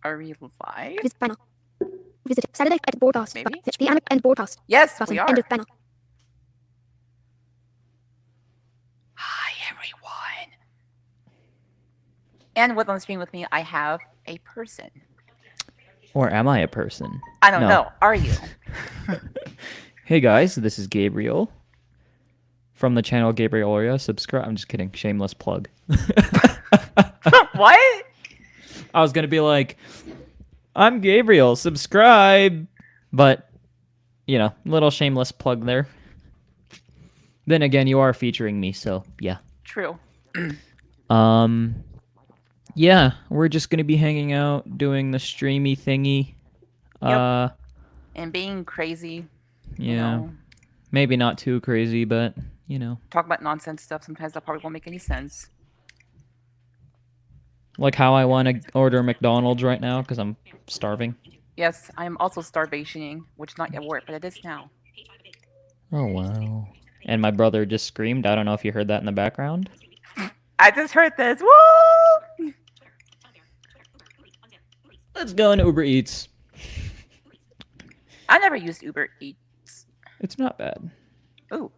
Are we live? Visit banner. Visit Saturday at broadcast. Maybe. The end broadcast. Yes, Button. we are. End of banner. Hi, everyone. And with on the stream with me, I have a person. Or am I a person? I don't know. Are you? Hey guys, this is Gabriel from the channel Gabrieloria. Subscribe. I'm just kidding. Shameless plug. What? I was gonna be like, I'm Gabriel. Subscribe, but you know, little shameless plug there. Then again, you are featuring me, so yeah. True. Yeah, we're just gonna be hanging out, doing the streamy thingy. Yep. And being crazy. Yeah. You know, Maybe not too crazy, but you know. talk about nonsense stuff. Sometimes that probably won't make any sense. Like how I want to order McDonald's right now because I'm starving. Yes, I am also starvationing, which not yet work, but it is now. Oh wow. And my brother just screamed. I don't know if you heard that in the background. I just heard this. Woo! Let's go into Uber Eats. I never used Uber Eats. It's not bad. Ooh.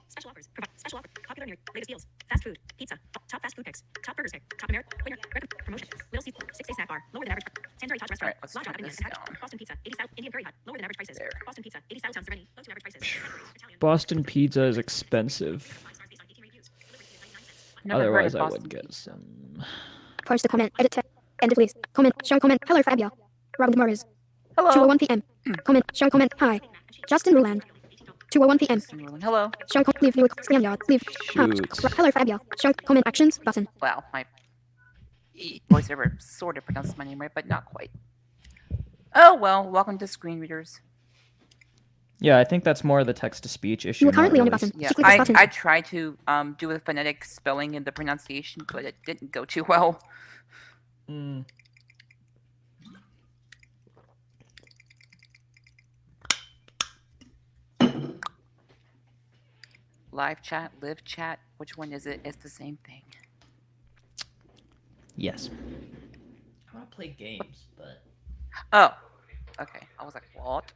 Special offers. Special offer. Popular news. Latest deals. Fast food. Pizza. Top fast food picks. Top burgers pick. Top America. Winner. Promotion. Little Caesar. 6-day snack bar. Lower than average. Tandoori Tots restaurant. Alright, let's Lodge turn Avenue. this Attached. down. Boston Pizza. 80 style. Indian Curry Hut. Lower than average prices. There. Boston Pizza. 80 style sounds Sereni. Low to average prices. Italian. Boston pizza is expensive. 5 stars based on 18 reviews. Delivery to 99 cents. Never heard Otherwise, of I Boston would get Pizza. some. Post a comment. Edit text. End of list. Comment. Show comment. Hello Fabio. Robin Morris. Hello. 2:01 p.m. Comment. Show comment. Hi. Justin Ruland. 2:01 p.m. Hello. Show leave viewer StreamYard. Leave. Shoot. Hello Fabio. Show comment actions button. Wow, my voiceover sort of pronounced my name right, but not quite. Oh well, welcome to Screen Readers. Yeah, I think that's more of the text-to-speech issue. You are currently not on a really- button. Yeah, Click this button. I tried to do a phonetic spelling in the pronunciation, but it didn't go too well. Mm. Live chat, live chat, which one is it? It's the same thing. Yes. I want to play games, but Oh, okay. I was like, what?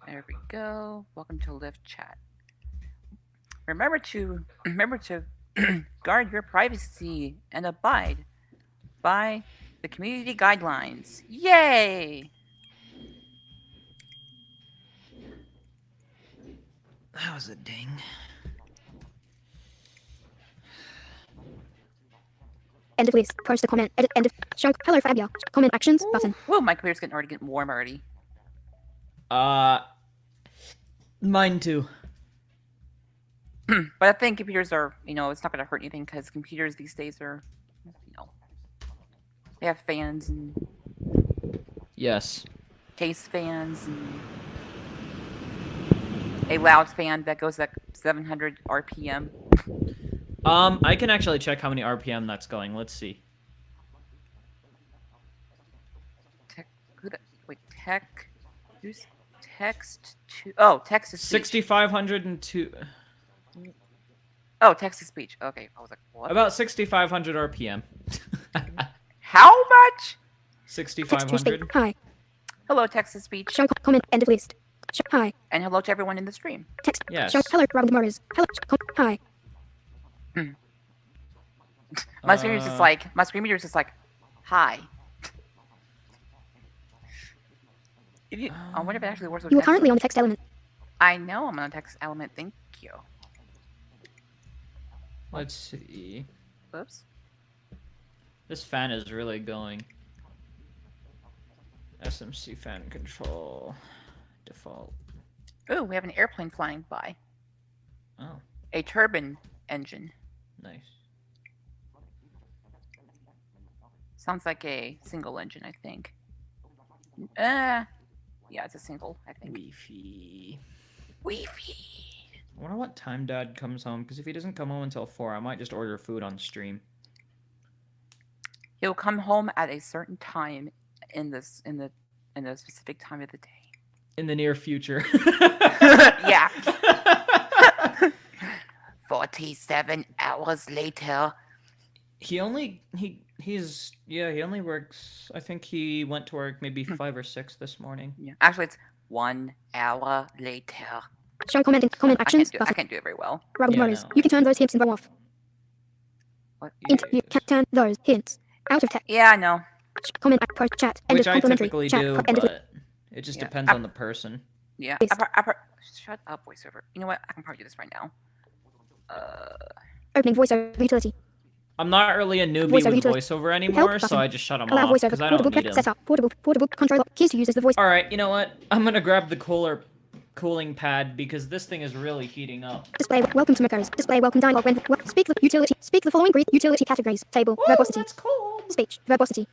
There we go. Welcome to live chat. Remember to guard your privacy and abide by the community guidelines. Yay! that was a ding. End of list. Post a comment. Edit. End of. Show. Hello Fabio. Comment actions button. Whoa, my computer's getting warm already. Mine too. But I think computers are, it's not going to hurt anything because computers these days are, they have fans and Yes. case fans and a loud fan that goes at 700 RPM. I can actually check how many RPM that's going. Let's see. Who's text to? Oh, text to speech. 6,502. Oh, text to speech. Okay, I was like, what? About 6,500 RPM. How much? Text to speak. 6,500. Hi. Hello, text to speech, Show comment. End of list. Show, hi. and hello to everyone in the stream. Text. Yes. Show. Hello Robin Morris. Hello. Hi. My screen reader's just like, hi. I wonder if it actually works with You are text. currently on the text element. I know I'm on text element. Thank you. Let's see. Oops. This fan is really going. SMC fan control. Default. Ooh, we have an airplane flying by. Oh, A turbine engine. nice. Sounds like a single engine, I think. Yeah, it's a single, I think. Wi-Fi. Wi-Fi. I wonder what time Dad comes home, because if he doesn't come home until 4, I might just order food on stream. He'll come home at a certain time in the specific time of the day. In the near future. Yeah. 47 hours later. He only works. I think he went to work maybe 5 or 6 this morning. Yeah. Actually, it's 1 hour later. Show comment actions. I can't do it very well. Robin Yeah, Morris. no. You can turn those hints and off. What? You can turn those hints out of text. Yeah, I know. Comment post chat. End Which of I complimentary. typically Chat. do, End of but it just Yeah. depends on the person. Yeah. Yes. Shut up, voiceover. You know what? I can probably do this right now. opening voiceover utility. I'm not really a newbie Voiceover with utility. voiceover anymore, Help so button. I just shut them Allow off voiceover. because I Portable don't need them. setup. Portable controller. Keys to use as the voice. All right, you know what? I'm gonna grab the cooling pad because this thing is really heating up. Display. Welcome to Macros. Display. Welcome dialog. Speak the utility. Speak the following utility categories. Table. Verbosity. That's cool. Speech. Verbosity.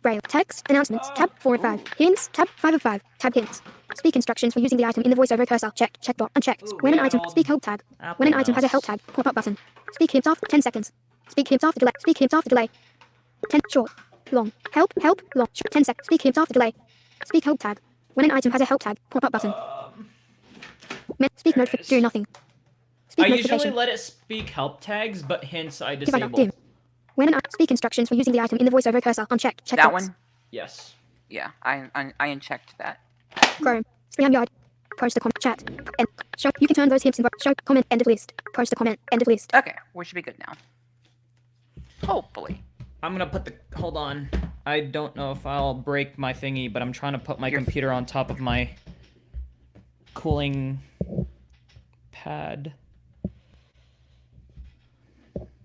Braille. Text. Announcements. Tab 4 of 5. Hints. Tab 5 of 5. Tab hints. Speak instructions for using the item in the voiceover cursor. Check. Checkbox. Unchecked. Ooh, When an yeah, item. all Speak help tag. Apple When an item has a mouse. help tag. Pop up button. Speak hints after 10 seconds. Speak hints after delay. Speak hints after delay. 10. Short. Long. Help. Long. 10 seconds. Speak hints after delay. Speak help tag. When an item has a help tag. Pop up button. Speak there note. it is. Do nothing. Speak I usually notification. let it speak help tags, but hints I Divide up. disable. Dim. When an speak instructions for using the item in the voiceover cursor. Unchecked. Checkbox. That one? Yes. Yeah, I unchecked that. Chrome. StreamYard. Post a comment. Chat. And show. You can turn those hints and show. Comment. End of list. Post a comment. End of list. Okay, we should be good now. Hopefully. I'm gonna put the. Hold on. I don't know if I'll break my thingy, but I'm trying to put my computer on top of my cooling pad.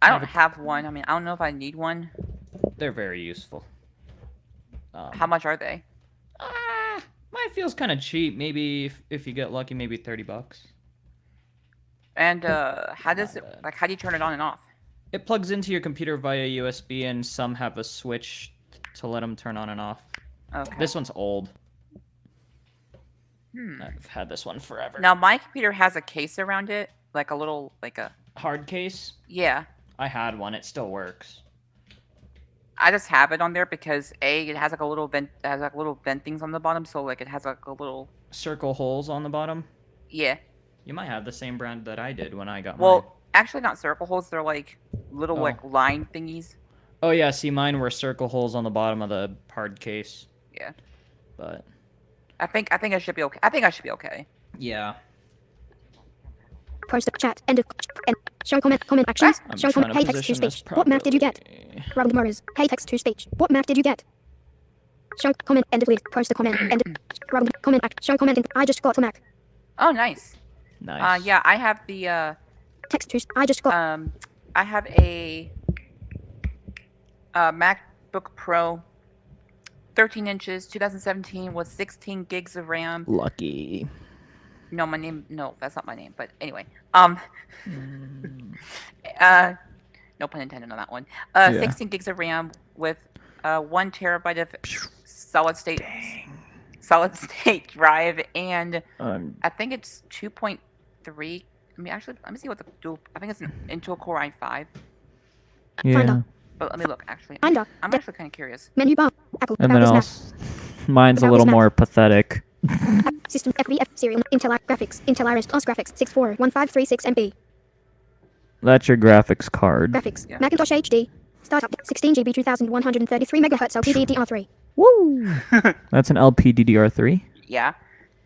I don't have one. I mean, I don't know if I need one. They're very useful. How much are they? Mine feels kind of cheap. Maybe if you get lucky, maybe $30. And how does it bad. like? How do you turn it on and off? It plugs into your computer via USB, and some have a switch to let them turn on and off. Okay. This one's old. I've had this one forever. Now my computer has a case around it, like a little, like a Hard case. yeah. I had one. It still works. I just have it on there because it has like a little vent, things on the bottom, so like it has like a little Circle holes on the bottom. yeah. You might have the same brand that I did when I got mine. Well, actually not circle holes. They're like little Oh. like line thingies. Oh yeah, see, mine were circle holes on the bottom of the hard case. Yeah. But I think I should be okay. I think I should be okay. yeah, Post a chat. End of. End. Show comment. Comment actions. I'm Show trying comment. to Hey text to position this speech. What map did you get? properly. Robin Morris. Hey text to speech. What map did you get? Show comment. End of list. Post a comment. End of. Robin comment. Show comment. I just got a Mac. Oh, nice. Nice. Yeah, I have the Text to. I just got. I have a MacBook Pro, 13 inches, 2017, with 16 gigs of RAM. Lucky. No, my name. No, that's not my name. But anyway, no pun intended on that one. 16 gigs of RAM with 1 terabyte of solid state drive, and I think it's 2.3. I mean, actually, let me see what the dual. I think it's an Intel Core i5. Finder. But let me look. Actually, Finder. I'm actually kind of curious. Menu bar. Apple. And then About this else, mine's a About little this more pathetic. Map. System FVF serial Intel graphics. Intel Iris Plus graphics 641536 MB. That's your graphics card. Graphics. Yeah. Macintosh HD. Startup 16 GB 2133 MHz LPDDR3. Woo! That's an LPDDR3. Yeah.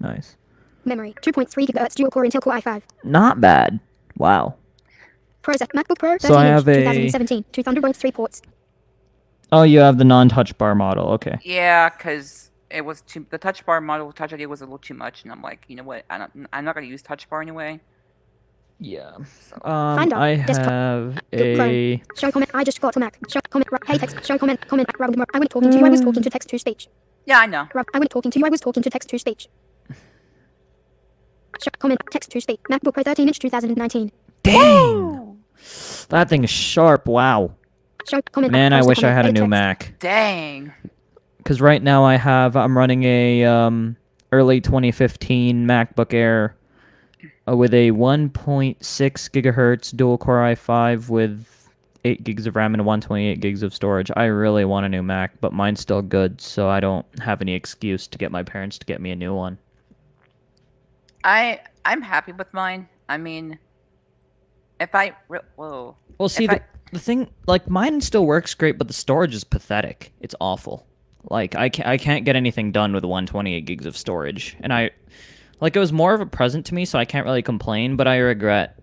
Nice. Memory 2.3 GHz dual core Intel Core i5. Not bad. Wow. Processor MacBook Pro 13 So I inch have a- 2017. 2 Thunderbolt 3 ports. Oh, you have the non-touch bar model. Okay. Yeah, because it was too. The Touch Bar model, Touch ID was a little too much, and I'm like, you know what? I'm not gonna use Touch Bar anyway. Yeah. So. Finder. I Desktop. have a. Show comment. I just got a Mac. Show comment. Hey text. Show comment. Comment. Robin. I wasn't talking to you. I was talking to text to speech. Yeah, I know. I wasn't talking to you. I was talking to text to speech. Show comment. Text to speech. MacBook Pro 13 inch 2019. Dang. That thing is sharp. Wow. Show comment. Man, I Post wish I comment. had a Edit new text. Mac. Dang. Because right now I'm running a early 2015 MacBook Air with a 1.6 gigahertz dual core i5 with 8 gigs of RAM and 128 gigs of storage. I really want a new Mac, but mine's still good, so I don't have any excuse to get my parents to get me a new one. I'm happy with mine. I mean, Whoa. Well, see, If I, the thing, like, mine still works great, but the storage is pathetic. It's awful. Like, I can't get anything done with 128 gigs of storage. And like, it was more of a present to me, so I can't really complain, but I regret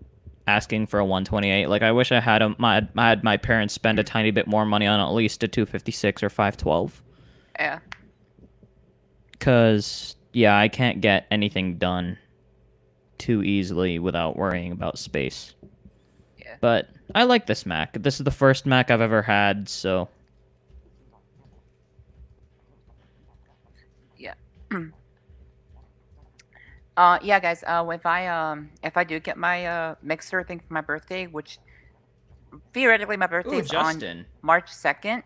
asking for a 128. Like, I wish I had I had my parents spend a tiny bit more money on at least a 256 or 512. yeah. Because, yeah, I can't get anything done too easily without worrying about space. Yeah. But I like this Mac. This is the first Mac I've ever had, so... Yeah. Yeah, guys. If I do get my mixer thing for my birthday, which theoretically my birthday Ooh, is Justin. on March 2nd,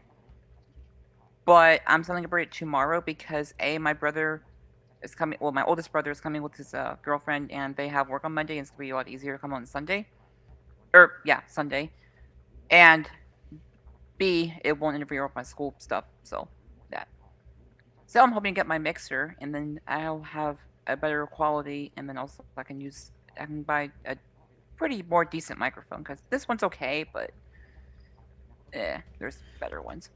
but I'm celebrating it tomorrow because my brother is coming. Well, my oldest brother is coming with his girlfriend, and they have work on Monday, and it's gonna be a lot easier to come on Sunday. Sunday. And B, it won't interfere with my school stuff, so that. So I'm hoping to get my mixer, and then I'll have a better quality, and then also I can buy a pretty more decent microphone because this one's okay, but there's better ones.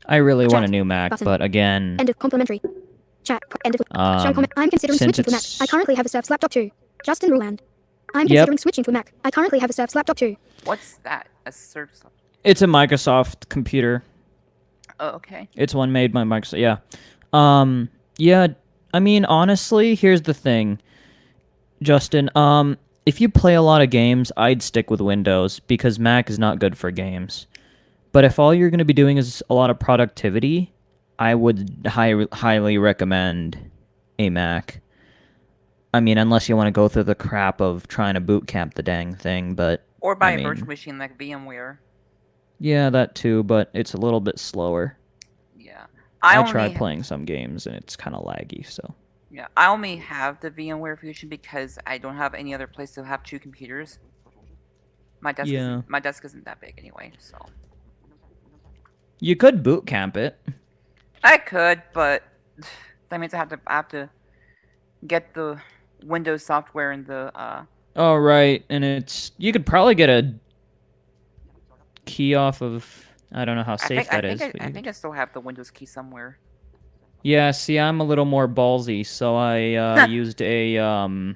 I really want a Chat. new Mac, Button. but again, End of complimentary. Chat. End of. Show comment. I'm considering since switching to Mac. it's- I currently have a Surface laptop too. Justin Ruland. I'm Yep. considering switching to Mac. I currently have a Surface laptop too. What's that? A service? it's a Microsoft computer. Oh, okay. It's one made by Microsoft. Yeah. Yeah. I mean, honestly, here's the thing, Justin. If you play a lot of games, I'd stick with Windows because Mac is not good for games. But if all you're going to be doing is a lot of productivity, I would highly recommend a Mac. I mean, unless you want to go through the crap of trying to boot camp the dang thing, but Or buy I a mean, virtual machine like VMware. yeah, that too, but it's a little bit slower. Yeah. I tried playing some games and it's kind of laggy, so. Yeah, I only have the VMware Fusion because I don't have any other place to have two computers. My desk isn't that big anyway, so You could boot camp it. I could, but that means I have to get the Windows software and the Oh, right, and you could probably get a key off of, I don't know how safe that is. I think I still have the Windows key somewhere. Yeah, see, I'm a little more ballsy, so I used a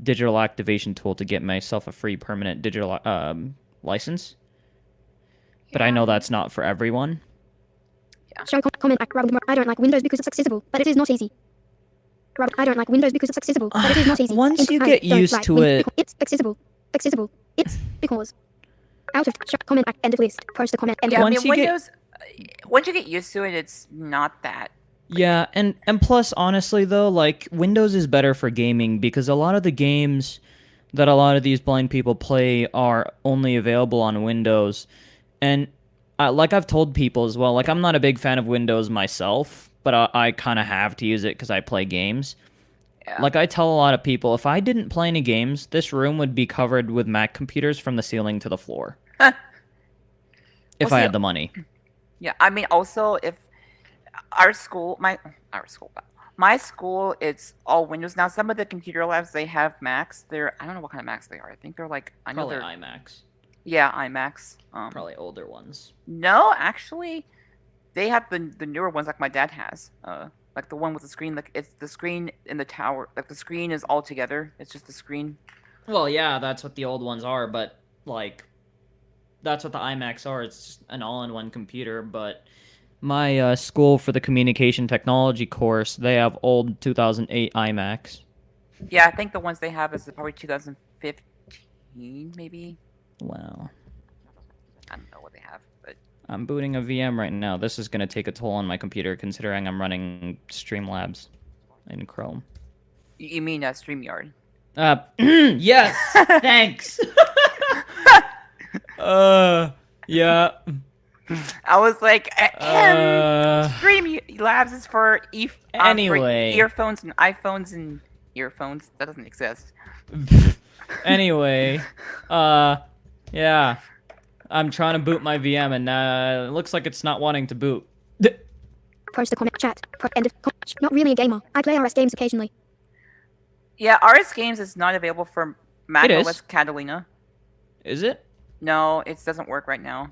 digital activation tool to get myself a free permanent digital license. But I know that's not for everyone. Show comment. I don't like Windows because it's accessible, but it is not easy. I don't like Windows because it's accessible, but it is not easy. Once you I get don't used like to Windows it- because it's accessible. Accessible. It's because. Out of comment. End of list. Post a comment. End Yeah, of I mean Once you get- Windows. Once you get used to it, it's not that. Yeah, and plus, honestly, though, like, Windows is better for gaming because a lot of the games that a lot of these blind people play are only available on Windows. And like I've told people as well, like, I'm not a big fan of Windows myself, but I kind of have to use it because I play games. Yeah. Like, I tell a lot of people, if I didn't play any games, this room would be covered with Mac computers from the ceiling to the floor. If Well, I see, had the money. Yeah, I mean, also if my school, it's all Windows now. Some of the computer labs they have Macs. I don't know what kind of Macs they are. I think they're like Probably iMacs. Yeah, iMacs. Probably older ones. No, actually, they have the newer ones like my dad has. Like the one with the screen. Like it's the screen in the tower. Like the screen is all together. It's just the screen. Well, yeah, that's what the old ones are, but, like, that's what the iMacs are. It's just an all-in-one computer, but my school for the communication technology course, they have old 2008 iMacs. Yeah, I think the ones they have is probably 2015, maybe. Wow. I don't know what they have, but I'm booting a VM right now. This is going to take a toll on my computer, considering I'm running Streamlabs in Chrome. you mean StreamYard? Yes! Thanks! Yeah. I was like, Streamlabs is for Anyway. earphones and iPhones and earphones. That doesn't exist. Anyway, yeah. I'm trying to boot my VM, and it looks like it's not wanting to boot. Post a comment. Chat. End of. Not really a gamer. I play RS games occasionally. Yeah, RS Games is not available for Mac It is. OS Catalina. Is it? No, it doesn't work right now.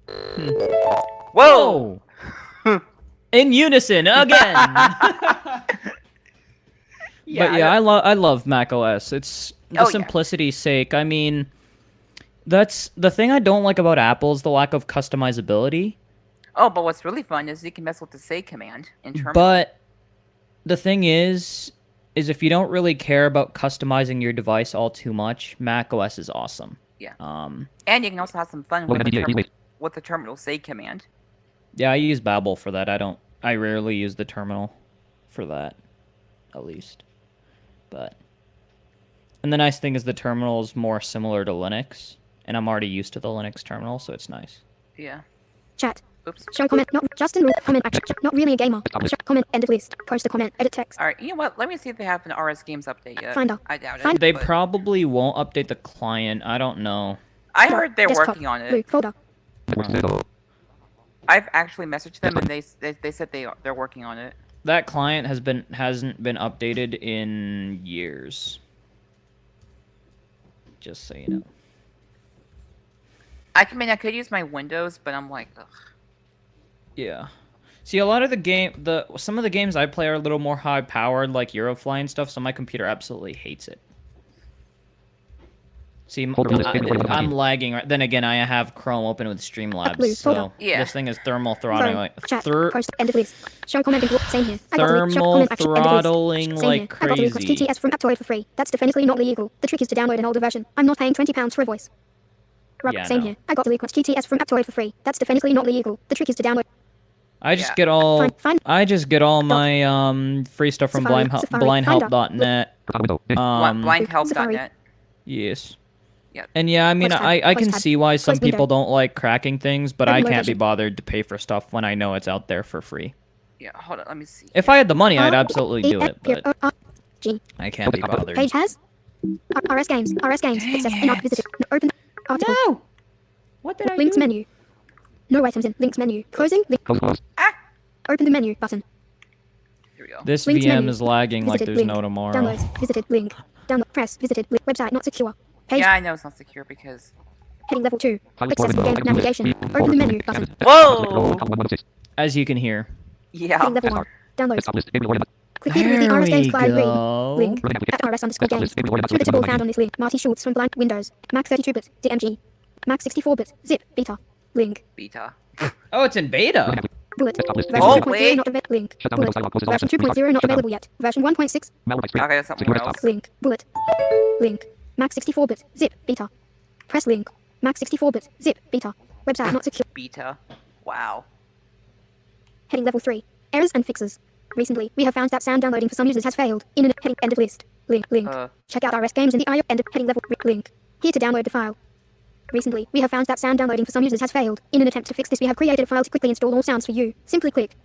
Hmm. Whoa! Whoa! In unison again. But yeah, I love Mac OS. It's the simplicity's sake. I mean, that's the thing I don't like about Apple is the lack of customizability. Oh, but what's really fun is you can mess with the say command in terminal. But the thing is if you don't really care about customizing your device all too much, Mac OS is awesome. Yeah. And you can also have some fun with the terminal say command. Yeah, I use Babel for that. I rarely use the terminal for that, at least. And the nice thing is the terminal is more similar to Linux, and I'm already used to the Linux terminal, so it's nice. Yeah. Chat. Oops. Show comment. Not Justin rule. Comment action. Not really a gamer. Show comment. End of list. Post a comment. Edit text. All right. You know what? Let me see if they have an RS Games update yet. Finder. I doubt it. They but probably won't update the client. I don't know. I heard they're Desktop. working on Blue it. folder. I've actually messaged them, and they said they're working on it. That client hasn't been updated in years. Just so you know. I could use my Windows, but I'm like, ugh. Yeah. See, a lot of some of the games I play are a little more high powered, like Eurofly and stuff. So my computer absolutely hates it. See, I'm lagging. Right? Then again, I have Chrome open with Streamlabs, so this thing is thermal throttling. Post end of list. Show comment and same here. Thermal throttling like I got to request crazy. TTS from Aptoid for free. That's definitely not legal. The trick is to download an older version. I'm not paying £20 for a voice. Yeah, same no. here. I got to request TTS from Aptoid for free. That's definitely not legal. The trick is to download. I just get all my free stuff from blindhelp.net. Blindhelp.net. Yes. Yeah. And yeah, I mean, I can see why some people don't like cracking things, but I can't be location. bothered to pay for stuff when I know it's out there for free. Yeah, hold on, let me see. If I had the money, I'd absolutely do it, but G. I can't be bothered. Page has RS Games. Access not visited. Open article. No! What did I Links do? menu. No items in links menu. Closing. Open the menu button. Here we go. This Links VM menu. is lagging like Visited there's link. no tomorrow. Downloads. Visited link. Download. Press. Visited link. Website not secure. Page. Yeah, I know it's not secure because. Heading level 2. Accessible game navigation. Open the menu button. Whoa! As you can hear. Yeah. Heading level 1. Downloads. Click here There with the RS Games we File go. Link. At RS_Games. Editable found on this link. Marty Schultz from Blind Windows. Mac 32-bit. DMG. Mac 64-bit. Zip. Beta. Link. Beta. Oh, it's in beta. Bullet. Version Oh, 2.0 wait. not available. Link. Bullet. Version 2.0 not available yet. Version 1.6. Okay, that's something else. Link. Bullet. Link. Mac 64-bit. Zip. Beta. Press link. Mac 64-bit. Zip. Beta. Website not secure. Beta. Wow. Heading level 3. Errors and fixes. Recently, we have found that sound downloading for some users has failed. Internet heading end of list. Link. Check out RS Games in the IO end of heading level link. Here to download the file. Recently, we have found that sound downloading for some users has failed. In an attempt to fix this, we have created a file to quickly install all sounds for you. Simply click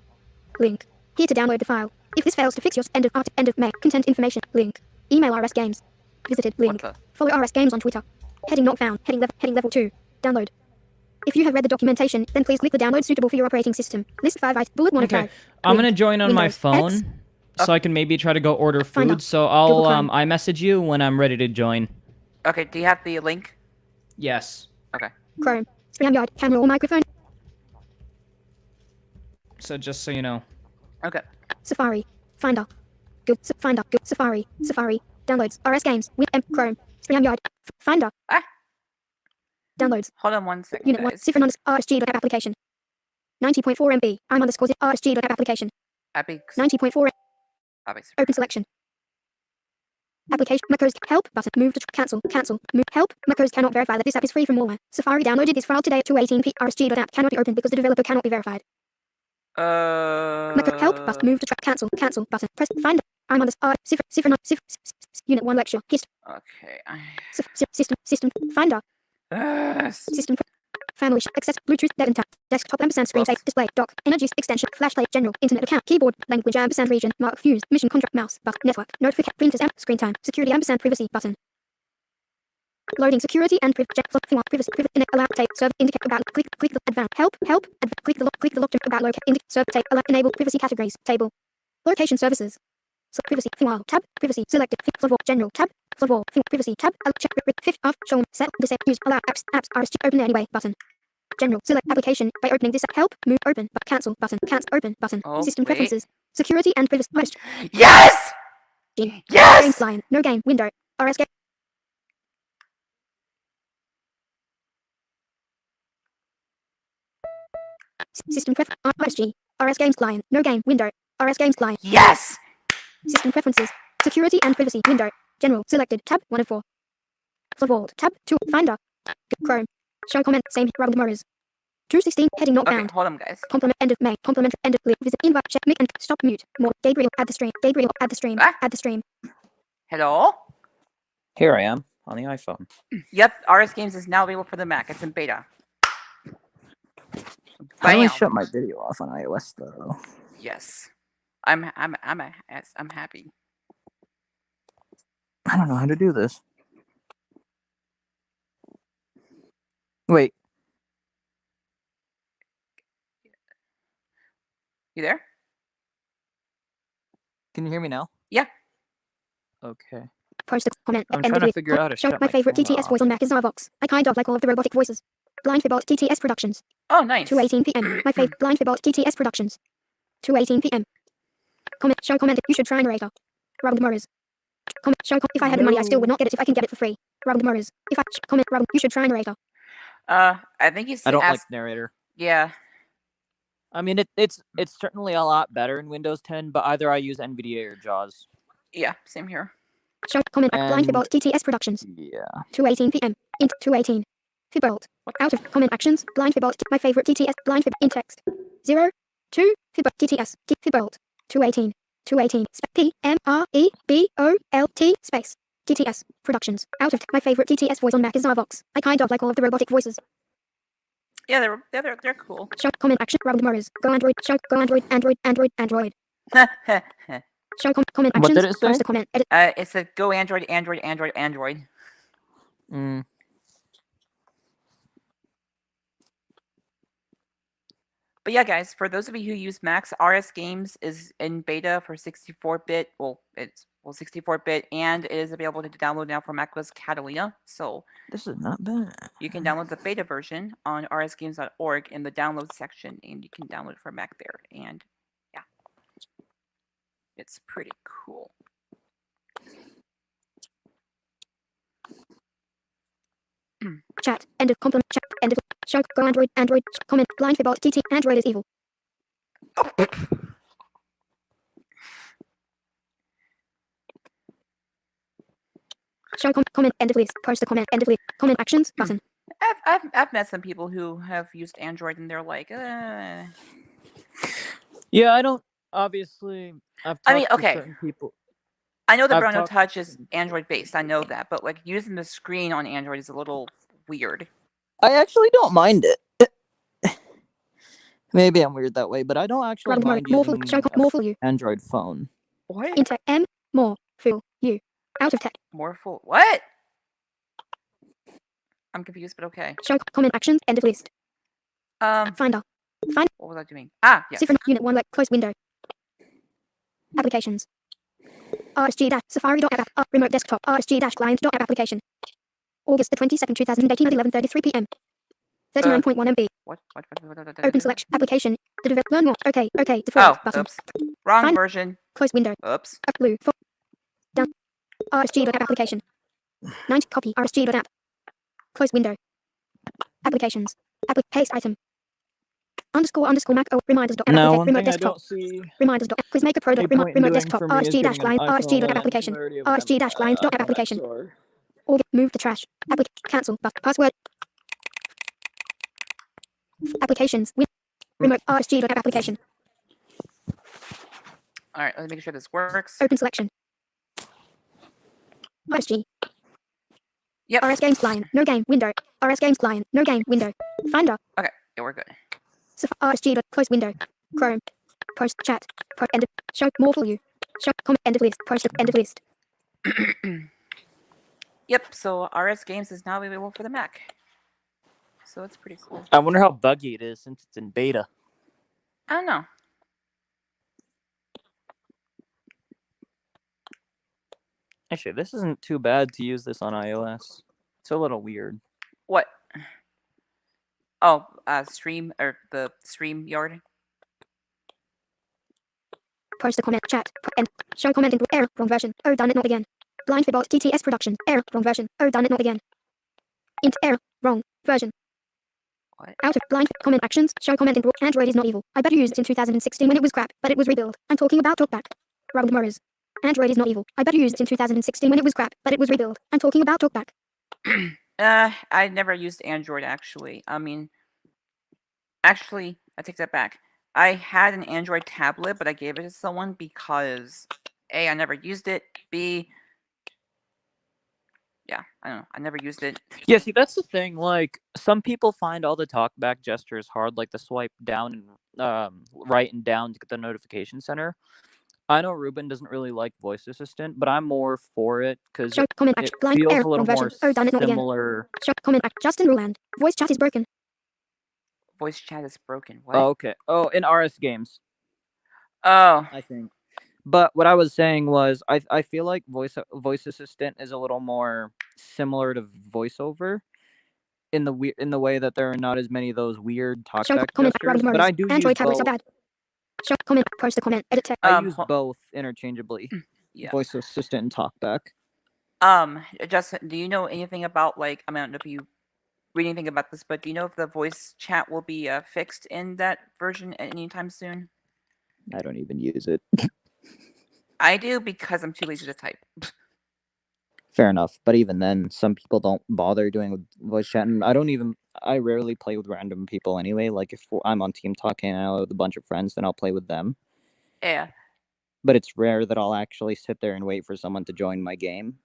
link. Here to download the file. If this fails to fix your end of May content information. Link. Email RS Games. Visited link. Follow RS Games on Twitter. Heading not found. Heading level 2. Download. If you have read the documentation, then please click the download suitable for your operating system. List 5 items. Bullet 1 of 5. I'm gonna join on my Windows phone, X. so I can maybe try to go order Finder. food. So Google I'll Chrome. iMessage you when I'm ready to join. Okay, do you have the link? Yes. Okay. Chrome. StreamYard. Camera or microphone. So just so you know. Okay. Safari. Finder. Good. Finder. Good. Safari. Safari. Downloads. RS Games. Chrome. StreamYard. Finder. Ah. Downloads. Hold on one second, Unit 1. guys. Cifra RSG.app application. 90.4 MB. I'm underscore RSG.app application. Epic. 90.4. Epic. Open selection. Application. Macros. Help button. Move to cancel. Cancel. Move. Help. Macros cannot verify that this app is free from malware. Safari downloaded this file today at 2:18 p. RSG.app cannot be opened because the developer cannot be verified. Help button. Move to cancel. Cancel button. Press find. I'm on this Cifra Unit 1 lecture. Okay. System. Finder. System. Family. Access. Bluetooth. Dead and tap. Desktop. Screen safe. Display. Dock. Energy. Extension. Flashlight. General. Internet account. Keyboard. Language. Region. Mark. Fuse. Mission. Contract. Mouse. Button. Network. Notification. Printers. Screen time. Security. Privacy. Button. Loading security and privacy. Allow tape. Serve. Indicate about. Click the advance. Help. Click the lock. About locate. Indicate. Serve. Tape. Enable privacy categories. Table. Location services. Privacy. File. Tab. Privacy. Selected. General. Tab. Football. Privacy tab. Check. Fifth off. Show. Set. Disable. Use. Allow apps. RSG. Open anyway button. General. Select application by opening this. Help. Move. Open. Cancel button. Cancel. Open button. Oh, System wait. preferences. Security and privacy. Yes! Games Yes! line. No game. Window. RS game. System pref. RSG. RS games client. No game. Window. RS games client. Yes! System preferences. Security and privacy. Window. General. Selected. Tab 1 of 4. Vault. Tab 2. Finder. Chrome. Show comment. Same. Robert Morris. 216. Heading not Okay, found. hold on, guys. Complement. End of May. Complement. End of list. Visit. Invite. Check. Mic and stop. Mute. More. Gabriel. Add the stream. Gabriel. Add the stream. Ah. Add the stream. Hello? Here I am on the iPhone. Yep, RS Games is now available for the Mac. It's in beta. How do I Bam. shut my video off on iOS though? Yes. I'm happy. I don't know how to do this. Wait, You there? can you hear me now? Yeah. Okay. Post a comment. I'm End trying of to list. figure out how to Show shut my my favorite phone TTS off. voice on Mac is Zarvox. I kind of like all of the robotic voices. Blind Fibot TTS Productions. Oh, nice. 2:18 p.m. My favorite Blind Fibot TTS Productions. 2:18 p.m. Comment. Show comment. You should try narrator. Robin Morris. Comment. Show. If I had the money, I still would not get it if I can get it for free. Robin Morris. If I comment. Robin. You should try narrator. I think he's I don't like asked. narrator. Yeah. I mean, it's certainly a lot better in Windows 10, but either I use NVDA or JAWS. Yeah, same here. Show comment. Blind And- Fibot TTS Productions. Yeah. 2:18 p.m. Int 2:18. Fibolt. Out of comment actions. Blind Fibolt. My favorite TTS. Blind Fib in text. 0 2 Fibolt TTS. Fibolt. 2:18. 2:18. PMREBOLT space. TTS Productions. Out of my favorite TTS voice on Mac is Zarvox. I kind of like all of the robotic voices. Yeah, they're cool. Show comment action. Robin Morris. Go Android. Show go Android. Android. Android. Show comment What actions. did it say? Post a comment. Edit. It said go Android. Mm. But yeah, guys, for those of you who use Macs, RS Games is in beta for 64-bit. Well, it's 64-bit, and it is available to download now for macOS Catalina. So This is not bad. you can download the beta version on rsgames.org in the download section, and you can download it for Mac there. And yeah, it's pretty cool. Chat. End of compliment. Chat. End of show. Go Android. Android. Comment. Blind Fibot. TT. Android is evil. Show comment. End of list. Post a comment. End of list. Comment actions button. I've met some people who have used Android, and they're like, Yeah, I don't. Obviously, I've talked I mean, to okay. certain people. I know the I've Brown No talked- Touch is Android based. I know that, but like using the screen on Android is a little weird. I actually don't mind it. Maybe I'm weird that way, but I don't actually Robin Morris. mind More for using show. More for you. an Android phone. What? Inter M. More. Fool. You. Out of tech. More full? What? I'm confused, but okay. Show comment actions. End of list. Finder. Find. What was I doing? Ah, yes. Cipher. Unit 1. Close window. Applications. RSG-Safari.app. Remote desktop. RSG-client.app application. August the 22nd, 2018 at 11:33 p.m. 39.1 MB. What? Open selection. Application. The develop. Learn more. Okay. Default. Oh, Button. oops. Wrong Find- version. Close window. Oops. Blue. Done. RSG.app application. 90 copy. RSG.app. Close window. Applications. Paste item. __ Mac. Reminders.app. Now, one Remote thing I desktop. don't see Reminders. Quizmaker Pro. any point in Remote doing desktop. for me is getting an RSG-client. iPhone RSG.app when application. I already have an RSG-client.app iPhone application. X or- Move the trash. Cancel. Password. Applications. Remote RSG.app application. All right, let me make sure this works. Open selection. RSG. Yep. RS Games client. No game. Window. RS Games client. No game. Window. Finder. Okay, yeah, we're good. RSG. Close window. Chrome. Post chat. End of. Show more for you. Show comment. End of list. Post end of list. Yep, so RS Games is now available for the Mac. So it's pretty cool. I wonder how buggy it is since it's in beta. I don't know. Actually, this isn't too bad to use this on iOS. It's a little weird. What? Oh, stream or the stream yard. Post a comment. Chat. End. Show comment in error. Wrong version. Oh, done it not again. Blind Fitbot TTS production. Error. Wrong version. Oh, done it not again. Int error. Wrong version. What? Out of blind comment actions. Show comment in Android is not evil. I better used it in 2016 when it was crap, but it was rebuilt. I'm talking about talkback. Round Morris. Android is not evil. I better used it in 2016 when it was crap, but it was rebuilt. I'm talking about talkback. I never used Android actually. I mean, actually, I take that back. I had an Android tablet, but I gave it to someone because A, I never used it. B, yeah, I don't know. I never used it. Yeah, see, that's the thing. Like, some people find all the talkback gestures hard, like the swipe down and right and down to get the notification center. I know Ruben doesn't really like voice assistant, but I'm more for it because Show comment it action. Blind feels error. a little Wrong more version. Oh, done it not again. similar. Show comment act. Justin Ruland. Voice chat is broken. Voice chat is broken. What? Oh, okay. Oh, in RS games, Oh, I think. But what I was saying was, I feel like voice assistant is a little more similar to voiceover in the way that there are not as many of those weird Show talkback comment gestures. Robbie But I Morris. do Android use tablets are both. bad. Show comment. Post a comment. Edit text. I use ho- both interchangeably, yeah. voice assistant and talkback. Justin, do you know anything about like? I mean, I don't know if you read anything about this, but do you know if the voice chat will be fixed in that version anytime soon? I don't even use it. I do because I'm too lazy to type. Fair enough, but even then, some people don't bother doing with voice chat, and I rarely play with random people anyway. Like, if I'm on Team Talk hanging out with a bunch of friends, then I'll play with them. Yeah. But it's rare that I'll actually sit there and wait for someone to join my game.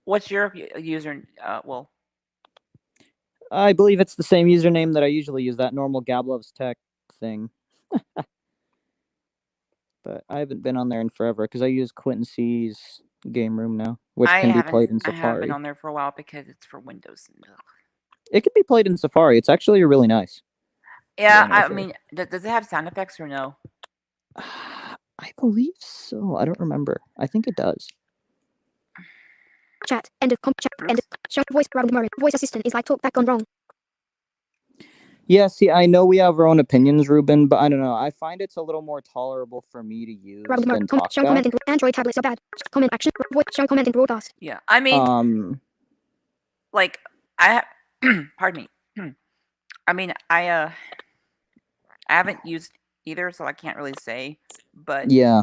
What's your user? Well, I believe it's the same username that I usually use, that normal Gablov's Tech thing. But I haven't been on there in forever because I use Quentin C's game room now, which can be played in I haven't Safari. been on there for a while because it's for Windows. It can be played in Safari. It's actually really nice. Yeah, Really nice I there. mean, does it have sound effects or no? I believe so. I don't remember. I think it does. Chat. End of comp chat. End of show voice Robbie Morris. Voice assistant is like talkback gone wrong. Yeah, see, I know we have our own opinions, Ruben, but I don't know. I find it's a little more tolerable for me to use Robbie than Morris. Show comment talkback. in Android tablets are bad. Comment action. Voice show comment in broadcast. Yeah, I mean, like I, pardon me. I mean, I haven't used either, so I can't really say. But Yeah,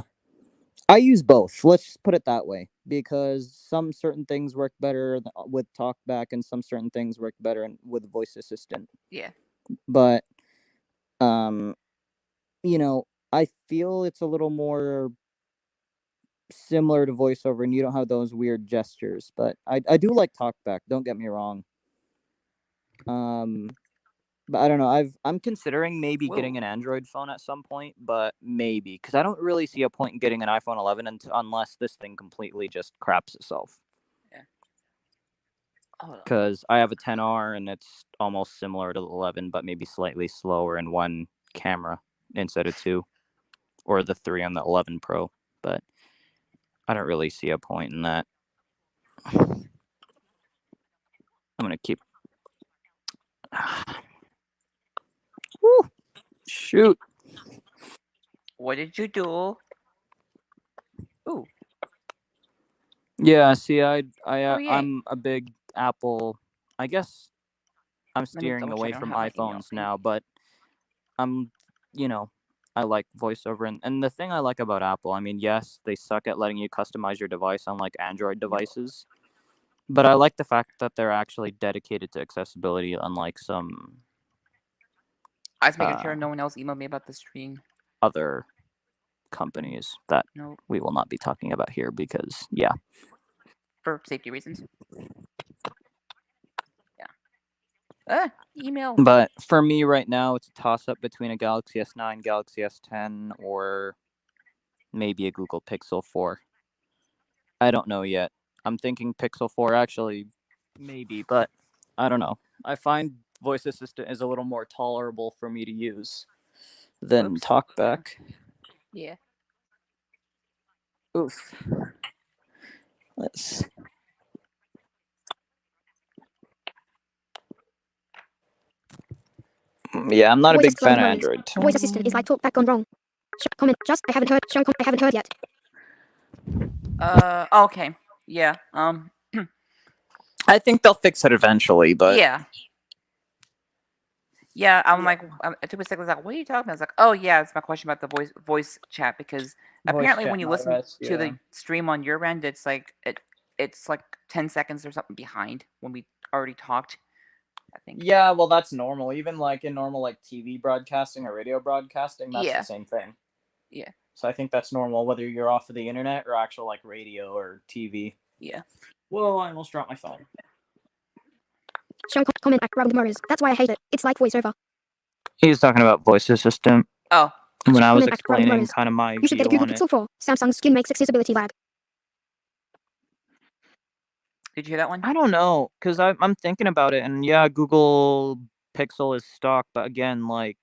I use both. Let's just put it that way, because some certain things work better with talkback, and some certain things work better with voice assistant. yeah, But you know, I feel it's a little more similar to voiceover, and you don't have those weird gestures. But I do like talkback. Don't get me wrong. But I don't know. I'm considering maybe getting an Android phone at some point, but maybe because I don't really see a point in getting an iPhone 11 unless this thing completely just craps itself. yeah. Because I have a 10R and it's almost similar to the 11, but maybe slightly slower in one camera instead of two, or the 3 on the 11 Pro. But I don't really see a point in that. I'm gonna keep. Woo! Shoot. What did you do? Ooh. Yeah, see, yay. I'm a big Apple. I guess I'm Let me steering double away check. I don't from have my email iPhones thing. now, but I like voiceover, and the thing I like about Apple, I mean, yes, they suck at letting you customize your device unlike Android devices, but I like the fact that they're actually dedicated to accessibility, unlike some I was making sure no one else emailed me about the stream. other companies that No, we will not be talking about here because, yeah. for safety reasons. Yeah. Email. But for me right now, it's a toss-up between a Galaxy S9, Galaxy S10, or maybe a Google Pixel 4. I don't know yet. I'm thinking Pixel 4 actually, maybe, but I don't know. I find voice assistant is a little more tolerable for me to use than talkback. Yeah. Oof. Let's. Yeah, I'm not a Voice big fan of mode. Android. Voice assistant is like talk back gone wrong. Comment. Just I haven't heard. I haven't heard yet. Okay. Yeah. I think they'll fix it eventually, but Yeah. Yeah, I'm like, it took me a second. I was like, what are you talking about? I was like, oh yeah, it's my question about the voice chat because apparently when you listen to the stream on your end, it's like it's like 10 seconds or something behind when we already talked. I think. Yeah, well, that's normal. Even like in normal like TV broadcasting or radio broadcasting, that's Yeah. the same thing. Yeah. So I think that's normal, whether you're off of the internet or actual like radio or TV. Yeah. Well, I almost dropped my phone. Show comment back around the mirrors. That's why I hate it. It's like voiceover. He's talking about voice assistant. Oh. When I was Comment back around the explaining mirrors. kind of my You should get a view Google on it. Pixel 4. Samsung's skin makes accessibility lag. Did you hear that one? I don't know, because I'm thinking about it, and yeah, Google Pixel is stock, but again, like,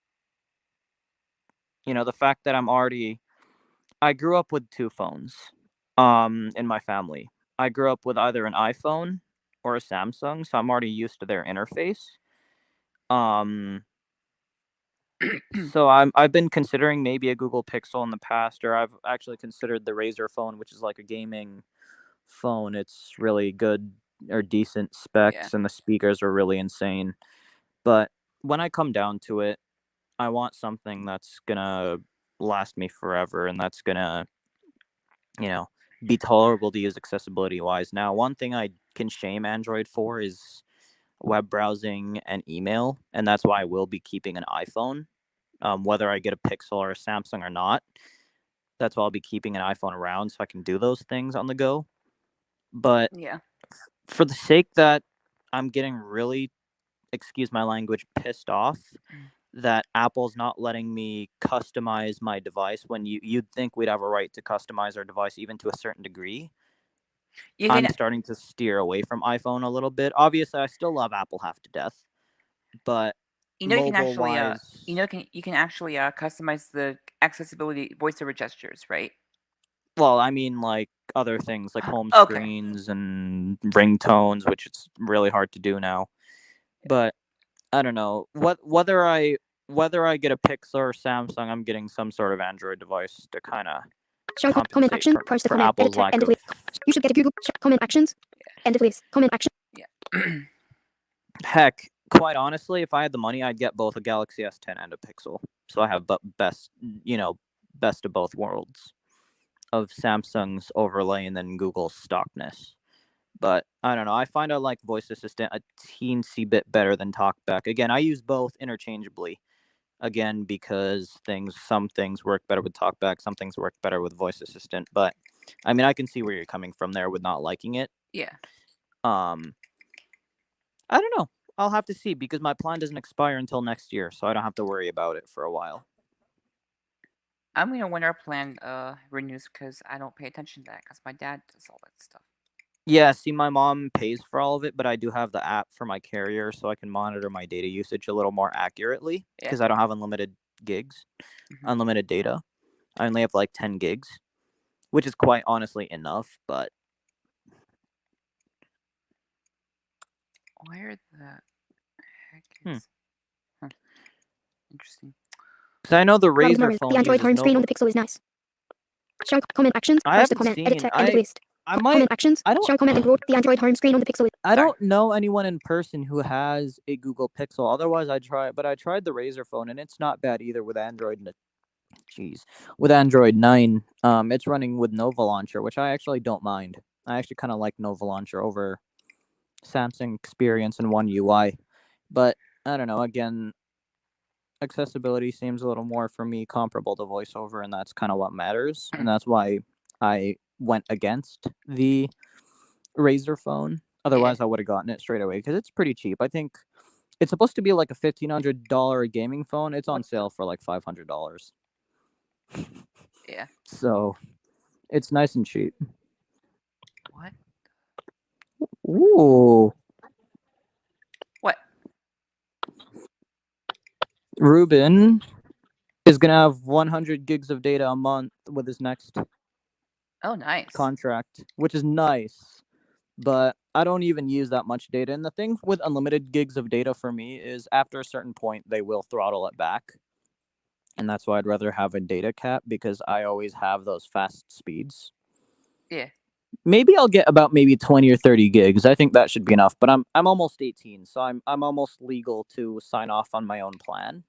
you know, the fact that I grew up with two phones, in my family. I grew up with either an iPhone or a Samsung, so I'm already used to their interface. So I've been considering maybe a Google Pixel in the past, or I've actually considered the Razer phone, which is like a gaming phone. It's really good or decent specs, and the speakers are really insane. But when I come down to it, I want something that's gonna last me forever, and that's gonna, you know, be tolerable to use accessibility wise. Now, one thing I can shame Android for is web browsing and email, and that's why I will be keeping an iPhone, whether I get a Pixel or a Samsung or not. That's why I'll be keeping an iPhone around so I can do those things on the go. But yeah, for the sake that I'm getting really, excuse my language, pissed off that Apple's not letting me customize my device when you'd think we'd have a right to customize our device even to a certain degree. I'm starting to steer away from iPhone a little bit. Obviously, I still love Apple half to death, but you know, you can actually, mobile-wise, you can actually customize the accessibility voiceover gestures, right? well, I mean, like other things like home Okay. screens and ringtones, which it's really hard to do now. But I don't know whether I get a Pixel or Samsung, I'm getting some sort of Android device to kind of Show comment action. Post a comment. Apple's lack End of of. You should get a Google comment actions. End of list. Comment action. Yeah. Heck, quite honestly, if I had the money, I'd get both a Galaxy S10 and a Pixel. So I have best of both worlds of Samsung's overlay and then Google's stockness. But I don't know. I find I like voice assistant a teensy bit better than talkback. Again, I use both interchangeably. Again, because some things work better with talkback, some things work better with voice assistant. But I mean, I can see where you're coming from there with not liking it. Yeah. I don't know. I'll have to see because my plan doesn't expire until next year, so I don't have to worry about it for a while. I'm gonna when our plan renews because I don't pay attention to that because my dad does all that stuff. Yeah, see, my mom pays for all of it, but I do have the app for my carrier so I can monitor my data usage a little more accurately because I don't have unlimited gigs, unlimited data. I only have like 10 gigs, which is quite honestly enough, but... Where the heck is... Huh. Interesting. Because I know the Razer phone The Android home screen on no... the Pixel is nice. Show comment actions. I Post a haven't comment. seen... Edit text. End of list. Comment actions. I don't... Show comment and broad. The Android home screen on the Pixel is... I don't know anyone in person who has a Google Pixel. Otherwise, I tried the Razer phone, and it's not bad either with Android. With Android 9, it's running with Nova Launcher, which I actually don't mind. I actually kind of like Nova Launcher over Samsung Experience and One UI. But I don't know. Again, accessibility seems a little more for me comparable to VoiceOver, and that's kind of what matters. And that's why I went against the Razer phone. Otherwise, I would have gotten it straight away because it's pretty cheap. I think it's supposed to be like a $1,500 gaming phone. It's on sale for like $500. Yeah. So it's nice and cheap. What? Ooh. What? Ruben is going to have 100 gigs of data a month with his next nice contract, which is nice. but I don't even use that much data. And the thing with unlimited gigs of data for me is after a certain point, they will throttle it back. And that's why I'd rather have a data cap, because I always have those fast speeds. Yeah. Maybe I'll get about maybe 20 or 30 gigs. I think that should be enough, but I'm almost 18, so I'm almost legal to sign off on my own plan.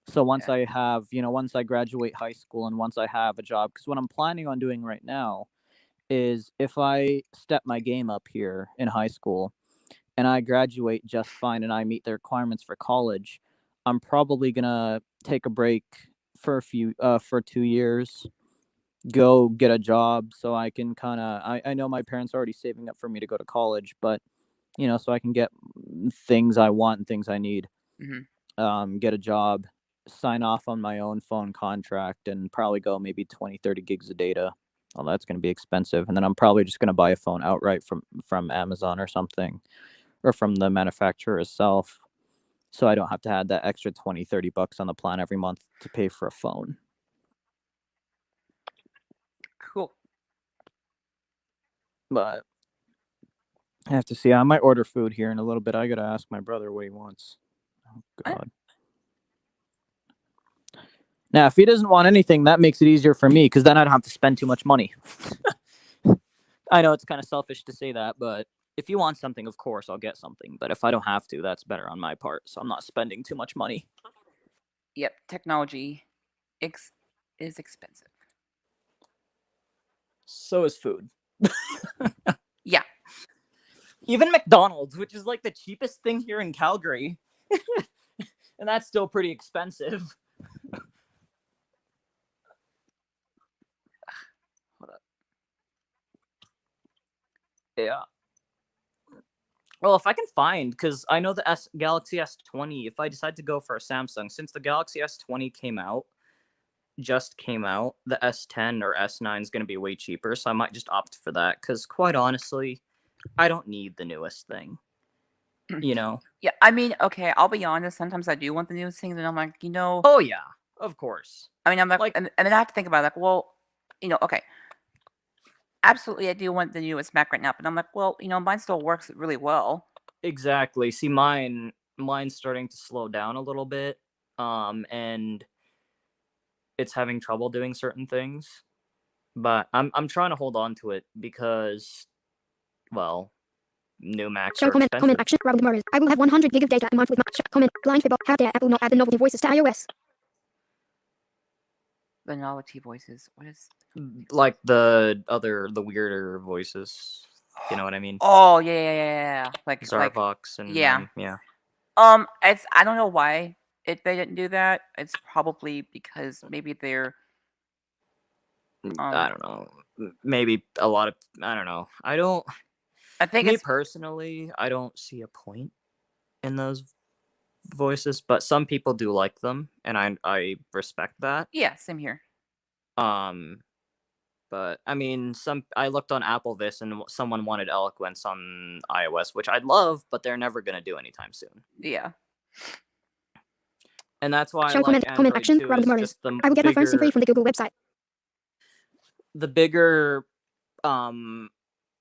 So once I have, once I graduate high school and once I have a job, because what I'm planning on doing right now is if I step my game up here in high school and I graduate just fine and I meet the requirements for college, I'm probably gonna take a break for for 2 years, go get a job so I can kind of I know my parents are already saving up for me to go to college, but so I can get things I want and things I need. Get a job, sign off on my own phone contract, and probably go maybe 20, 30 gigs of data. Well, that's going to be expensive. And then I'm probably just going to buy a phone outright from Amazon or something, or from the manufacturer itself, so I don't have to add that extra 20, 30 bucks on the plan every month to pay for a phone. Cool. But I have to see. I might order food here in a little bit. I got to ask my brother what he wants. Oh, God. Now, if he doesn't want anything, that makes it easier for me, because then I don't have to spend too much money. I know it's kind of selfish to say that, but if he wants something, of course, I'll get something. But if I don't have to, that's better on my part, so I'm not spending too much money. Yep. Technology is expensive. So is food. Yeah. Even McDonald's, which is like the cheapest thing here in Calgary. And that's still pretty expensive. Hold up. Yeah. Well, if I can find, because I know the Galaxy S20, if I decide to go for a Samsung, since the Galaxy S20 just came out, the S10 or S9 is going to be way cheaper, so I might just opt for that, because quite honestly, I don't need the newest thing. Yeah, I mean, okay, I'll be honest, sometimes I do want the newest things, and I'm like, Oh, yeah, of course. I mean, I'm like, and then I have to think about it, like, well, okay. Absolutely, I do want the newest Mac right now, but I'm like, well, mine still works really well. Exactly. See, mine's starting to slow down a little bit, and it's having trouble doing certain things. But I'm trying to hold on to it because, well, new Macs Show are comment, expensive. comment, action, Robin Morris. I will have 100 gig of data a month with my comment, blind fibber. How dare Apple not add the novelty voices to iOS? The novelty voices. What is? Like the weirder voices. You know what I mean? Oh yeah. Like Zarvox and yeah. yeah. It's I don't know why they didn't do that. It's probably because maybe they're. I don't know. Maybe a lot of I don't know. I think me personally, I don't see a point in those voices, but some people do like them, and I respect that. Yeah, same here. But I mean, I looked on Apple this, and someone wanted eloquence on iOS, which I'd love, but they're never gonna do anytime soon. Yeah. And that's why Show I like comment, action, too, Robin Morris. I will get my phone SIM free from the Google website. The bigger, and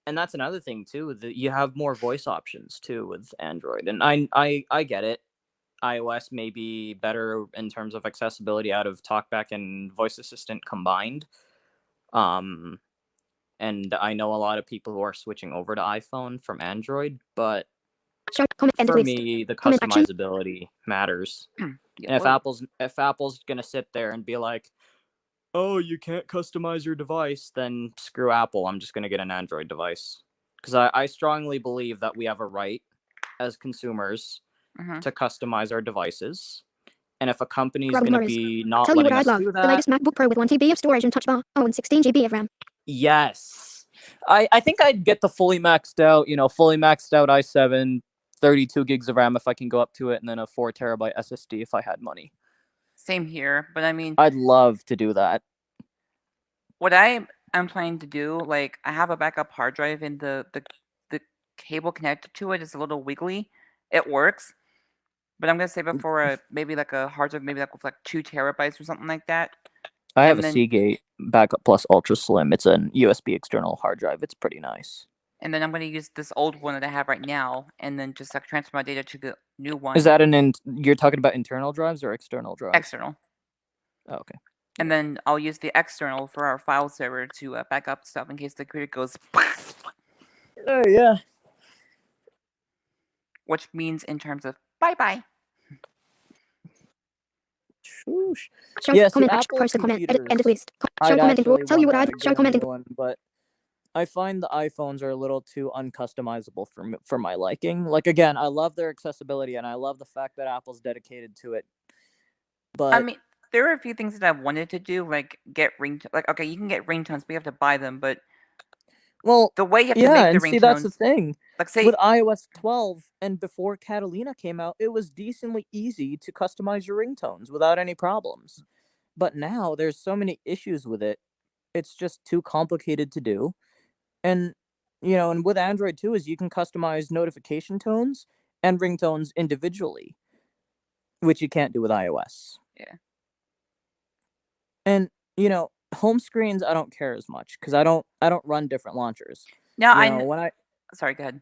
that's another thing too, that you have more voice options too with Android, and I get it. iOS may be better in terms of accessibility out of TalkBack and Voice Assistant combined. And I know a lot of people who are switching over to iPhone from Android, but for me, the customizability matters. And if Apple's gonna sit there and be like, "Oh, you can't customize your device," then screw Apple. I'm just gonna get an Android device, because I strongly believe that we have a right as consumers to customize our devices. And if a company is going to be not letting us do that, the latest MacBook Pro with 1 TB of storage and Touch Bar, and 16 GB of RAM. Yes, I think I'd get the fully maxed out i7, 32 gigs of RAM if I can go up to it, and then a 4 terabyte SSD if I had money. Same here, but I mean, I'd love to do that. What I'm planning to do, like, I have a backup hard drive, and the cable connected to it is a little wiggly. It works, but I'm gonna save it for maybe like a hard drive, maybe like with like 2 terabytes or something like that. I have a Seagate Backup Plus Ultra Slim. It's a USB external hard drive. It's pretty nice. and then I'm going to use this old one that I have right now, and then just like transfer my data to the new one. Is that you're talking about internal drives or external drives? External. Oh, okay. And then I'll use the external for our file server to back up stuff in case the computer goes. Oh yeah. Which means in terms of bye-bye. Shoosh. Show Yeah, see, comment action. Apple Post a comment. Edit. End of computers, list. Show I'd comment in drawer. actually Tell you what wanna I'd. Show get a comment in new drawer. one, but I find the iPhones are a little too uncustomizable for my liking. Like, again, I love their accessibility and I love the fact that Apple's dedicated to it. But I mean, there are a few things that I wanted to do, like get ringtones. Like, okay, you can get ringtones, but you have to buy them. But well, the way you have to yeah, make the and see that's the ringtones, thing. like say, With iOS 12 and before Catalina came out, it was decently easy to customize your ringtones without any problems. But now there's so many issues with it. It's just too complicated to do. And and with Android too is you can customize notification tones and ringtones individually, which you can't do with iOS. yeah. And home screens I don't care as much because I don't run different launchers. Now When sorry, go ahead.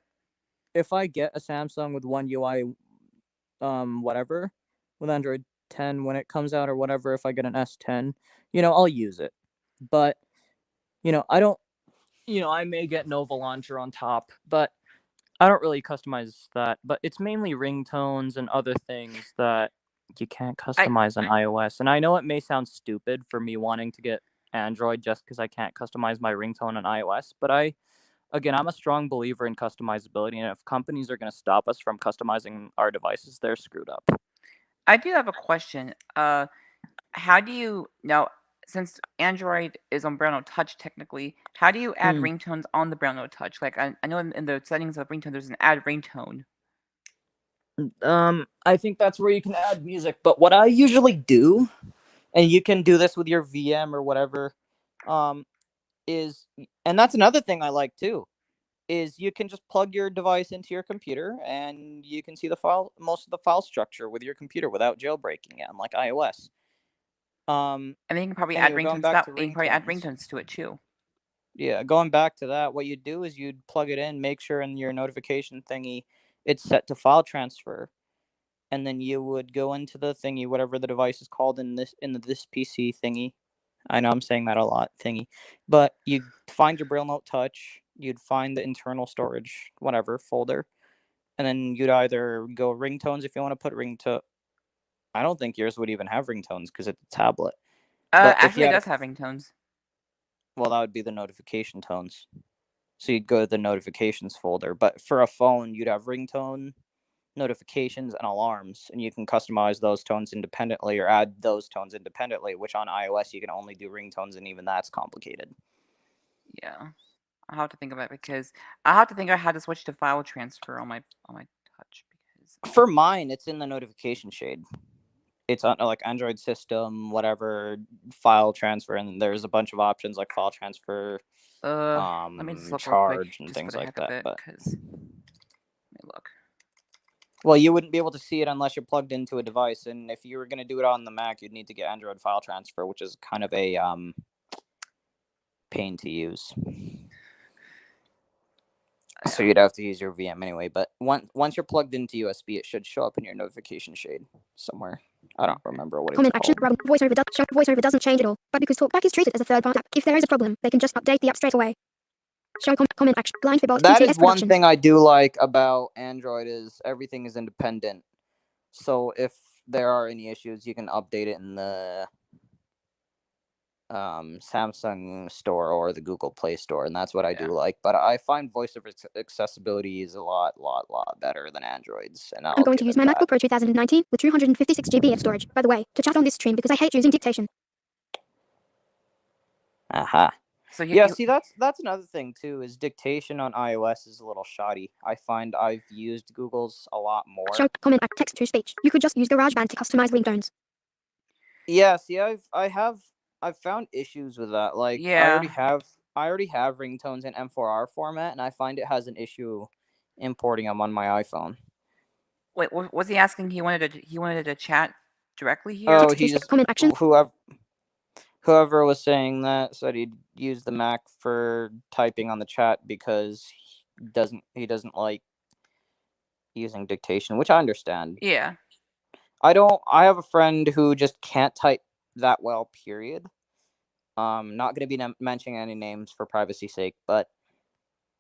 if I get a Samsung with One UI, whatever, with Android 10 when it comes out or whatever, if I get an S10, I'll use it. But I don't. I may get Nova Launcher on top, but I don't really customize that. But it's mainly ringtones and other things that you can't customize on iOS. And I know it may sound stupid for me wanting to get Android just because I can't customize my ringtone on iOS, but I'm a strong believer in customizability, and if companies are going to stop us from customizing our devices, they're screwed up. I do have a question. How do you now? Since Android is on Brown Touch technically, how do you add ringtones on the Brown Touch? Like I know in the settings of ringtone, there's an add ringtone. I think that's where you can add music. But what I usually do, and you can do this with your VM or whatever, and that's another thing I like too, is you can just plug your device into your computer and you can see most of the file structure with your computer without jailbreaking it, unlike iOS. And then you can probably anyway, add ringtones to it too. Yeah, going back to that, what you'd do is you'd plug it in, make sure in your notification thingy it's set to file transfer, and then you would go into the thingy, whatever the device is called in this PC thingy. I know I'm saying that a lot, thingy, but you'd find your Braille Note Touch, you'd find the internal storage, whatever folder, and then you'd either go ringtones if you want to put ringtone. I don't think yours would even have ringtones because it's a tablet. But Actually, it does have ringtones. Well, that would be the notification tones. So you'd go to the notifications folder. But for a phone, you'd have ringtone, notifications, and alarms. And you can customize those tones independently or add those tones independently, which on iOS you can only do ringtones, and even that's complicated. Yeah. I'll have to think about it because I have to think about how to switch to file transfer on my touch because for mine, it's in the notification shade. It's on like Android system, whatever, file transfer, and there's a bunch of options like file transfer, let me just look charge, real quick, and just things for the like heck of that. it, But let me look. Well, you wouldn't be able to see it unless you're plugged into a device, and if you were going to do it on the Mac, you'd need to get Android file transfer, which is kind of a pain to use. So you'd have to use your VM anyway. But once you're plugged into USB, it should show up in your notification shade somewhere. I don't remember what Comment it's action. called. VoiceOver doesn't change at all, but because TalkBack is treated as a third-party app, if there is a problem, they can just update the app straight away. Show comment action. Blind for That is TTS one Productions. thing I do like about Android is everything is independent. So if there are any issues, you can update it in the Samsung store or the Google Play Store, and that's what I do like. But I find voiceover accessibility is a lot better than Android's. And I'm going to use my MacBook Pro 2019 with 256 GB of storage, by the way, to chat on this stream because I hate using dictation. Aha. So see, that's another thing too, is dictation on iOS is a little shoddy. I find I've used Google's a lot more. Show comment text to speech. You could just use GarageBand to customize ringtones. Yeah, see, I've found issues with that. Like, I already have ringtones in M4R format, and I find it has an issue importing them on my iPhone. Wait, was he asking? He wanted to chat directly here. Oh, whoever was saying that said he'd use the Mac for typing on the chat because doesn't like using dictation, which I understand. Yeah. I have a friend who just can't type that well, period. Not going to be mentioning any names for privacy's sake, but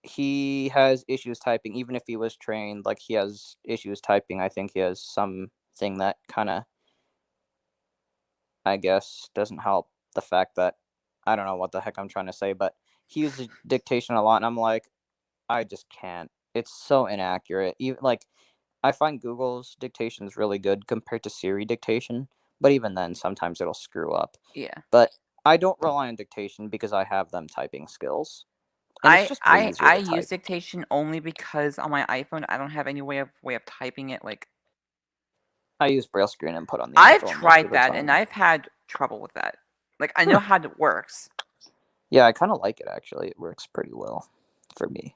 he has issues typing. Even if he was trained, like, he has issues typing. I think he has something that kind of, I guess, doesn't help the fact that, I don't know what the heck I'm trying to say, but he uses dictation a lot, and I'm like, I just can't. It's so inaccurate. Even like, I find Google's dictation is really good compared to Siri dictation, but even then, sometimes it'll screw up. Yeah. But I don't rely on dictation because I have them typing skills, and it's just way easier I to use type. dictation only because on my iPhone I don't have any way of typing it. Like, I use braille screen input on the I've iPhone most of tried the that time. and I've had trouble with that. Like, I know how it works. Yeah, I kind of like it, actually. It works pretty well for me.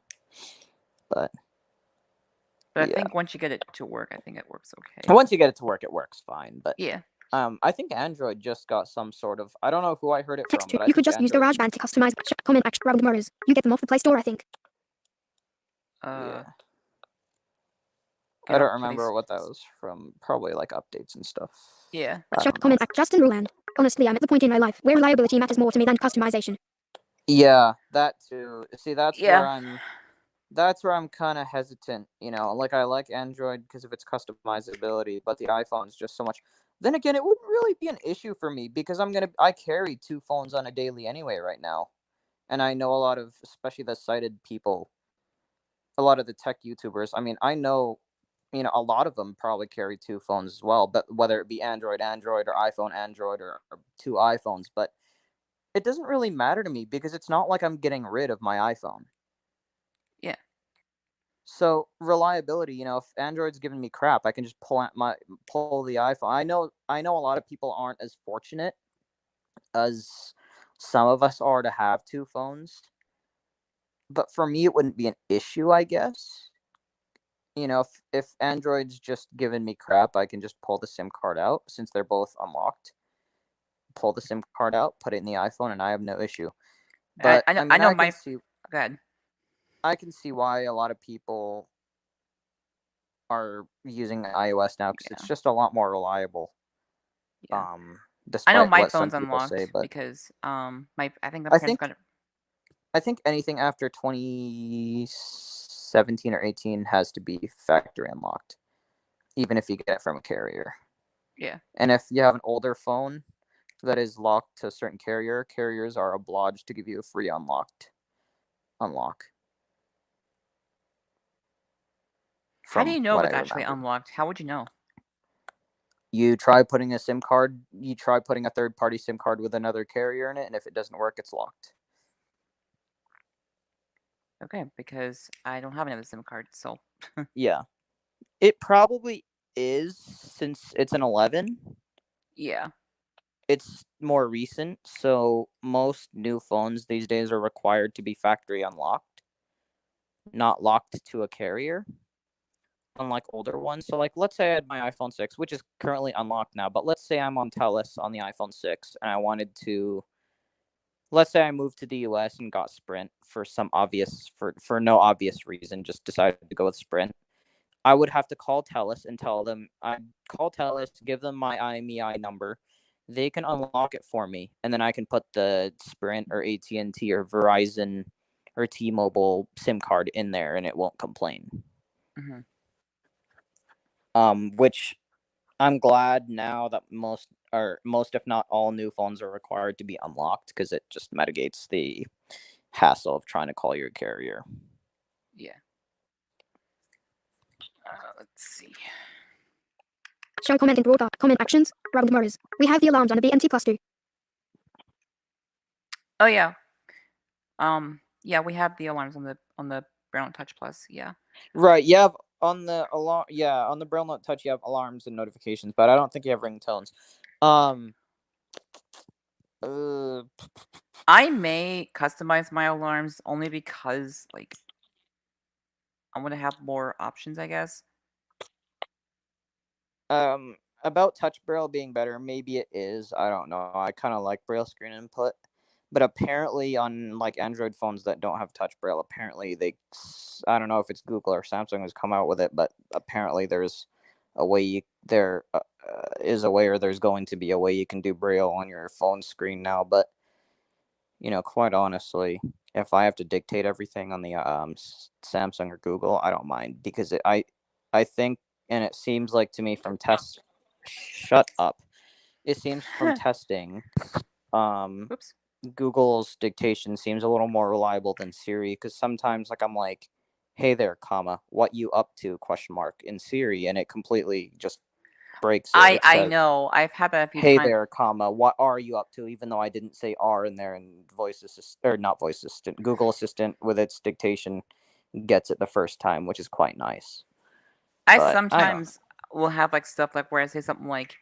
But I yeah. think once you get it to work, I think it works okay. Once you get it to work, it works fine. But Yeah. I think Android just got some sort of, I don't know who I heard it from, Text to. but I You think could just use Android, GarageBand to customize. Comment action. Round mirrors. You get them off the Play Store, I think. yeah. Get I don't off remember Play what that was from. Probably like updates and stuff. Yeah. I don't know. Comment act. Justin Ruland. Honestly, I'm at the point in my life where reliability matters more to me than customization. Yeah, that too. See, that's Yeah. where I'm kind of hesitant. Like, I like Android because of its customizability, but the iPhone's just so much. Then again, it wouldn't really be an issue for me because I carry 2 phones on a daily anyway right now, and I know a lot of, especially the sighted people, a lot of the tech YouTubers. I mean, I know, a lot of them probably carry 2 phones as well, but whether it be Android, or iPhone, Android, or 2 iPhones, but it doesn't really matter to me because it's not like I'm getting rid of my iPhone. Yeah. So reliability, if Android's giving me crap, I can just pull the iPhone. I know a lot of people aren't as fortunate as some of us are to have 2 phones, but for me, it wouldn't be an issue, I guess. If Android's just giving me crap, I can just pull the SIM card out since they're both unlocked. Pull the SIM card out, put it in the iPhone, and I have no issue. But I know. I mean, Go ahead. I can see why a lot of people are using iOS now because it's just a lot more reliable. Yeah. I Despite know my what some phone's people say, unlocked but because I think the I parents think got it. I think anything after 2017 or 18 has to be factory unlocked, even if you get it from a carrier. Yeah. And if you have an older phone that is locked to a certain carrier, carriers are obliged to give you a free unlock. How do you know if what it's I actually remember. unlocked? How would you know? You try putting a SIM card, you try putting a third-party SIM card with another carrier in it, and if it doesn't work, it's locked. Okay, because I don't have another SIM card, so. Yeah. It probably is, since it's an 11. Yeah. It's more recent, so most new phones these days are required to be factory unlocked, not locked to a carrier, unlike older ones. So, like, let's say I had my iPhone 6, which is currently unlocked now, but let's say I'm on Telus on the iPhone 6, and I wanted to, let's say I moved to the US and got Sprint for for no obvious reason, just decided to go with Sprint. I would have to call Telus and tell them, I'd call Telus, give them my IMEI number. They can unlock it for me, and then I can put the Sprint or AT&T or Verizon or T-Mobile SIM card in there, and it won't complain. Mm-hmm. Which I'm glad now that most if not all new phones are required to be unlocked, because it just mitigates the hassle of trying to call your carrier. Yeah. Let's see. Show comment in broadcast. Comment actions. Round mirrors. We have the alarms on a BNT plus 2. Oh yeah. Yeah, we have the alarms on the Brown Touch Plus. Yeah. Right. You have on the alarm. Yeah, on the Braille Note Touch, you have alarms and notifications, but I don't think you have ringtones. I may customize my alarms only because, like, I want to have more options, I guess. About Touch Braille being better, maybe it is. I don't know. I kind of like Braille screen input, But apparently on like Android phones that don't have touch braille, apparently I don't know if it's Google or Samsung has come out with it, but apparently there's a way there is a way, or there's going to be a way you can do braille on your phone screen now. But quite honestly, if I have to dictate everything on the Samsung or Google, I don't mind, because I think, and it seems like to me from tests, shut up. It seems from testing, Oops. Google's dictation seems a little more reliable than Siri, because sometimes I'm like, "Hey there, comma, what you up to?" question mark in Siri, and it completely just breaks it. It I says, know. I've had that a few "Hey times. there, comma, what are you up to?" Even though I didn't say "are" in there, and voice assistant, or not voice assistant, Google Assistant with its dictation gets it the first time, which is quite nice. I But I don't know. sometimes will have like stuff like where I say something like,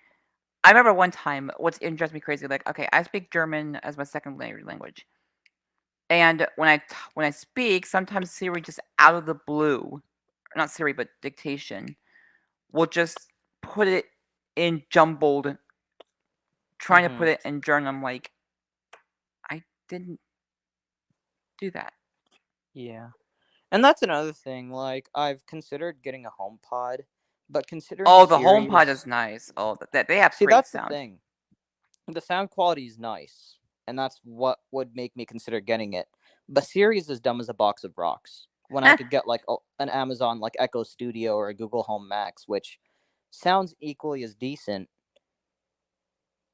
I remember one time, what's drives me crazy. Like, okay, I speak German as my second language, and when I speak, sometimes Siri just out of the blue, not Siri, but dictation, will just put it in jumbled, trying to put it in German. I'm like, I didn't do that. Yeah. And that's another thing. Like, I've considered getting a HomePod, but considering Oh, the Siri HomePod is... is nice. Oh, that they have See, great that's the sound. thing. The sound quality is nice, and that's what would make me consider getting it. But Siri is as dumb as a box of rocks. When I could get like an Amazon like Echo Studio or a Google Home Max, which sounds equally as decent,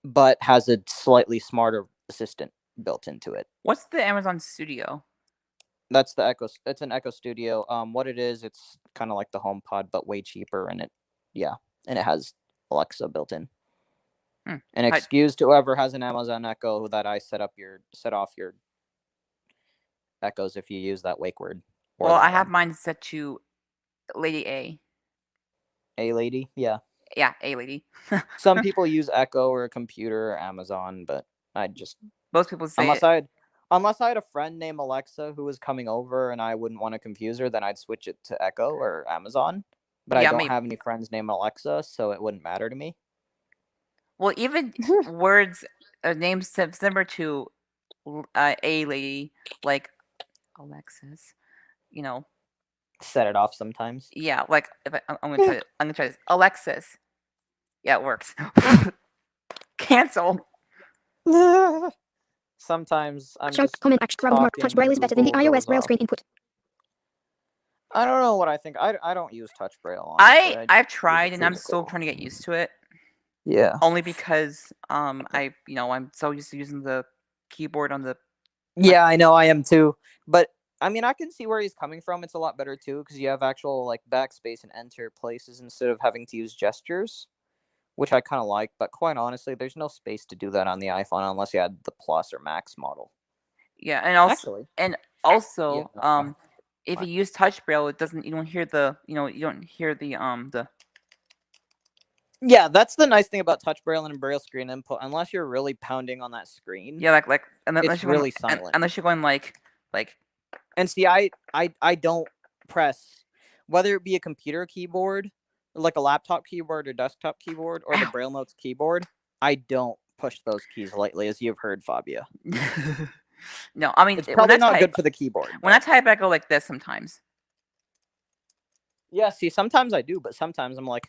but has a slightly smarter assistant built into it. What's the Amazon Studio? That's the Echo. It's an Echo Studio. What it is, it's kind of like the HomePod, but way cheaper, and it has Alexa built in. Hmm. And excuse to whoever has an Amazon Echo that I set off your echoes if you use that wake word. Or Well, that I have one. mine set to Lady A. A lady, yeah. Yeah, A Lady. Some people use Echo or a computer or Amazon, but I just Most people say unless it. I had a friend named Alexa who was coming over and I wouldn't want to confuse her, then I'd switch it to Echo or Amazon. But I Yeah, don't maybe. have any friends named Alexa, so it wouldn't matter to me. Well, even words, names similar to A Lady, like Alexis. You know, Set it off sometimes. yeah. Like if I'm gonna try it. I'm gonna try this. Alexis. Yeah, it works. Cancel. Sometimes I'm Show just comment action. Travel mark. Touch talking braille and is better than the Google iOS goes braille off. screen input. I don't know what I think. I don't use touch braille, honestly. I've use it tried and I'm still physical. trying to get used to it. Yeah. Only because I'm so used to using the keyboard on the Yeah, I know I am too. But I mean, I can see where he's coming from. It's a lot better too because you have actual like backspace and enter places instead of having to use gestures, which I kind of like. But quite honestly, there's no space to do that on the iPhone unless you had the Plus or Max model. yeah, Actually, and yeah, also no, if you fine. use touch braille, it doesn't you don't hear the the Yeah, that's the nice thing about touch braille and braille screen input. Unless you're really pounding on that screen, yeah like unless it's you're going really silent. unless you're going like And see, I don't press, whether it be a computer keyboard, like a laptop keyboard or desktop keyboard, or the ow. Braille Notes keyboard. I don't push those keys lightly, as you've heard, Fabia. No, I mean It's probably not good for the keyboard. when I type, I go like this sometimes. Yeah, see, sometimes I do, but sometimes I'm like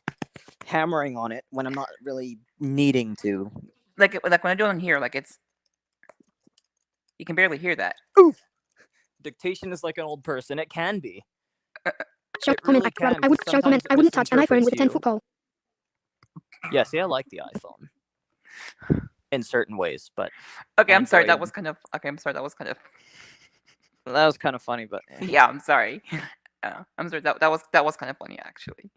hammering on it when I'm not really needing to. Like when I do it on here, like it's you can barely hear that. Oof. Dictation is like an old person. It can be. Show It comment really act. Travel. can, I would 'cause show comment. sometimes it I wouldn't touch an iPhone misinterprets with a you. 10-foot pole. Yeah, see, I like the iPhone in certain ways, but Okay, I'm sorry. That Android- was kind of okay. I'm sorry. That was kind of that was kind of funny, but yeah. I'm sorry. I'm sorry. That was kind of funny actually.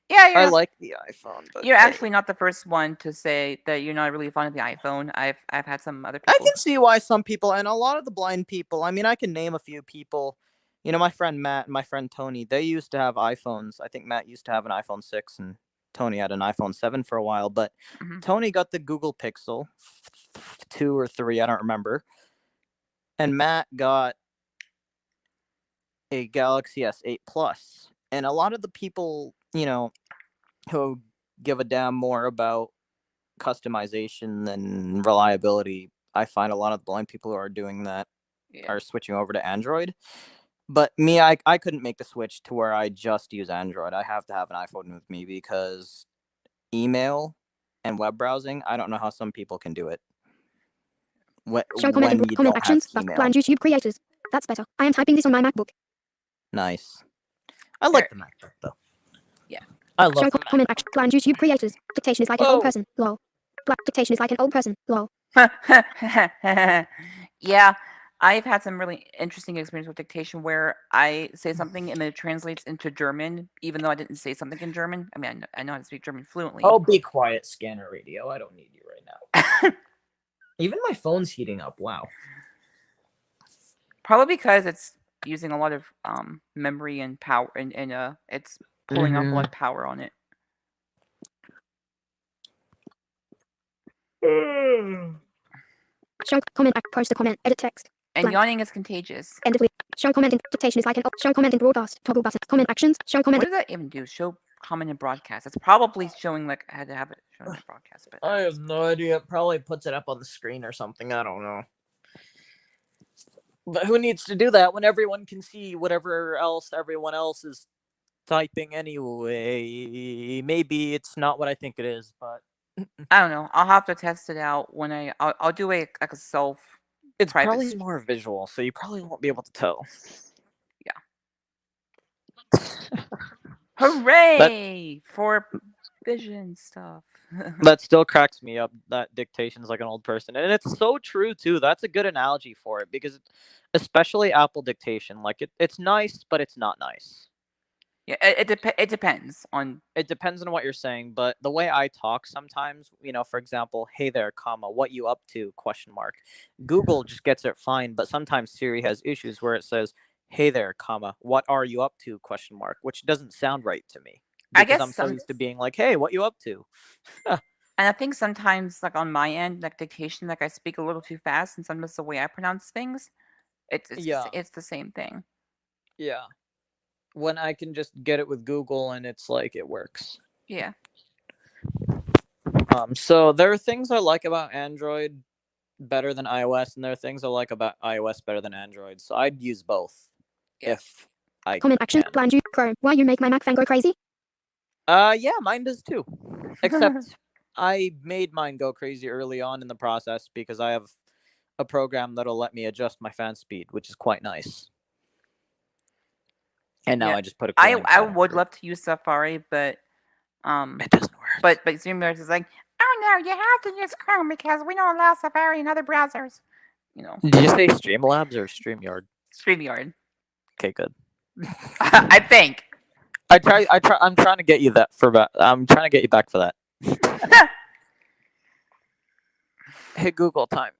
Yeah, I like the iPhone. But you're actually not the first one to say that you're not really fond of the iPhone. I've had some other I people. can see why some people, and a lot of the blind people, I mean, I can name a few people. My friend Matt and my friend Tony, they used to have iPhones. I think Matt used to have an iPhone 6 and Tony had an iPhone 7 for a while, but Tony got the Google Pixel 2 or 3, I don't remember. And Matt got a Galaxy S8 Plus. And a lot of the people, who give a damn more about customization than reliability, I find a lot of blind people who are doing that Yeah. are switching over to Android. But me, I couldn't make the switch to where I just use Android. I have to have an iPhone with me because email and web browsing, I don't know how some people can do it. Show comment When and you comment don't have actions. email. Blind YouTube creators. That's better. I am typing this on my MacBook. Nice. I like the MacBook though. Yeah. I love Show the comment action. Blind YouTube creators. Dictation is like an old person. Lol. Dictation is like an old person. Lol. Yeah, I've had some really interesting experience with dictation where I say something and then it translates into German, even though I didn't say something in German. I mean, I know how to speak German fluently. Oh, be quiet, Scanner Radio. I don't need you right now. Even my phone's heating up. Wow. Probably because it's using a lot of memory and power, and it's pulling off a lot of power on it. Show comment. Post a comment. Edit text. And Blank. yawning is contagious. End of list. Show comment in dictation is like an show comment in broadcast. Toggle button. Comment actions. Show comment. What does that even do? Show comment and broadcast. It's probably showing like I had to have it showing the broadcast, but I have no idea. It probably puts it up on the screen or something. I don't know. But who needs to do that when everyone can see whatever else everyone else is typing anyway? Maybe it's not what I think it is, but I don't know. I'll have to test it out when I'll do a like a self. it's private probably s- more visual, so you probably won't be able to tell. Hooray for vision stuff. That still cracks me up that dictation's like an old person. And it's so true too. That's a good analogy for it because especially Apple dictation, like it's nice, but it's not nice. Yeah, it depends on. It depends on what you're saying, but the way I talk sometimes, for example, hey there, comma, what you up to, question mark. Google just gets it fine, but sometimes Siri has issues where it says, hey there, comma, what are you up to, question mark, which doesn't sound right to me. I Because guess I'm so used to being like, hey, what you up to? And I think sometimes, like on my end, like dictation, like I speak a little too fast, and sometimes the way I pronounce things, Yeah. it's the same thing. Yeah. When I can just get it with Google and it's like it works. Yeah. So there are things I like about Android better than iOS, and there are things I like about iOS better than Android. So I'd use both Yeah. if I Comment action. can. Blind you. Chrome. Why you make my Mac fan go crazy? Yeah, mine does too. Except I made mine go crazy early on in the process because I have a program that'll let me adjust my fan speed, which is quite nice. And now Yeah. I just put a I cooling I pad would over it. love to use Safari, but It doesn't work. but Zoomers is like, oh no, you have to use Chrome because we don't allow Safari and other browsers. Did you say Streamlabs or StreamYard? StreamYard. Okay, good. I think. I'm trying to get you that for that. I'm trying to get you back for that. Hey Google, time.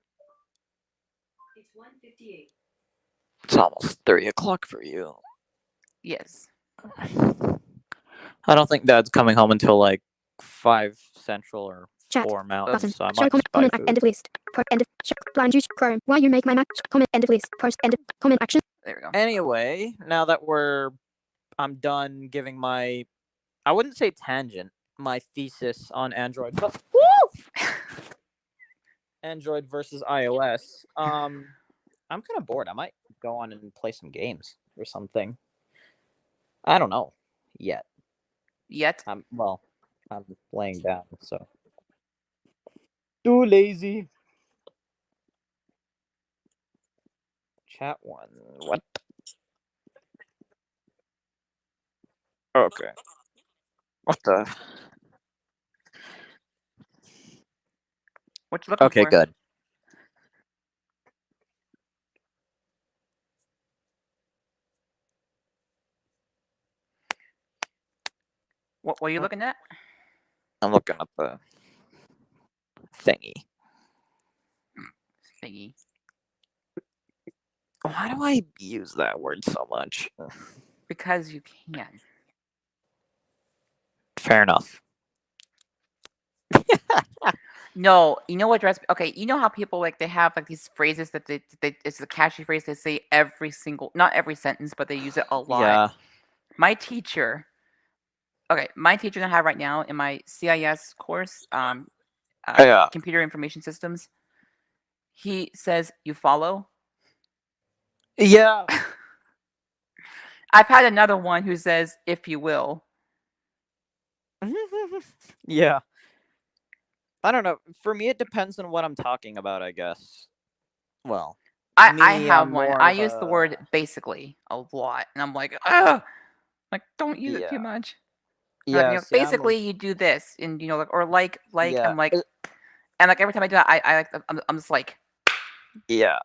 It's 1:58. It's almost 3:00 for you. Yes. I don't think Dad's coming home until like 5 Central or Chat. 4 Mountain, Button. so I Show might comment. just buy Comment. food. End of list. End of. Blind you. Chrome. Why you make my Mac. Comment. End of list. Post. End of. Comment action. There we go. Anyway, now that I'm done giving my, I wouldn't say tangent, my thesis on Android, but Android versus iOS. I'm kind of bored. I might go on and play some games or something. I don't know yet. Yet. I'm laying down, so too lazy. Chat one. What? Okay. What the? What you looking Okay, for? good. What were you looking at? I'm looking up the thingy. Thingy. Why do I use that word so much? Because you can. Fair enough. No, you know what drives me? Okay, you know how people like they have like these phrases that they it's a catchy phrase they say every single, not every sentence, but they use it a lot. Yeah. My teacher that I have right now in my CIS course, Yeah. computer information systems, He says, "You follow?" Yeah. I've had another one who says, "If you will." Yeah. I don't know. For me, it depends on what I'm talking about, I guess. Well, I me, have I'm one. more I of use the a word basically a lot, and I'm like, ugh, like don't use it too yeah, much. Like, yeah. See, basically you do this, and like, or like, yeah, I'm like, and like every time I do that, I like, I'm just like, yeah.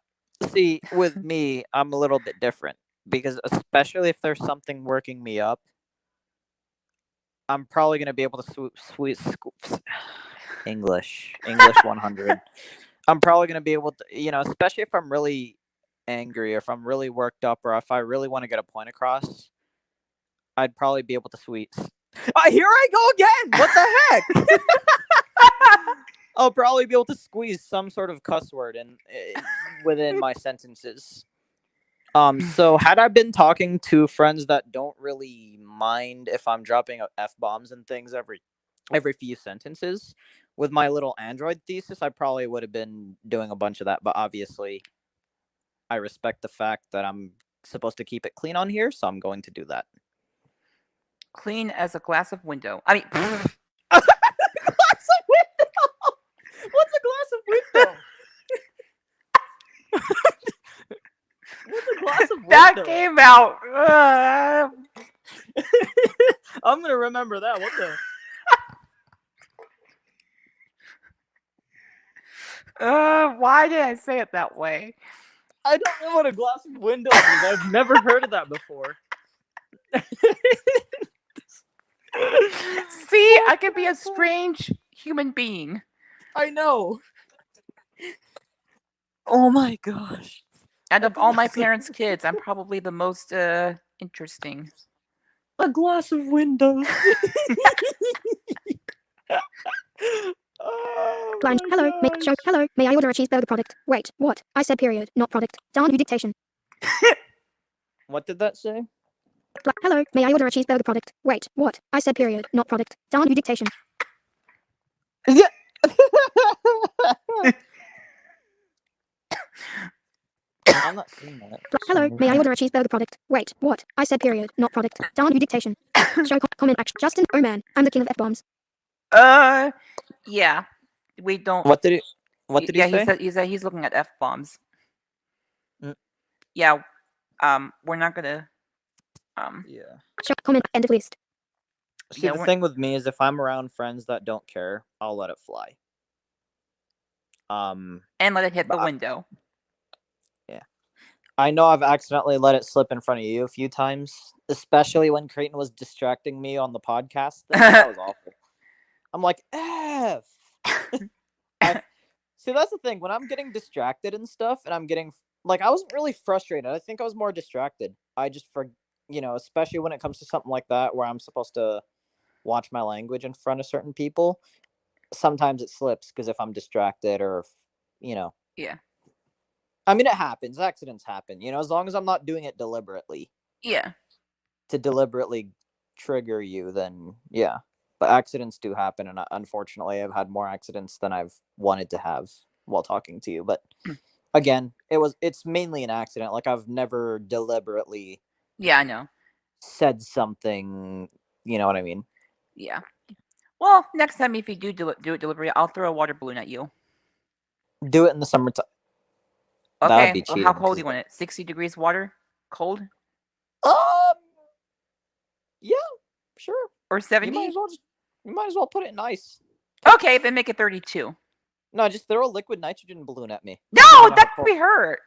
See, with me, I'm a little bit different because especially if there's something working me up, I'm probably gonna be able to English 100. I'm probably gonna be able to, especially if I'm really angry, or if I'm really worked up, or if I really want to get a point across, I'd probably be able to here I go again. What the heck? I'll probably be able to squeeze some sort of cuss word in within my sentences. So had I been talking to friends that don't really mind if I'm dropping f bombs and things every few sentences, with my little Android thesis, I probably would have been doing a bunch of that. But obviously, I respect the fact that I'm supposed to keep it clean on here, so I'm going to do that. clean as a glass of window. I mean, Glass of window. What's a glass of window? What's a glass of window? that came out. I'm gonna remember that. What the? Why did I say it that way? I don't know what a glass of window is. I've never heard of that before. See, I could be a strange human being. I know. Oh my gosh. Out of all my parents' kids, I'm probably the most interesting. A glass of windows. Oh Blind. my Hello. gosh. Show. Hello. May I order a cheeseburger product? Wait. What? I said period, not product. Darn you dictation. What did that say? Hello. May I order a cheeseburger product? Wait. What? I said period, not product. Darn you dictation. Yeah. I'm not seeing that. Hello. May I order a cheeseburger product? Wait. What? I said period, not product. Darn you dictation. Show. Comment. Action. Justin. Oh man. I'm the king of f bombs. Yeah, we don't. What did he Yeah, say? he said he's looking at f bombs. Mm. Yeah, we're not gonna. Yeah. Show. Comment. End of list. See, Yeah, the thing with me is if I'm around friends that don't care, I'll let it fly. and let it hit the but window. I know I've accidentally let it slip in front of you a few times, especially when Creighton was distracting me on the podcast thing. That was awful. I'm like, F. See, that's the thing. When I'm getting distracted and stuff, and I'm getting I wasn't really frustrated. I think I was more distracted. I just especially when it comes to something like that where I'm supposed to watch my language in front of certain people. Sometimes it slips because if I'm distracted or Yeah. I mean, it happens. Accidents happen. As long as I'm not doing it deliberately. Yeah. To deliberately trigger you, then yeah. But accidents do happen, and unfortunately, I've had more accidents than I've wanted to have while talking to you. But again, it's mainly an accident. Like I've never deliberately. Yeah, I know. Said something. You know what I mean? Yeah. Well, next time if you do it delivery, I'll throw a water balloon at you. Do it in the summertime. Okay. That would be Well, cheating. how cold do you want it? 60 degrees water? Cold? Yeah, sure. Or 70? You might as well put it in ice. Okay, then make it 32. No, just throw a liquid nitrogen balloon at me. No, that could be hurt.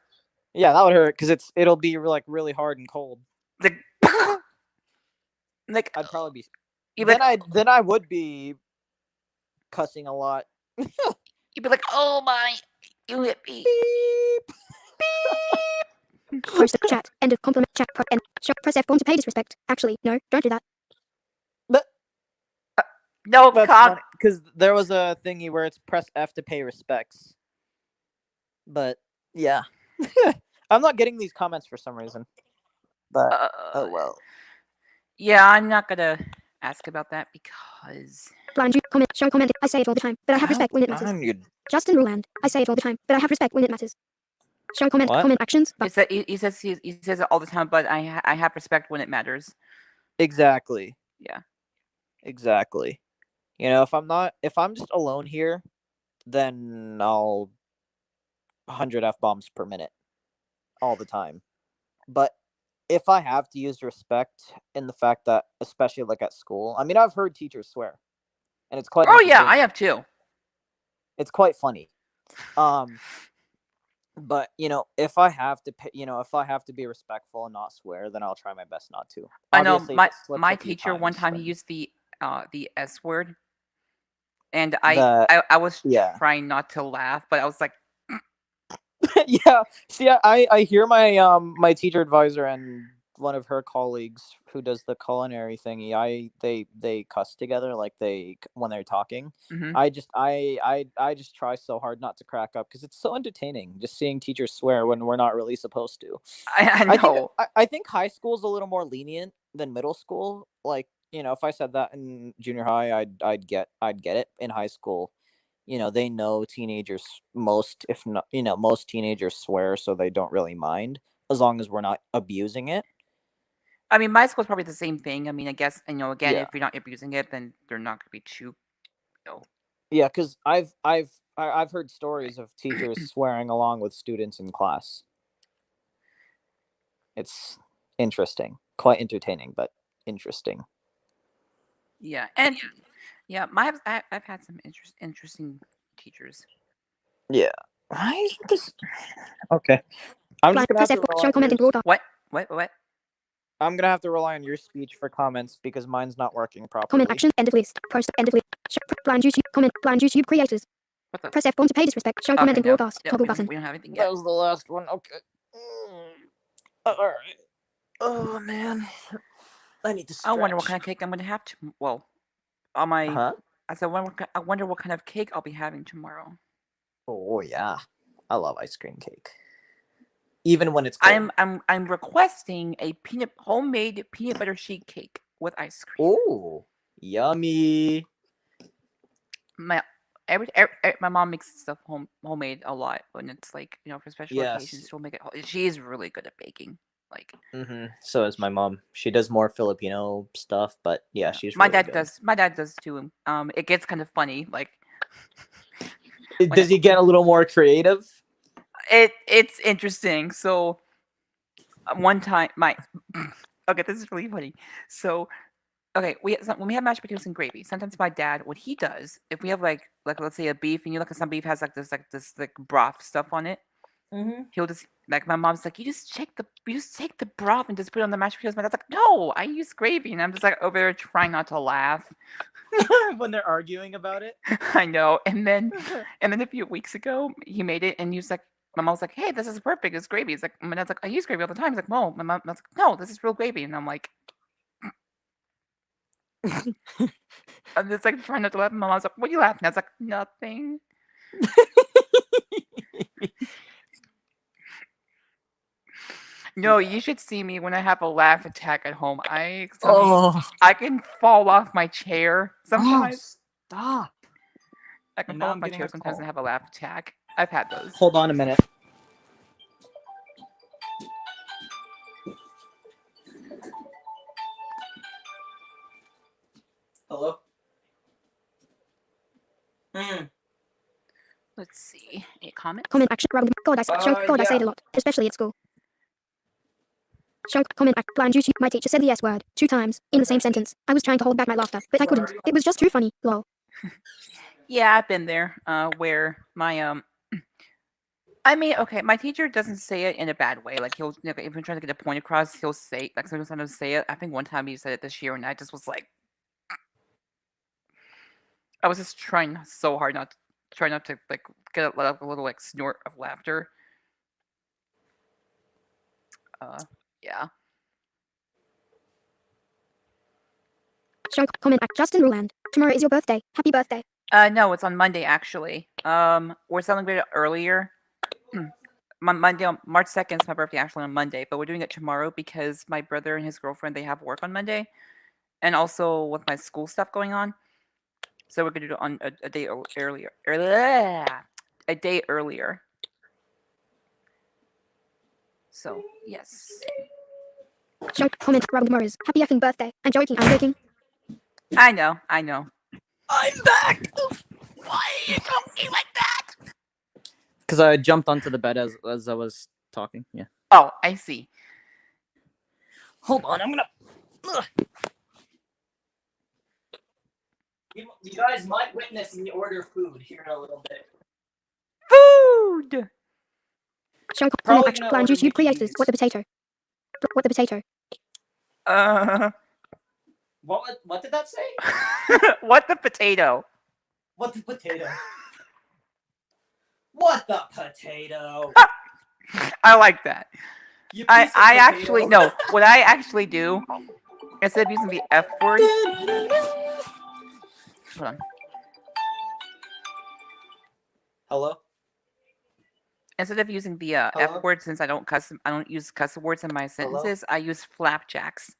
Yeah, that would hurt because it'll be really hard and cold. Like I'd probably be. Then I would be cussing a lot. You'd be like, "Oh my, you hit me." Beep. Beep. Post chat. End of compliment chat. End. Press F1 to pay disrespect. Actually, no, don't do that. But no, because there was a thingy where it's press F to pay respects. But yeah, I'm not getting these comments for some reason. But oh well. Yeah, I'm not gonna ask about that because Blind you. Comment. Show comment. I say it all the time, but I have respect when it matters. Justin Ruland. I say it all the time, but I have respect when it matters. Show comment. What? Comment actions. He said he says it all the time, but I have respect when it matters. Exactly. Yeah. Exactly. You know, if I'm just alone here, then I'll 100 F-bombs per minute all the time. But if I have to use respect in the fact that, especially like at school, I mean, I've heard teachers swear, and it's quite Oh yeah, I entertaining. have too. It's quite funny. But you know, if I have to be respectful and not swear, then I'll try my best not to. I know Obviously, if it slips my a few teacher one times, time he then used the S word, and the I was yeah. trying not to laugh, but I was like, Yeah. See, I hear my my teacher advisor and one of her colleagues who does the culinary thingy. They cuss together like when they're talking. mhm. I just try so hard not to crack up because it's so entertaining just seeing teachers swear when we're not really supposed to. I know. I think high school is a little more lenient than middle school. Like, you know, if I said that in junior high, I'd get it. In high school, you know, they know teenagers, most if not, you know, most teenagers swear, so they don't really mind as long as we're not abusing it. I mean, my school's probably the same thing. I mean, I guess, you know, again, Yeah. if you're not abusing it, then they're not going to be too, you know. Yeah, because I've heard stories of teachers swearing along with students in class. It's interesting, quite entertaining, but interesting. Yeah, and yeah, I've had some interesting teachers. Yeah. I just okay. I'm just Blind. gonna have Press to F. rely Show on comment in yours. broadcast. What? I'm gonna have to rely on your speech for comments because mine's not working properly. Comment action. End of list. Post. End of list. Blind YouTube. Comment. Blind YouTube creators. What the? Press F1 to pay disrespect. Show comment in no, broadcast. no, Toggle we don't, button. we don't have anything That yet. was the last one. Okay. All right. Oh man, I need to stretch. I wonder what kind of cake I'm going to have. Well, on my. Huh? I said, I wonder what kind of cake I'll be having tomorrow. Oh yeah, I love ice cream cake. Even when it's cold. I'm requesting a homemade peanut butter sheet cake with ice cream. Oh, yummy. My mom makes stuff homemade a lot when it's like, you know, for special occasions. Yes. She'll make it. She's really good at baking. Like, So is my mom. She does more Filipino stuff, but yeah, she's my really dad good. does. My dad does too. It gets kind of funny. Like, Does he get a little more creative? it's interesting. So one time okay, this is really funny. So okay, when we have mashed potatoes and gravy, sometimes my dad, what he does, if we have like let's say a beef, and you look at some beef has like this broth stuff on it, he'll just like my mom's like, you just take the broth and just put it on the mashed potatoes. My dad's like, no, I use gravy, and I'm just like over there trying not to laugh. When they're arguing about it. I know. And then a few weeks ago, he made it, and he was like, my mom's like, hey, this is perfect. It's gravy. It's like, my dad's like, I use gravy all the time. He's like, no. My mom's like, no, this is real gravy. And I'm like, I'm just like trying not to laugh. And my mom's like, what are you laughing at? I was like, nothing. No, you should see me when I have a laugh attack at home. I can fall off my chair sometimes. Stop. I can And fall now off I'm my getting chair a sometimes call. and have a laugh attack. I've had those. Hold on a minute. Hello? Let's see. Any comments? Comment action. Rather than God, I say it a lot, especially at school. Show comment act. Blind YouTube. My teacher said the S word 2 times in the same sentence. I was trying to hold back my laughter, but I couldn't. It was just too funny. Lol. Yeah, I've been there. Where my I mean, okay, my teacher doesn't say it in a bad way. Like he'll, if I'm trying to get a point across, he'll say like sometimes say it. I think one time he said it this year, and I just was like, I was just trying so hard not to like get a little like snort of laughter. Yeah. Show comment act. Justin Ruland. Tomorrow is your birthday. Happy birthday. No, it's on Monday actually. We're celebrating it earlier. Monday, March 2nd is my birthday actually on Monday, but we're doing it tomorrow because my brother and his girlfriend, they have work on Monday, and also with my school stuff going on. So we're gonna do it on a day earlier. A day earlier. So yes. Show comment Robin Morris. Happy effing birthday. I'm joking. I'm joking. I know. I know. I'm back. Why are you talking like that? Because I jumped onto the bed as I was talking. Yeah. Oh, I see. Hold on, I'm gonna. Ugh. You guys might witness me order food here in a little bit. Food. Show comment Probably action gonna plan order YouTube creators. Mickey What the potato? What the potato? What did that say? What the potato? What the potato? What the potato? I like that. You I piece of potato. actually no. What I actually do instead of using the F word. Hold on. Hello. Instead of using the Hello? F word, since I don't use cuss words in my sentences, I use flapjacks.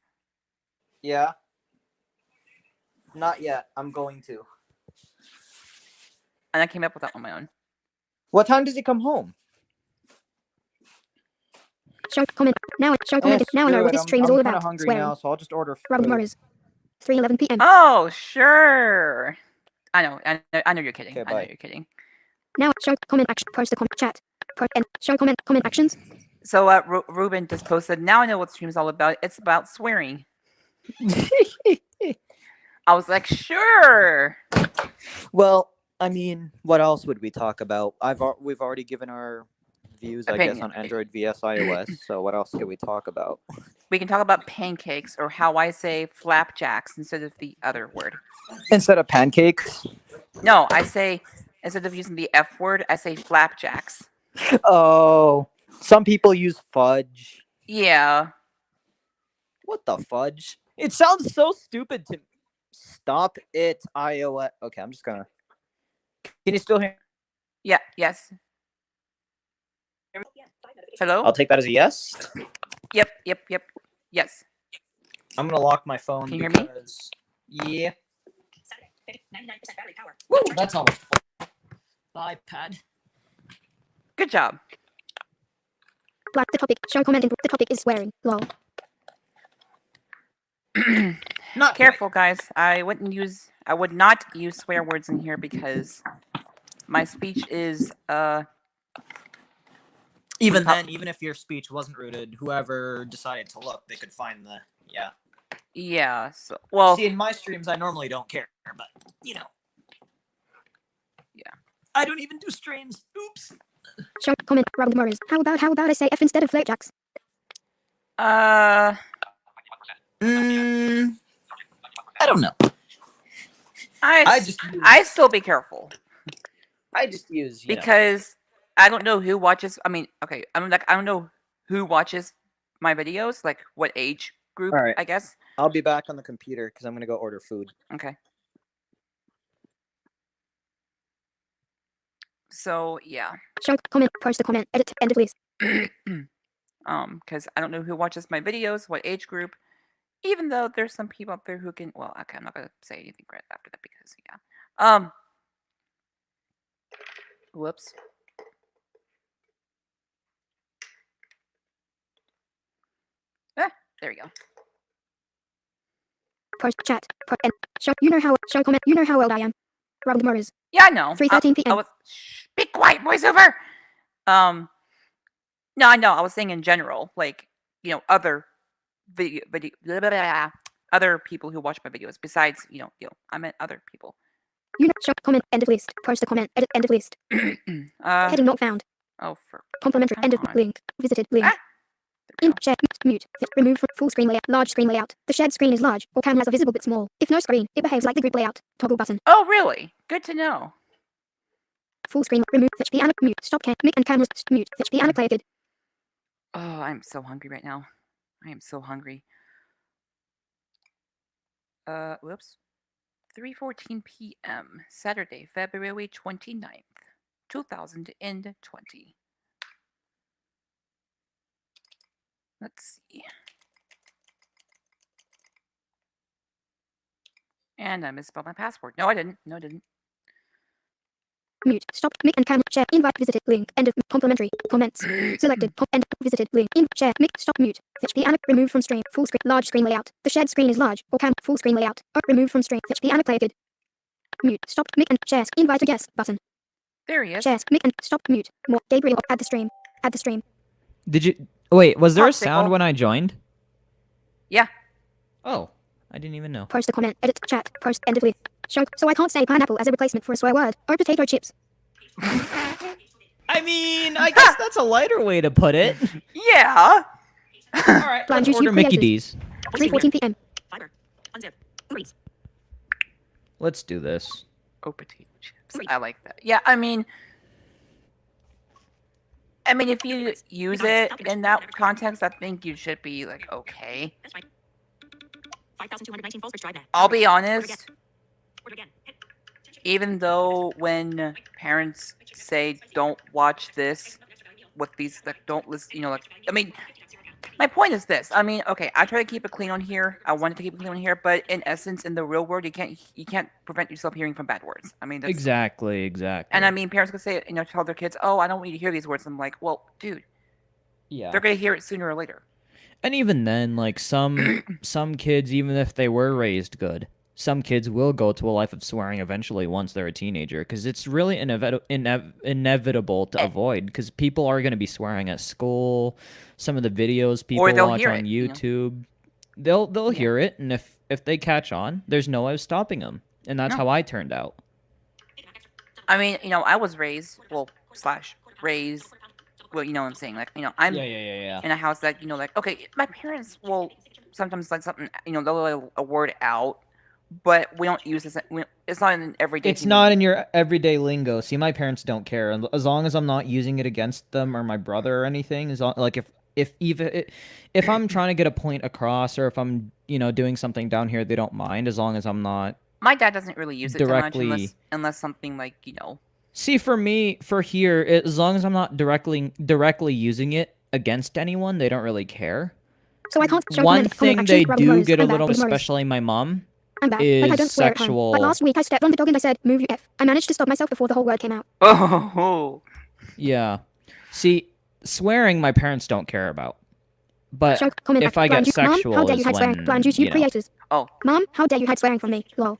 Yeah. Not yet. I'm going to. And I came up with that on my own. What time does he come home? Show comment now. Show comment now. I know what this stream is all about. Hungry Swearing. now, so I'll just order food. Robin Morris. 3:11 p.m. Oh, sure. I know you're kidding. Okay, I know bye. you're kidding. Now show comment action. Post the comment chat. And show comment actions. So Ruben just posted. Now I know what stream's all about. It's about swearing. I was like, sure. Well, I mean, what else would we talk about? We've already given our views, I guess, Opinion. on Android vs iOS. So what else could we talk about? We can talk about pancakes or how I say flapjacks instead of the other word. Instead of pancakes. No, I say instead of using the F word, I say flapjacks. Oh, some people use fudge. Yeah. What the fudge? It sounds so stupid to. Stop it, iOS. Okay, I'm just gonna. Can you still hear? Yeah. Yes. Hello. I'll take that as a yes. Yep. Yes. I'm gonna lock my phone. Can you hear me? because... Yeah. 99% battery power. Woo, that's almost full. iPad. Good job. Black the topic. Show comment. The topic is swearing. Lol. Not Careful, guys. I would not use swear words in here because my speech is Even Pop- then, even if your speech wasn't rooted, whoever decided to look, they could find the yeah. So well, See, in my streams, I normally don't care, but yeah. I don't even do streams. Oops. Show comment Robin Morris. How about I say F instead of flapjacks? I don't know. I still be careful I just use because I don't know who watches. I mean, okay, I don't know who watches my videos, like what age group. All right. I guess. I'll be back on the computer because I'm gonna go order food. Okay. So yeah. Show comment. Post the comment. Edit. End of list. Because I don't know who watches my videos, what age group. Even though there's some people up there who can. Well, okay, I'm not gonna say anything right after that because yeah. Whoops. There we go. Post chat. And show. You know how. Show comment. You know how old I am. Robin Morris. Yeah, I know. 3:13 I p.m. was. Shh, be quiet, voiceover. No, I know. I was saying in general, like other video, other people who watch my videos besides I meant other people. You know. Show comment. End of list. Post the comment. Edit. End of list. Heading not found. Oh, for Complimentary. come End of on. link. Visited link. Ah, there we In go. share. Mute. Remove full screen layout. Large screen layout. The shared screen is large or camera has a visible but small. If no screen, it behaves like the group layout. Toggle button. Oh, really? Good to know. Full screen. Remove. HP and mute. Stop mic and cameras. Mute. HP and played. Oh, I'm so hungry right now. I am so hungry. Whoops. 3:14 p.m. Saturday, February 29th, 2020. Let's see. And I misspelled my password. No, I didn't. No, I didn't. Mute. Stop. Mic and cam. Share. Invite. Visited. Link. End of. Complimentary. Comments. Selected. End. Visited. Link. In. Share. Mic. Stop. Mute. Fetch the app. Remove from stream. Full screen. Large screen layout. The shared screen is large. Or cam. Full screen layout. Remove from stream. Fetch the app. Play good. Mute. Stop. Mic and share. Invite a guest. Button. There he is. Share. Mic and stop. Mute. More. Gabriel. Add the stream. Add the stream. Did you... Wait, was there a sound Popsicle. when I joined? Yeah. Oh, I didn't even know. Post a comment. Edit. Chat. Post. End of list. Show. So I can't say pineapple as a replacement for a swear word. Or potato chips. I mean, I guess that's a lighter way to put it. Yeah. All right, Blind let's juice order you Mickey created. D's. 3:14 p.m. Fiber. Unzip. Uber Eats. Let's do this. Oh, potato chips. I like that. Yeah, I mean, if you use it in that context, I think you should be like, okay. That's right. 5,219 Falls Bridge Drive now. I'll be Order honest. again. Order again. Hit. Even though when parents say don't watch this with these, like, don't listen, my point is this. Okay, I try to keep it clean on here. I wanted to keep it clean on here, but in essence, in the real world, you can't prevent yourself hearing from bad words. That's, Exactly. And parents could say, tell their kids, "Oh, I don't want you to hear these words." I'm like, well, dude, Yeah. they're gonna hear it sooner or later. And even then, like some kids, even if they were raised good, some kids will go to a life of swearing eventually once they're a teenager, because it's really inevitable to avoid, because people are going to be swearing at school. Some of the videos people they'll watch hear on it, YouTube, they'll hear it, and if they catch on, there's no way of stopping them. And that's No. how I turned out. I was raised, raised. Well, you know what I'm saying. Like, I'm Yeah. in a house that, okay, my parents will sometimes like something, they'll let a word out, but we don't use this. It's not an everyday. It's not in your everyday lingo. See, my parents don't care, and as long as I'm not using it against them or my brother or anything. Like if I'm trying to get a point across, or if I'm doing something down here, they don't mind, as long as I'm not. My dad doesn't really use it directly. too much unless something like See, for me, for here, as long as I'm not directly using it against anyone, they don't really care. So I can't show One comment thing action, they grab do Morris. get a I'm back, little, Morris. especially my mom, I'm back. Like I don't is swear at home. sexual. Like last week I stepped on the dog and I said, move you F. I managed to stop myself before the whole word came out. Oh. Yeah. See, swearing my parents don't care about. But Show comment if I Blind get juice. Mom, sexual how dare you is hide swearing? when, Blind juice, you creators. Oh. Mom, how dare you hide swearing from me? Lol.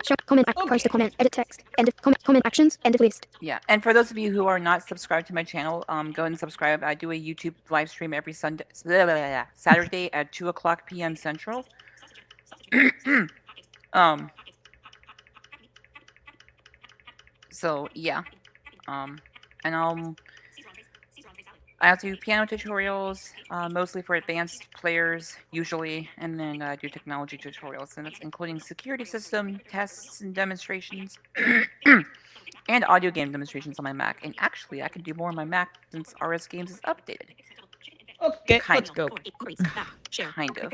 Show comment. Post a comment. Edit text. End of comment actions. End of list. Yeah, and for those of you who are not subscribed to my channel, go ahead and subscribe. I do a YouTube live stream every Saturday at 2:00 p.m. Central. So yeah, and I do piano tutorials, mostly for advanced players, usually, and then I do technology tutorials, and that's including security system tests and demonstrations, and audio game demonstrations on my Mac. And actually, I can do more on my Mac since RS Games is updated. Okay, Kind let's go. Kind of.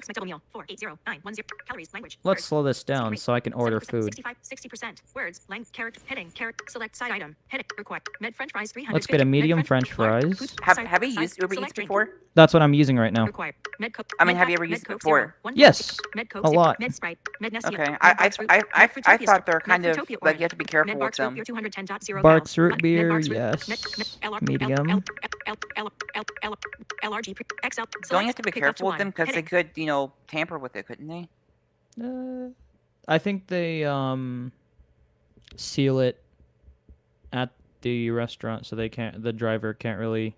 Let's slow this down so I can order food. 60%. Words, length, character, heading, character, select side item, heading, require, med French fries 350. Let's get a medium French fries. Have you used Uber Eats before? That's what I'm using right now. Require, med Coke, I mean, med have you Coke, ever med used it Coke before? zero, one Yes, med Coke a zero, lot. Med Sprite, med Nestea, Okay, med I Barq's root- med I Fruitopia thought they're Star, kind med of Fruitopia like you have to be careful med with Barq's root them. beer 210.0 Barq's gal, root beer, Barq's root- yes. Medium. Medium. LRG XL. Don't you have to be pick up careful with them because they heading. could, tamper with it, couldn't they? I think they seal it at the restaurant so the driver can't really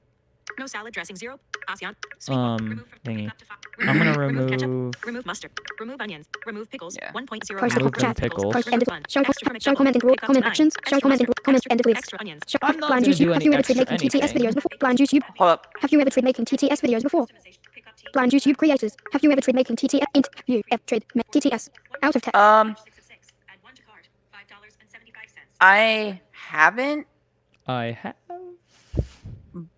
No salad dressing 0. ASEAN. Sweet. Remove from thingy. pick up to five. I'm gonna Remove ketchup. remove Remove mustard. Remove onions. Remove pickles. Yeah. 1.0. Post a Remove chat. pickles. Post end Remove of bun. show Extra from show McDonald's. comment in group Pick up comment to actions. nine. Show Extra comment in mustard. comment Extra- end of list. Extra onions. Show, I'm not Blind gonna juice. do Have any you ever tried extra making TTS anything. videos before? Blind juice. Hold up. Have you ever tried making TTS videos before? Blind juice. Creators. Have you ever tried making TTS? You ever tried TTS? Out of 10. Add one to cart. $5.75. I haven't, I have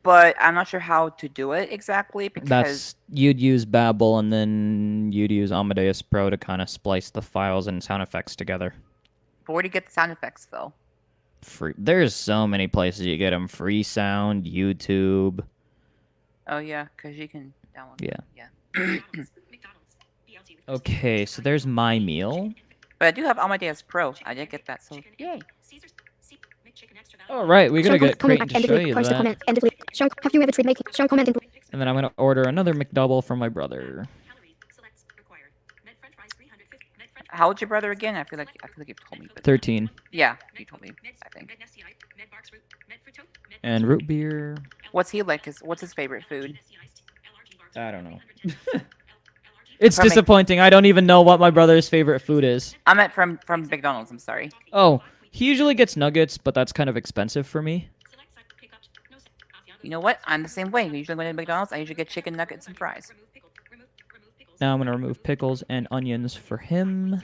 but I'm not sure how to do it exactly because that's you'd use Babel and then you'd use Amadeus Pro to kind of splice the files and sound effects together. but where do you get the sound effects though? Free. There's so many places you get them. Free Sound, YouTube. Oh yeah, because you can download. Yeah. Yeah. McDonald's. BLT with Okay, so there's my meal. But I do have Amadeus Pro. I did get that, so yay. Caesar's McChicken extra All right, we gotta Show get comment Creighton back. to End of show week. you Post a that. comment. End of week. Show. Have you ever tried making? Show comment. And then I'm gonna order another McDouble from my brother. calories. Selects required. Med French fries 350. Med French How old's your brother again? I feel like you've told me, but 13. yeah, you told me. I think. Med Nestea, Med Barks root, Med Fructose, Med And root beer. What's he like? What's his favorite food? I don't know. It's From Mc- disappointing. I don't even know what my brother's favorite food is. I meant from McDonald's. I'm sorry. Oh, he usually gets nuggets, but that's kind of expensive for me. You know what? I'm the same way. Usually when I McDonald's, I usually get chicken nuggets and fries. Now I'm gonna remove pickles and onions for him.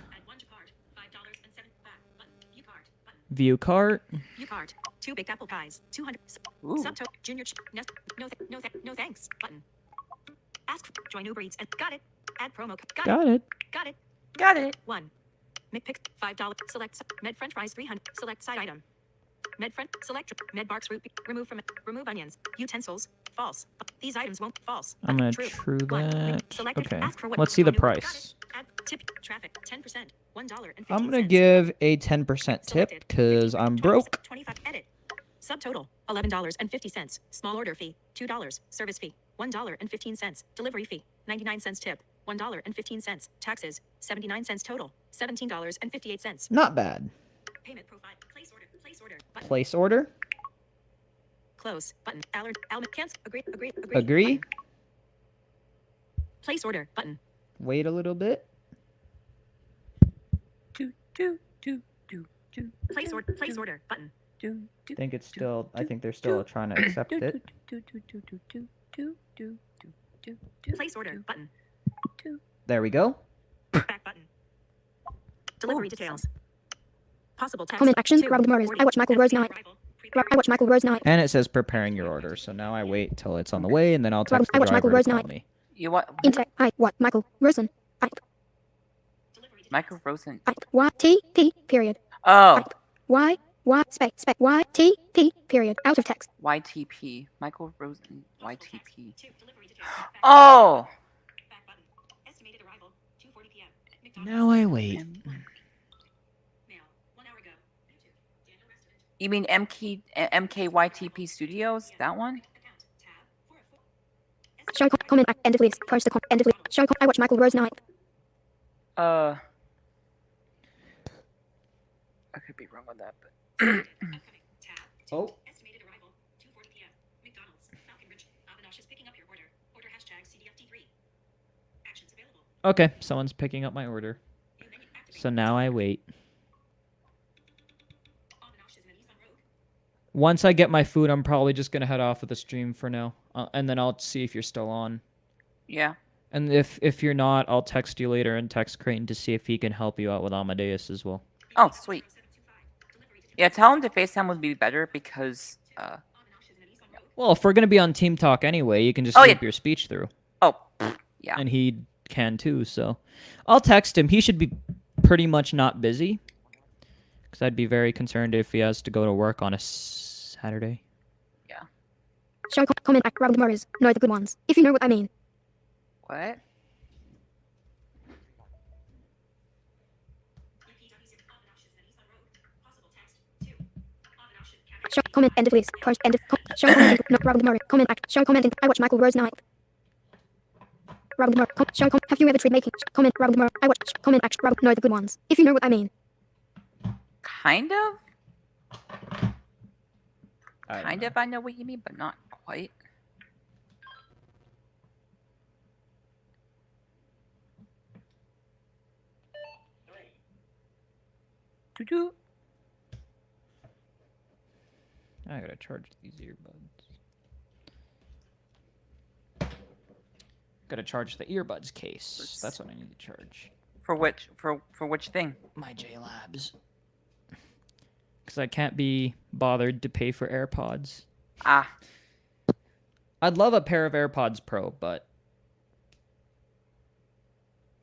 View cart. View cart. 2 baked apple pies. 200. Ooh. Subtotal. Junior. No thanks. Button. Ask. Join Uber Eats. And got it. Add promo code. Got it. Got it. Got it. 1. McPick. $5. Select. Med French fries 300. Select side item. Med French. Select. Med Barks root. Remove from. Remove onions. Utensils. False. These items won't. False. I'm gonna True. true 1. that. Selected. Okay. Ask for what. Let's see the Join Uber. Got price. it. Add tip. Traffic. 10%. $1.50. I'm gonna give a 10% tip Selected. because I'm 26, broke. 25. Edit. Subtotal. $11.50. Small order fee. $2. Service fee. $1.15. Delivery fee. 99 cents tip. $1.15. Taxes. 79 cents total. $17.58. Not bad. Payment profile. Place order. Place order. Button. Place order. Close. Button. Alert. Cancel. Agree. Agree. Button. Place order. Button. Wait a little bit. Place order. Place order. Button. I think they're still trying to accept it. Place order. Button. There we go. Back button. Delivery details. Possible text. Comment action. 2, Robert Morris. 40. I watch Michael Rose night. Arrival. I watch Michael Rose night. And it says preparing your order. So now I wait till it's on the way, and then I'll text I the watch Michael driver Rose to call night. me. You what? Intake. I what Michael Rosen. I Michael Rosen. Y T P period. Oh, Y spec Y T P period. Out of text. YTP. Michael Rosen. YTP. 2. Delivery details. Back Oh. Back button. Estimated arrival. 2:40 p.m. McDonald's. Now I wait. Mail. 1 hour ago. Daniel Restaurant. You mean MKYTP Studios? That one? Account. Tab. 404. Show comment back. End of list. Post a end of list. Show I watch Michael Rose night. I could be wrong on that, but Upcoming. Tab. 2. Oh. Estimated arrival. 2:40 p.m. McDonald's. Falcon Ridge. Avinash is picking up your order. Order hashtag CDFD3. Actions available. Okay, someone's picking up my order. New menu activate. So now I wait. Avinash is in a Nissan Rogue. Once I get my food, I'm probably just gonna head off of the stream for now, and then I'll see if you're still on. yeah. And if you're not, I'll text you later and text Creighton to see if he can help you out with Amadeus as well. Oh, sweet. Yeah, tell him to FaceTime would be better because Well, if we're gonna be on Team Talk anyway, you can just Oh, loop yeah. your speech through, oh, yeah. and he can too. So, I'll text him. He should be pretty much not busy, because I'd be very concerned if he has to go to work on a Saturday. Show comment back. Robert Morris. Know the good ones. If you know what I mean. What? Show comment end of list. Post end of show comment no Robert Morris. Comment back. Show comment I watch Michael Rose night. Robert Morris. Show have you ever tried making comment Robert Morris. I watch comment back. Robert know the good ones. If you know what I mean. Kind of? I don't Kind know. of, I know what you mean, but not quite. Doo-doo. I gotta charge these earbuds. Gotta charge the earbuds case. That's what I need to charge. For which thing? My JLabs. Because I can't be bothered to pay for AirPods. Ah, I'd love a pair of AirPods Pro, but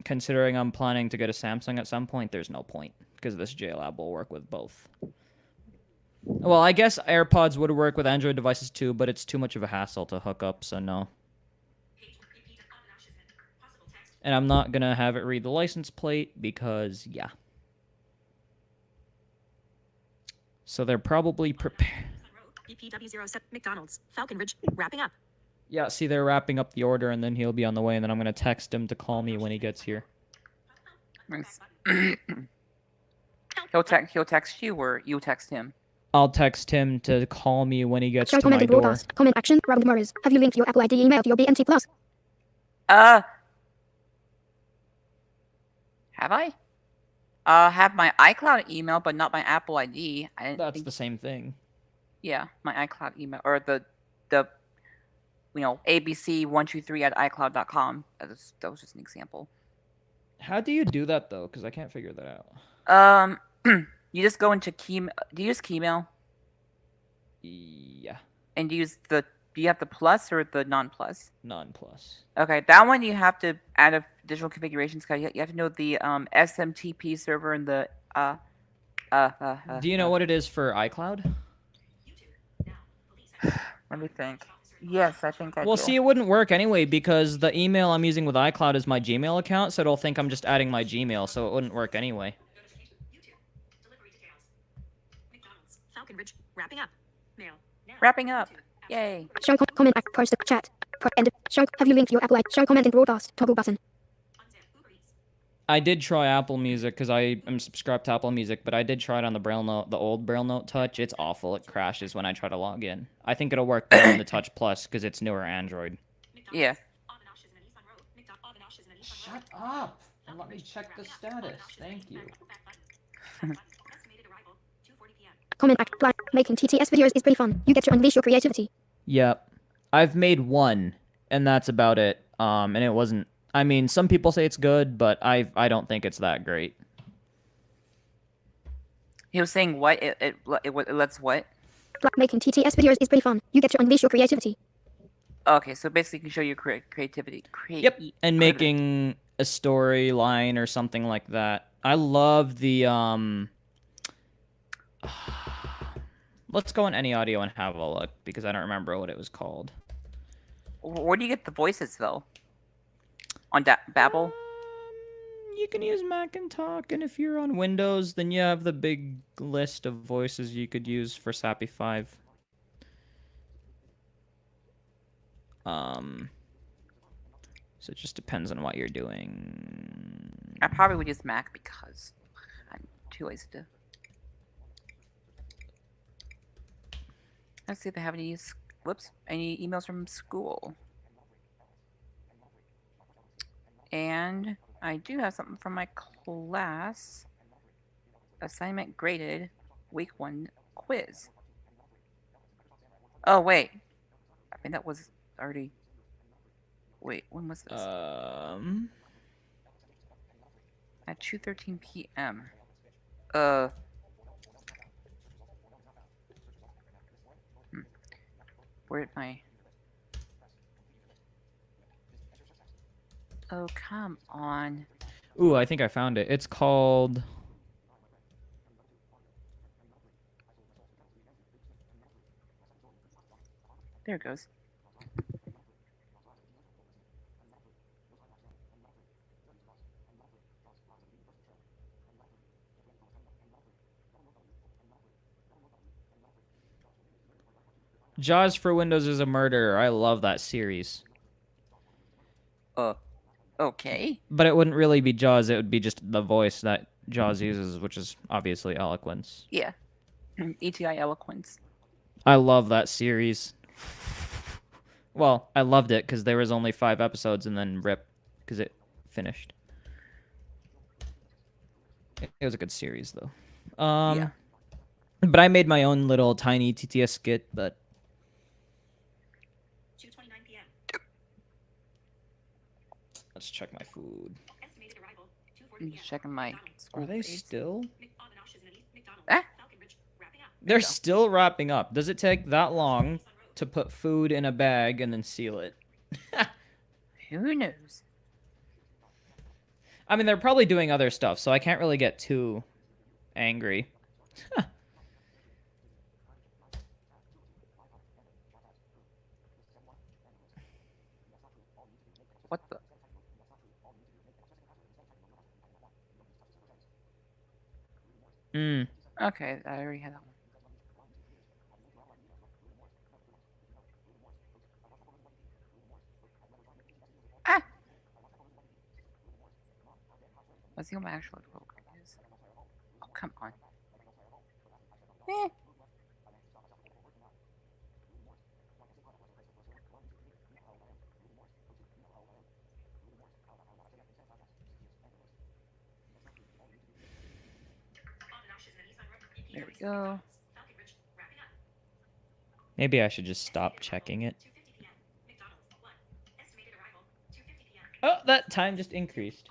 considering I'm planning to get a Samsung at some point, there's no point, because this JLab will work with both. Well, I guess AirPods would work with Android devices too, but it's too much of a hassle to hook up, so no. And I'm not going to have it read the license plate because, yeah. So they're probably prepared. BPW07 McDonald's, Falcon Ridge, wrapping up. Yeah, see, they're wrapping up the order, and then he'll be on the way, and then I'm going to text him to call me when he gets here. Nice. He'll text you, or you text him. I'll text him to call me when he gets Show to my comment in door. broadcast. Comment action. Robin Morris. Have you linked your Apple ID email to your BNT Plus? Have I? Have my iCloud email, but not my Apple ID. I didn't That's think... the same thing. Yeah, my iCloud email, or the abc123@icloud.com. That was just an example. How do you do that, though? Because I can't figure that out. You just go into do you use Keymail? Yeah. And do you have the plus or the non-plus? Non-plus. Okay, that one you have to add additional configurations because you have to know the SMTP server and the Do you know what it is for iCloud? Let me think. Yes, I think I Well, do. see, it wouldn't work anyway because the email I'm using with iCloud is my Gmail account, so it'll think I'm just adding my Gmail, so it wouldn't work anyway. Delivery details. McDonald's, Falcon Ridge, wrapping up. Mail. Now. Wrapping up. Yay. Show comment. Post chat. End. Show. Have you linked your Apple ID? Show comment in broadcast. Toggle button. I did try Apple Music because I am subscribed to Apple Music, but I did try it on the Braille Note, the old Braille Note Touch. It's awful. It crashes when I try to log in. I think it'll work better on the Touch Plus because it's newer Android. Yeah. Shut up and let me check the status. Thank you. Comment black. Making TTS videos is pretty fun. You get to unleash your creativity. Yep. I've made one, and that's about it. And it wasn't... I mean, some people say it's good, but I don't think it's that great. He was saying what? It lets what? Black. Making TTS videos is pretty fun. You get to unleash your creativity. Okay, so basically you can show your creativity. Yep, and making a storyline or something like that. I love the Let's go on Any Audio and have a look because I don't remember what it was called. Where do you get the voices though? On Babel? You can use Macintalk, and if you're on Windows, then you have the big list of voices you could use for Sappy 5. So it just depends on what you're doing. I probably would use Mac because I'm too lazy to. Let's see if they have any any emails from school. And I do have something from my class. Assignment graded, week 1 quiz. Oh, wait. I think that was already... Wait, when was this? At 2:13 p.m. Where did my... Oh, come on. Ooh, I think I found it. It's called... There it goes. Jaws for Windows is a Murder. I love that series. Okay. But it wouldn't really be Jaws. It would be just the voice that Jaws uses, which is obviously Eloquence. Yeah. ETI Eloquence. I love that series. Well, I loved it because there was only 5 episodes and then RIP because it finished. It was a good series, though. Yeah. But I made my own little tiny TTS skit, but... 2:29 p.m. Let's check my food. Estimated arrival, 2:40 I'm p.m. checking my school Are they grades. still? McDonald's, Ah? Falcon Ridge, wrapping up. They're still wrapping up. Does it take that long to put food in a bag and then seal it? Who knows? I mean, they're probably doing other stuff, so I can't really get too angry. What the? Hmm. Okay, I already had that one. Ah! Let's see what my actual quote is. Oh, come on. Eh. There we go. Maybe I should just stop checking it. Oh, that time just increased.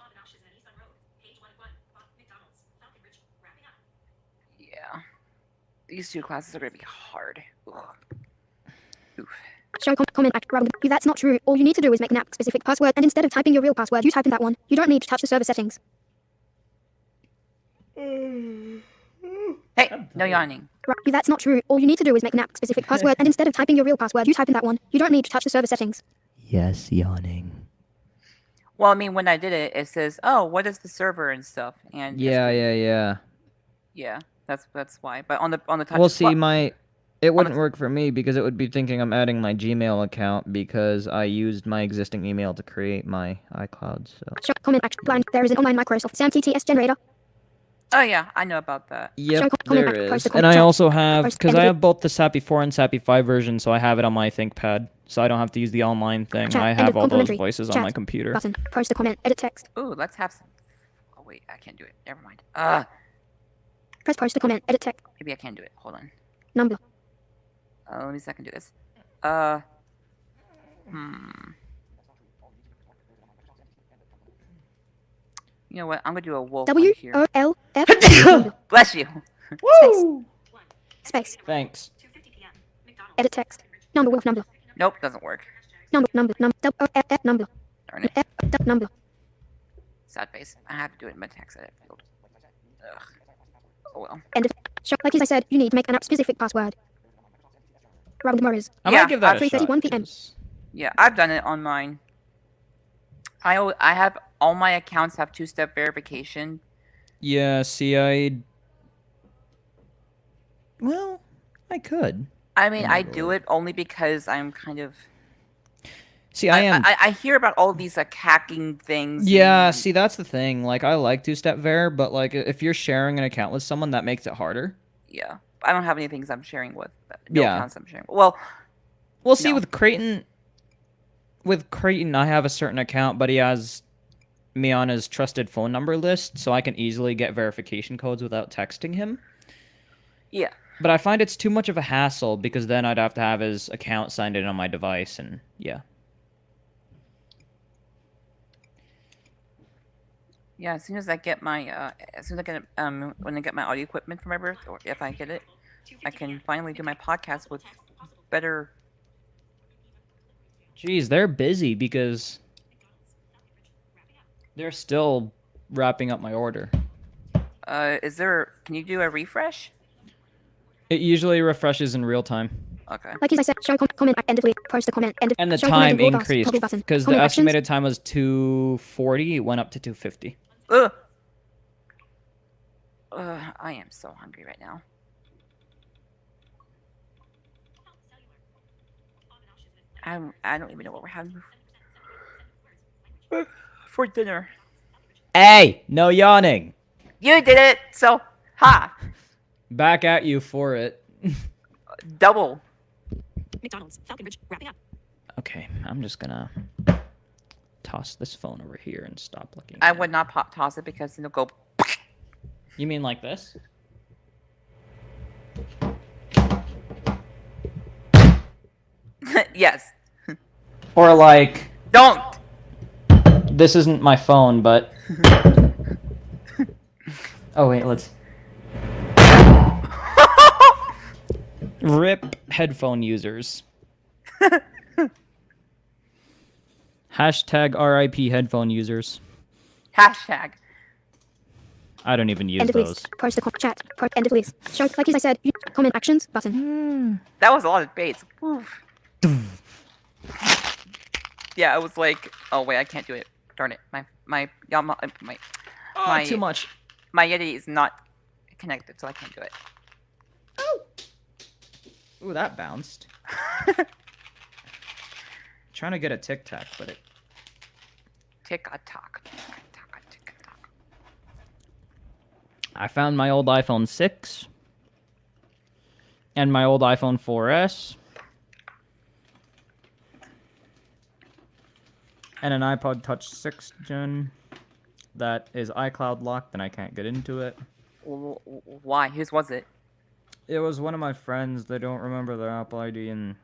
Yeah. These two classes are going to be hard. Ugh. Oof. Show comment act. That's not true. All you need to do is make an app specific password, and instead of typing your real password, you type in that one. You don't need to touch the server settings. Hey, no yawning. That's not true. All you need to do is make an app specific password, and instead of typing your real password, you type in that one. You don't need to touch the server settings. Yes, yawning. Well, I mean, when I did it, it says, "Oh, what is the server and stuff?" And Yeah. yeah, that's why. But on the touch. Well, see, well, it wouldn't work for me because it would be thinking I'm adding my Gmail account because I used my existing email to create my iCloud. So. Show comment act. Blind. There is an online Microsoft SAM TTS generator. Oh yeah, I know about that. Yep, comment there back, post is. a And I chat, also have, post because I edit. have both the SAPI 4 and SAPI 5 version, so I have it on my ThinkPad, so I don't have to use the online thing. Chat, I end have of all those complimentary. voices on Chat, my computer. Button. Post a comment. Edit text. Ooh, let's have some. Oh wait, I can't do it. Never mind. Press post a comment. Edit text. Maybe I can do it. Hold on. Number. Let me see if I can do this. You know what? I'm gonna do a wolf W one here. O L F. Number. Bless you. Space. Thanks. Edit text. Number. Wolf number. Nope, doesn't work. Number. Number. Number. W O F F number. Darn it. F number. Sad face. I have to do it in my text edit field. Ugh. Oh well. End of. Show. Like as I said, you need to make an app specific password. Robin Morris. I Yeah, might give that a shot. 3:31 p.m. 'cause- Yeah, I've done it on mine. I have all my accounts have two-step verification. Yeah, see, well, I could. I mean, I Remember do it. it only because I'm kind of. See, I am. I hear about all these hacking things. Yeah, and- see, that's the thing. Like, I like two-step ver, but like, if you're sharing an account with someone, that makes it harder. Yeah, I don't have any things I'm sharing with. No Yeah. accounts I'm sharing. Well, Well, see, No. with Creighton, I have a certain account, but he has me on his trusted phone number list, so I can easily get verification codes without texting him. yeah. But I find it's too much of a hassle because then I'd have to have his account signed in on my device, and yeah. Yeah, as soon as I get my when I get my audio equipment for my birth, or if I get it, I can finally do my podcast with better. Jeez, they're busy because they're still wrapping up my order. Can you do a refresh? It usually refreshes in real time. Okay. Like as I said, show comment. End of week. Post a comment. End of. And the show comment time broadcast, increased toggle button. because the Comment actions. estimated time was 2:40. It went up to 2:50. Ugh. I am so hungry right now. I don't even know what we're having for dinner. Hey, no yawning. You did it, so ha, Back at you for it. double. McDonald's, Falconbridge, wrapping up. Okay, I'm just gonna toss this phone over here and stop looking. I at would it. not toss it because it'll go. You mean like this? Yes. Or like Don't. this isn't my phone, but oh wait, let's rip headphone users. Hashtag RIP headphone users. Hashtag. I don't even use End of those. list. Post a chat. End of list. Show like as I said, comment actions button. That was a lot of baits. Oof. Yeah, it was like, oh wait, I can't do it. Darn it, my Oh, My- too much. my Yeti is not connected, so I can't do it. Ooh, that bounced. Trying to get a tic tac, but it. Tick-a-tock. I found my old iPhone 6 and my old iPhone 4S and an iPod Touch 6th Gen that is iCloud locked and I can't get into it. Why? Whose was it? It was one of my friends. They don't remember their Apple ID and.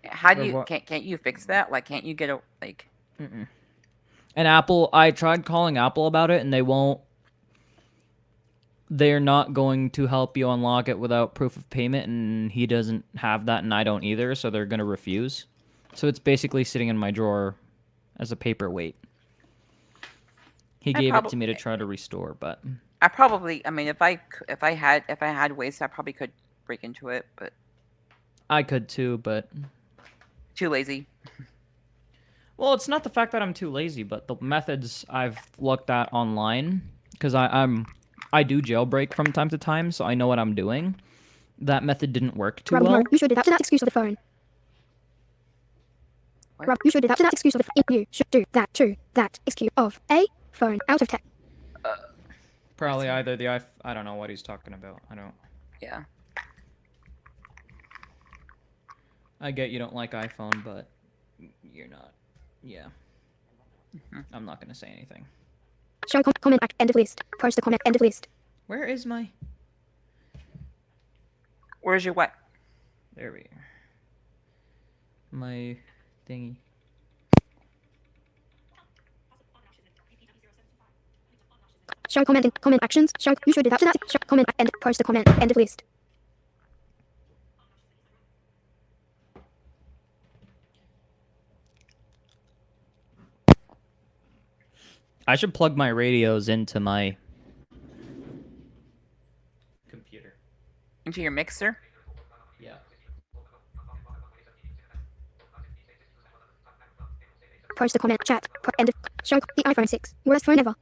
How do Or you what? can't you fix that? Like, can't you get a like? Mm-mm. And Apple, I tried calling Apple about it and they won't. They're not going to help you unlock it without proof of payment, and he doesn't have that, and I don't either, so they're going to refuse. So it's basically sitting in my drawer as a paperweight. He gave it to me to try to restore, but I mean, if I had ways, I probably could break into it, but I could too, but too lazy. well, it's not the fact that I'm too lazy, but the methods I've looked at online, because I do jailbreak from time to time, so I know what I'm doing. That method didn't work too well. You should adapt to that excuse of the phone. What? You should adapt to that excuse of the phone. You should do that to that excuse of a phone out of tech. Probably either the I don't know what he's talking about. I don't. Yeah. I get you don't like iPhone, but you're not. Yeah. I'm not gonna say anything. Show comment end of list. Post the comment end of list. Where is my? Where's your what? There we are. My thingy. Show comment actions. Show you should adapt to that. Show comment end post the comment end of list. I should plug my radios into my computer. Into your mixer? Yeah. Post the comment chat. End of show the iPhone 6 worst phone ever.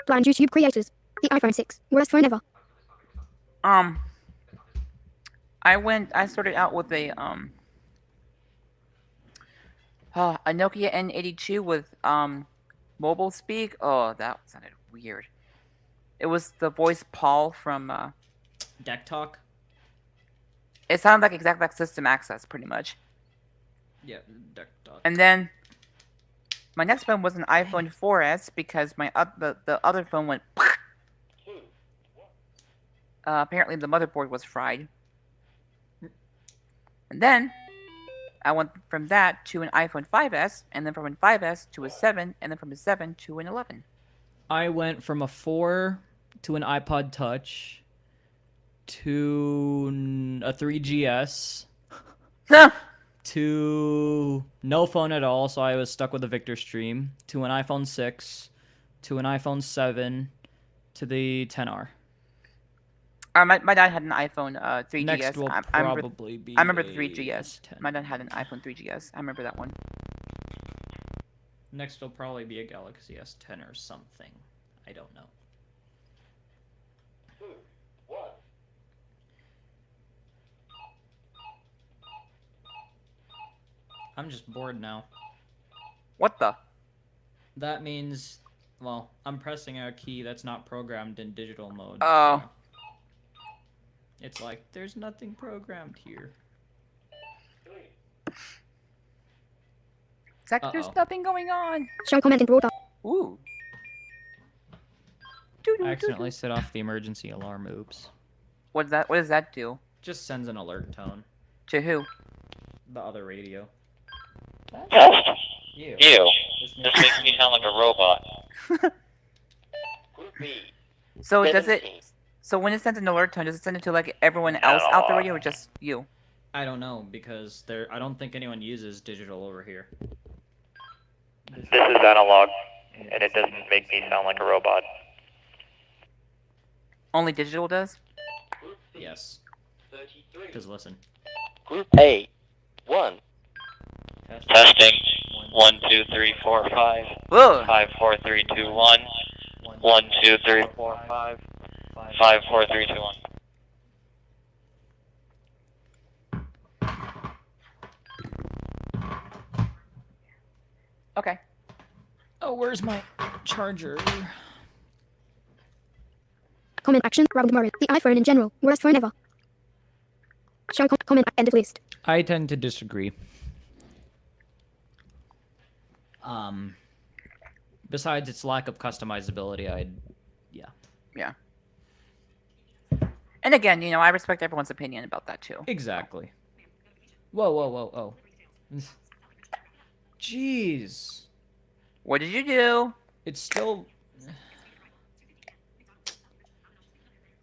Blind YouTube creators. The iPhone 6 worst phone ever. I started out with a Nokia N82 with mobile speak. Oh, that sounded weird. It was the voice Paul from Deck Talk. it sounded like exactly like System Access pretty much. Yeah, Deck Talk. And then my next phone was an iPhone 4S because my the other phone went apparently the motherboard was fried. And then I went from that to an iPhone 5S, and then from a 5S to a 7, and then from a 7 to an 11. I went from a 4 to an iPod Touch to a 3GS to no phone at all, so I was stuck with a Victor Stream, to an iPhone 6, to an iPhone 7, to the 10R. My dad had an iPhone 3GS. Next will I remember probably I remember the a 3GS. S10. My dad had an iPhone 3GS. I remember that one. Next will probably be a Galaxy S10 or something. I don't know. I'm just bored now. What the? That means, well, I'm pressing a key that's not programmed in digital mode. Oh. so it's like, there's nothing programmed here. It's like there's Uh-oh. nothing going on. Show comment in broadcast. Ooh. I accidentally set off the emergency alarm. Oops. What does that do? Just sends an alert tone. To who? The other radio. You. Ew. This This makes me sound like a robot. So does it? So when it sends an alert tone, does it send it to like everyone else out the radio or just you? I don't know, because I don't think anyone uses digital over here. This is analog, and it doesn't make me sound like a robot. Only digital does? Yes. Because listen. Group A. 1. Testing. 1, 2, 3, 4, 5. Ugh. 5, 4, 3, 2, 1. 1, 2, 3, 4, 5. 5, 4, 3, 2, 1. Okay. Oh, where's my charger? Comment action. Robin Morris. The iPhone in general. Worst phone ever. Show comment. End of list. I tend to disagree. Besides its lack of customizability, Yeah. And again, I respect everyone's opinion about that too. exactly. Whoa. Jeez. What did you do? It's still...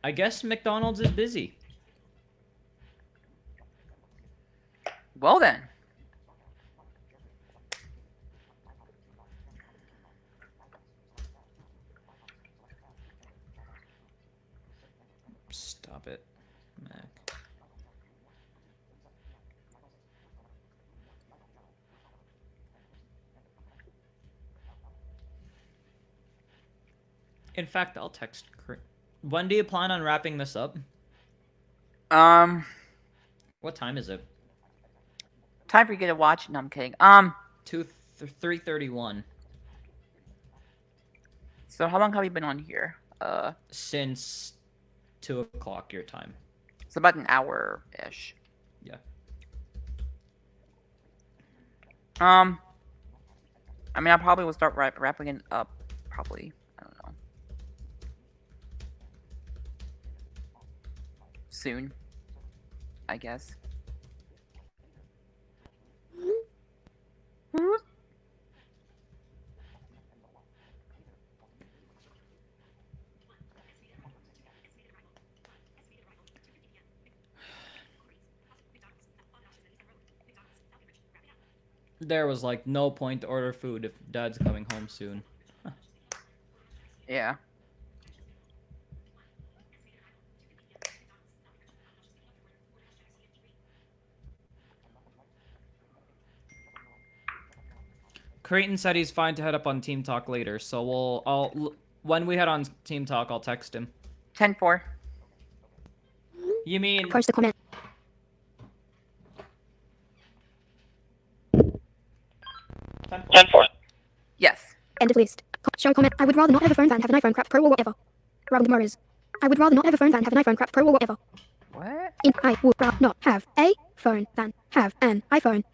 I guess McDonald's is busy. Well then. Stop it, Mac. In fact, I'll text... When do you plan on wrapping this up? What time is it? Time for you to get a watch. No, I'm kidding. 3:31. So how long have you been on here? Since 2 o'clock your time. It's about an hour-ish. Yeah. I mean, I probably will start wrapping it up. Probably. I don't know. Soon. I guess. There was like no point to order food if Dad's coming home soon. Yeah. Creighton said he's fine to head up on Team Talk later, so when we head on Team Talk, I'll text him. 10-4. You mean... Post the comment. 10-4. Yes. End of list. Show comment. I would rather not have a phone than have an iPhone crap pro or whatever. Robin Morris. I would rather not have a phone than have an iPhone crap pro or whatever. What? I would rather not have a phone than have an iPhone.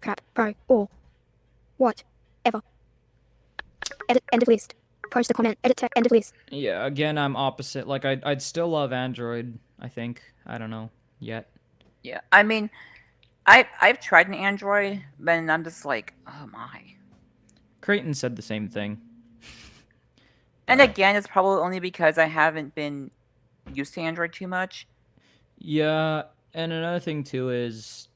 Crap pro or whatever. Edit. End of list. Post the comment. Edit text. End of list. Yeah, again, I'm opposite. Like, I'd still love Android, I think. I don't know. Yet. Yeah. I mean, I've tried an Android, but I'm just like, oh my. Creighton said the same thing. And again, it's probably only because I haven't been used to Android too much. Yeah, and another thing, too, is...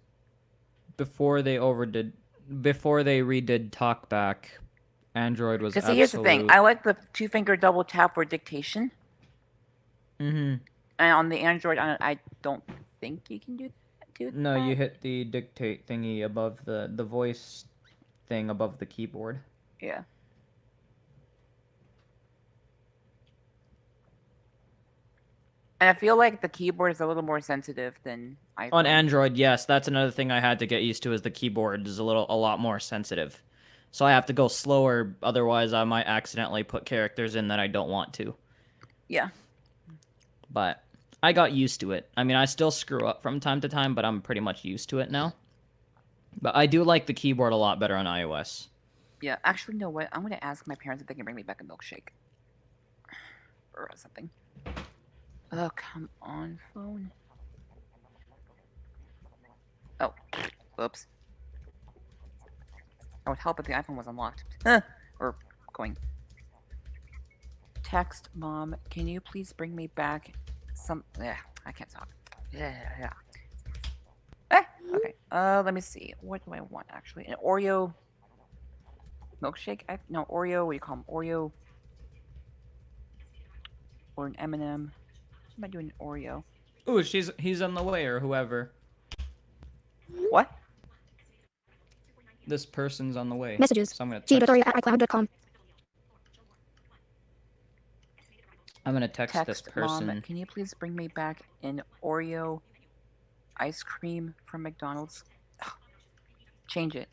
Before they redid TalkBack, Android was Because here's the thing, I like the two-finger double tap for dictation. Mm-hmm. And on the Android, I don't think you can do that. No, you hit the dictate thingy above the voice thing above the keyboard. Yeah. And I feel like the keyboard is a little more sensitive than iPhone. On Android, yes, that's another thing I had to get used to is the keyboard is a lot more sensitive. So I have to go slower, otherwise I might accidentally put characters in that I don't want to. Yeah. But I got used to it. I mean, I still screw up from time to time, but I'm pretty much used to it now. But I do like the keyboard a lot better on iOS. Yeah, actually, you know what? I'm going to ask my parents if they can bring me back a milkshake. Or something. Oh, come on, phone. Oh, whoops. I would help if the iPhone was unlocked. Or going. Text, Mom, can you please bring me back some... Yeah, I can't talk. Yeah. Okay. Let me see. What do I want, actually? An Oreo... milkshake? No, Oreo, what do you call them? Oreo... Or an M&M. What am I doing Oreo? Ooh, he's on the way, or whoever. What? This person's on the way. Messages. So I'm gonna text. g.doria@icloud.com. I'm gonna text this Text, person. Mom, can you please bring me back an Oreo ice cream from McDonald's? Change it.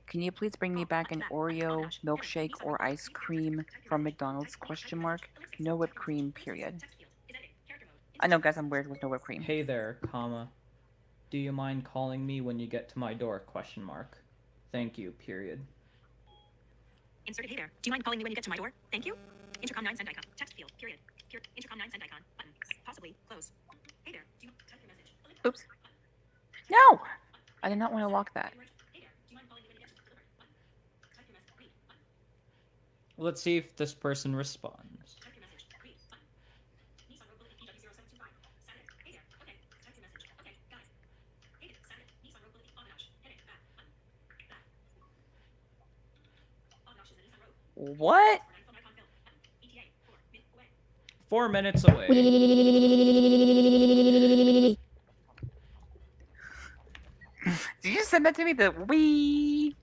Can you please bring me back an Oreo milkshake or ice cream from McDonald's? Question mark. No whipped cream, period. I know, guys, I'm weird with no whipped cream. Hey there, comma. Do you mind calling me when you get to my door? Question mark. Thank you, period. Inserted hey there. Do you mind calling me when you get to my door? Thank you. Intercom 9 send icon. Text field. Period. Intercom 9 send icon. Button. Possibly. Close. Hey there. Do you type your message? Oops. No! I did not want to lock that. Hey there. Do you mind calling me when you get to my door? Button. Type your message. Read. Button. Let's see if this person responds. Type your message. Read. Button. Nissan Rogue Lily PW0725. Saturday. Hey there. Okay. Type your message. Okay. Guys. Hey there. Saturday. Nissan Rogue Lily Avinash. Heading. Back. Button. Back. Avinash is a Nissan Rogue. What? 4 minutes away. Did you send that to me? The wee.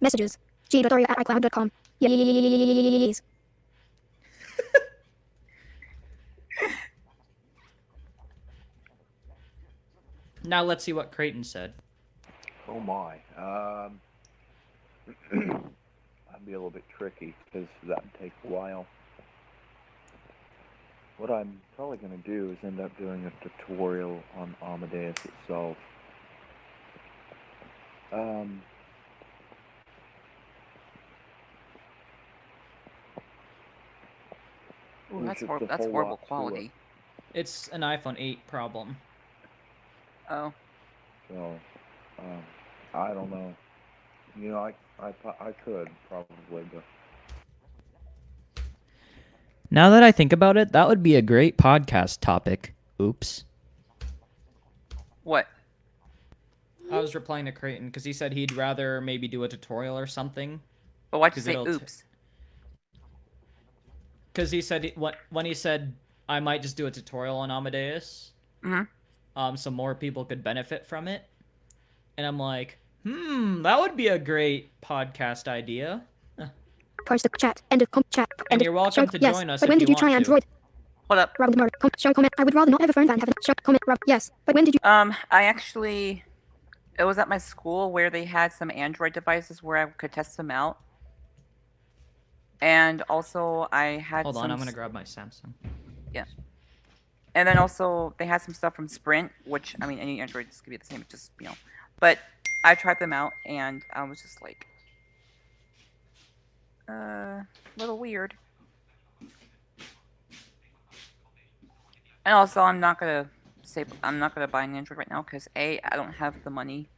Messages. g.doria@icloud.com. Yes. Now let's see what Creighton said. Oh my. That'd be a little bit tricky because that'd take a while. What I'm probably going to do is end up doing a tutorial on Amadeus itself. Ooh, There's just a that's whole horrible lot to it. quality. It's an iPhone 8 problem. Oh. So, I don't know. You know, I could probably, but Now that I think about it, that would be a great podcast topic. Oops. What? I was replying to Creighton because he said he'd rather maybe do a tutorial or something. But why'd you 'Cause say it'll oops? Because he said when he said I might just do a tutorial on Amadeus, so more people could benefit from it. And I'm like, that would be a great podcast idea. Post the chat. End of chat. And you're welcome to join us But if when you did you want try to. Android? Hold up. Rather than show comment. I would rather not have a phone than have a show comment. Yes. But when did you? I actually, it was at my school where they had some Android devices where I could test them out. And also I had Hold some on, I'm gonna grab my Samsung. Yeah. And then also they had some stuff from Sprint, which I mean any Androids could be the same, just But I tried them out and I was just like a little weird. And also I'm not gonna buy an Android right now because A, I don't have the money,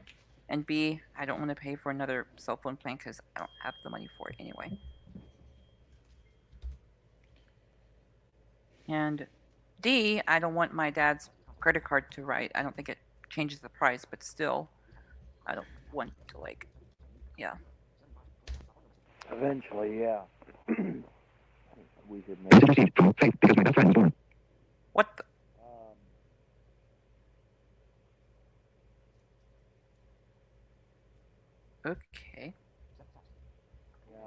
and B, I don't want to pay for another cell phone plan because I don't have the money for it anyway. And D, I don't want my dad's credit card to write. I don't think it changes the price, but still, I don't want to yeah. eventually, yeah. We could make What the? Okay.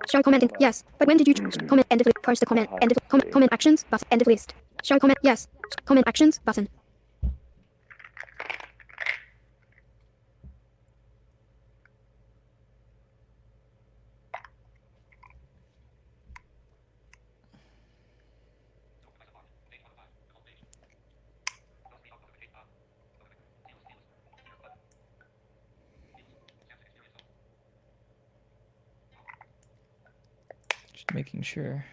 Show comment. Yes. But when did you comment? End of list. Post the comment. End of comment actions. Button. End of list. Show comment. Yes. Comment actions. Button. Just making sure.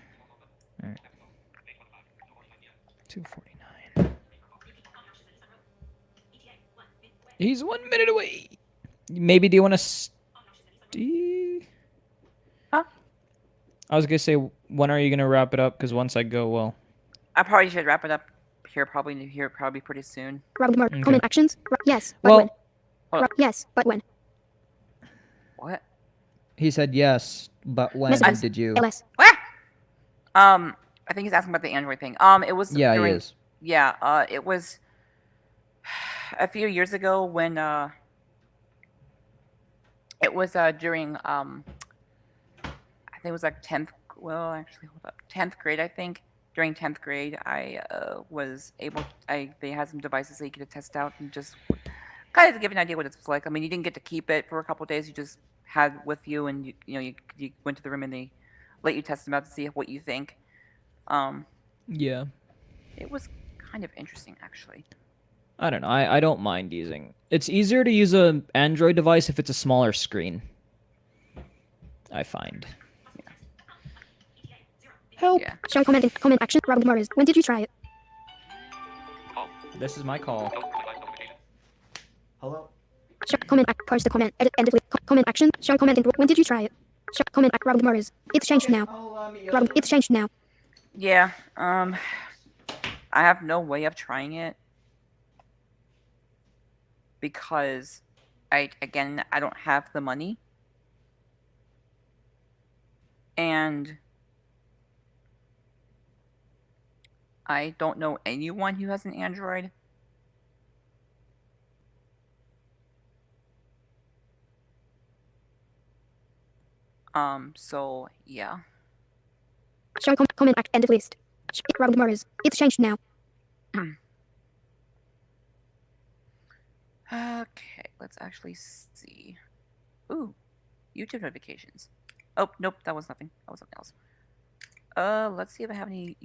All right. 2:49. He's 1 minute away. Maybe do you want to Huh? I was gonna say, when are you gonna wrap it up? Because once I go, well. I probably should wrap it up probably pretty soon. Okay. Comment actions. Yes. But Well, when? Yes. But when? What? He said yes, but when Messages. did you? LS. What? I think he's asking about the Android thing. It was Yeah, he during, is. Yeah, it was a few years ago when it was during I think it was like 10th. Well, actually, hold up, 10th grade. I think during 10th grade, I was able. They had some devices that you could test out and just kind of to give an idea what it's like. I mean, you didn't get to keep it for a couple of days. You just had with you, and you went to the room and they let you test them out to see what you think. Yeah. It was kind of interesting, actually. I don't know. I don't mind using. It's easier to use a Android device if it's a smaller screen. I find. Help. Yeah. Show comment action. Robin Morris. When did you try it? This is my call. Hello? Show comment post a comment. Edit end of comment action. Show comment when did you try it? Show comment Robin Morris. It's changed now. Robin, it's changed now. Yeah. I have no way of trying it because I don't have the money. And I don't know anyone who has an Android. So yeah. Show comment end of list. Robin Morris. It's changed now. Okay, let's actually see. Ooh, YouTube notifications. Oh, nope, that was nothing. That was something else. Let's see if I have any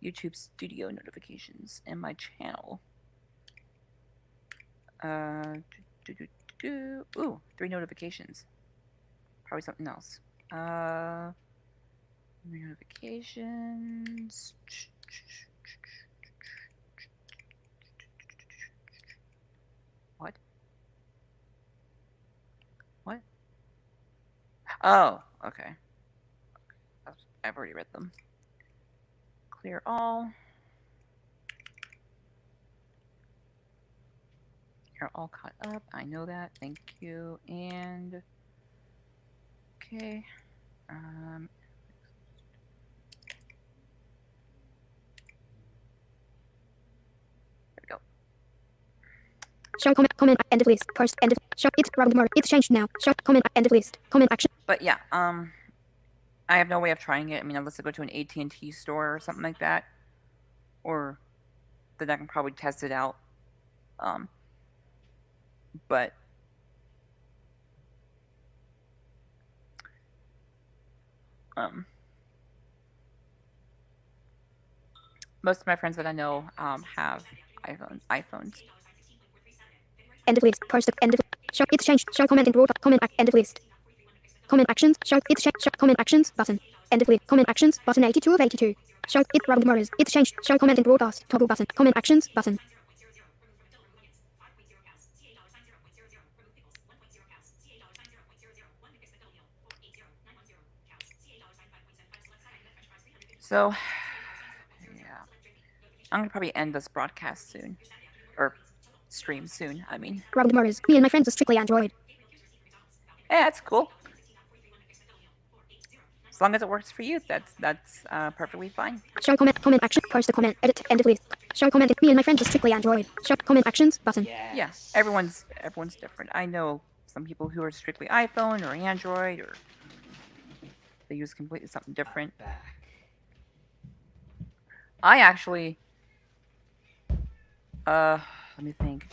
YouTube Studio notifications in my channel. Ooh, 3 notifications. Probably something else. Notifications. What? What? Oh, okay. I've already read them. Clear all. You're all caught up. I know that. Thank you. And okay. There we go. Show comment end of list. Post end of show it's Robin Morris. It's changed now. Show comment end of list. Comment action. But yeah, I have no way of trying it. I mean, unless I go to an AT&T store or something like that, or then I can probably test it out. But most of my friends that I know have iPhones. End of list. Post end of show it's changed. Show comment in broad comment end of list. Comment actions. Show it's changed. Show comment actions button. End of list. Comment actions button 82 of 82. Show it Robin Morris. It's changed. Show comment in broadcast toggle button. Comment actions button. So yeah, I'm gonna probably end this broadcast soon, or stream soon. I mean, Robin Morris. Me and my friends are strictly Android. yeah, that's cool. As long as it works for you, that's perfectly fine. Show comment action. Post a comment. Edit end of list. Show comment. Me and my friends are strictly Android. Show comment actions button. Yeah, everyone's different. I know some people who are strictly iPhone or Android, or they use completely something different. I actually, let me think.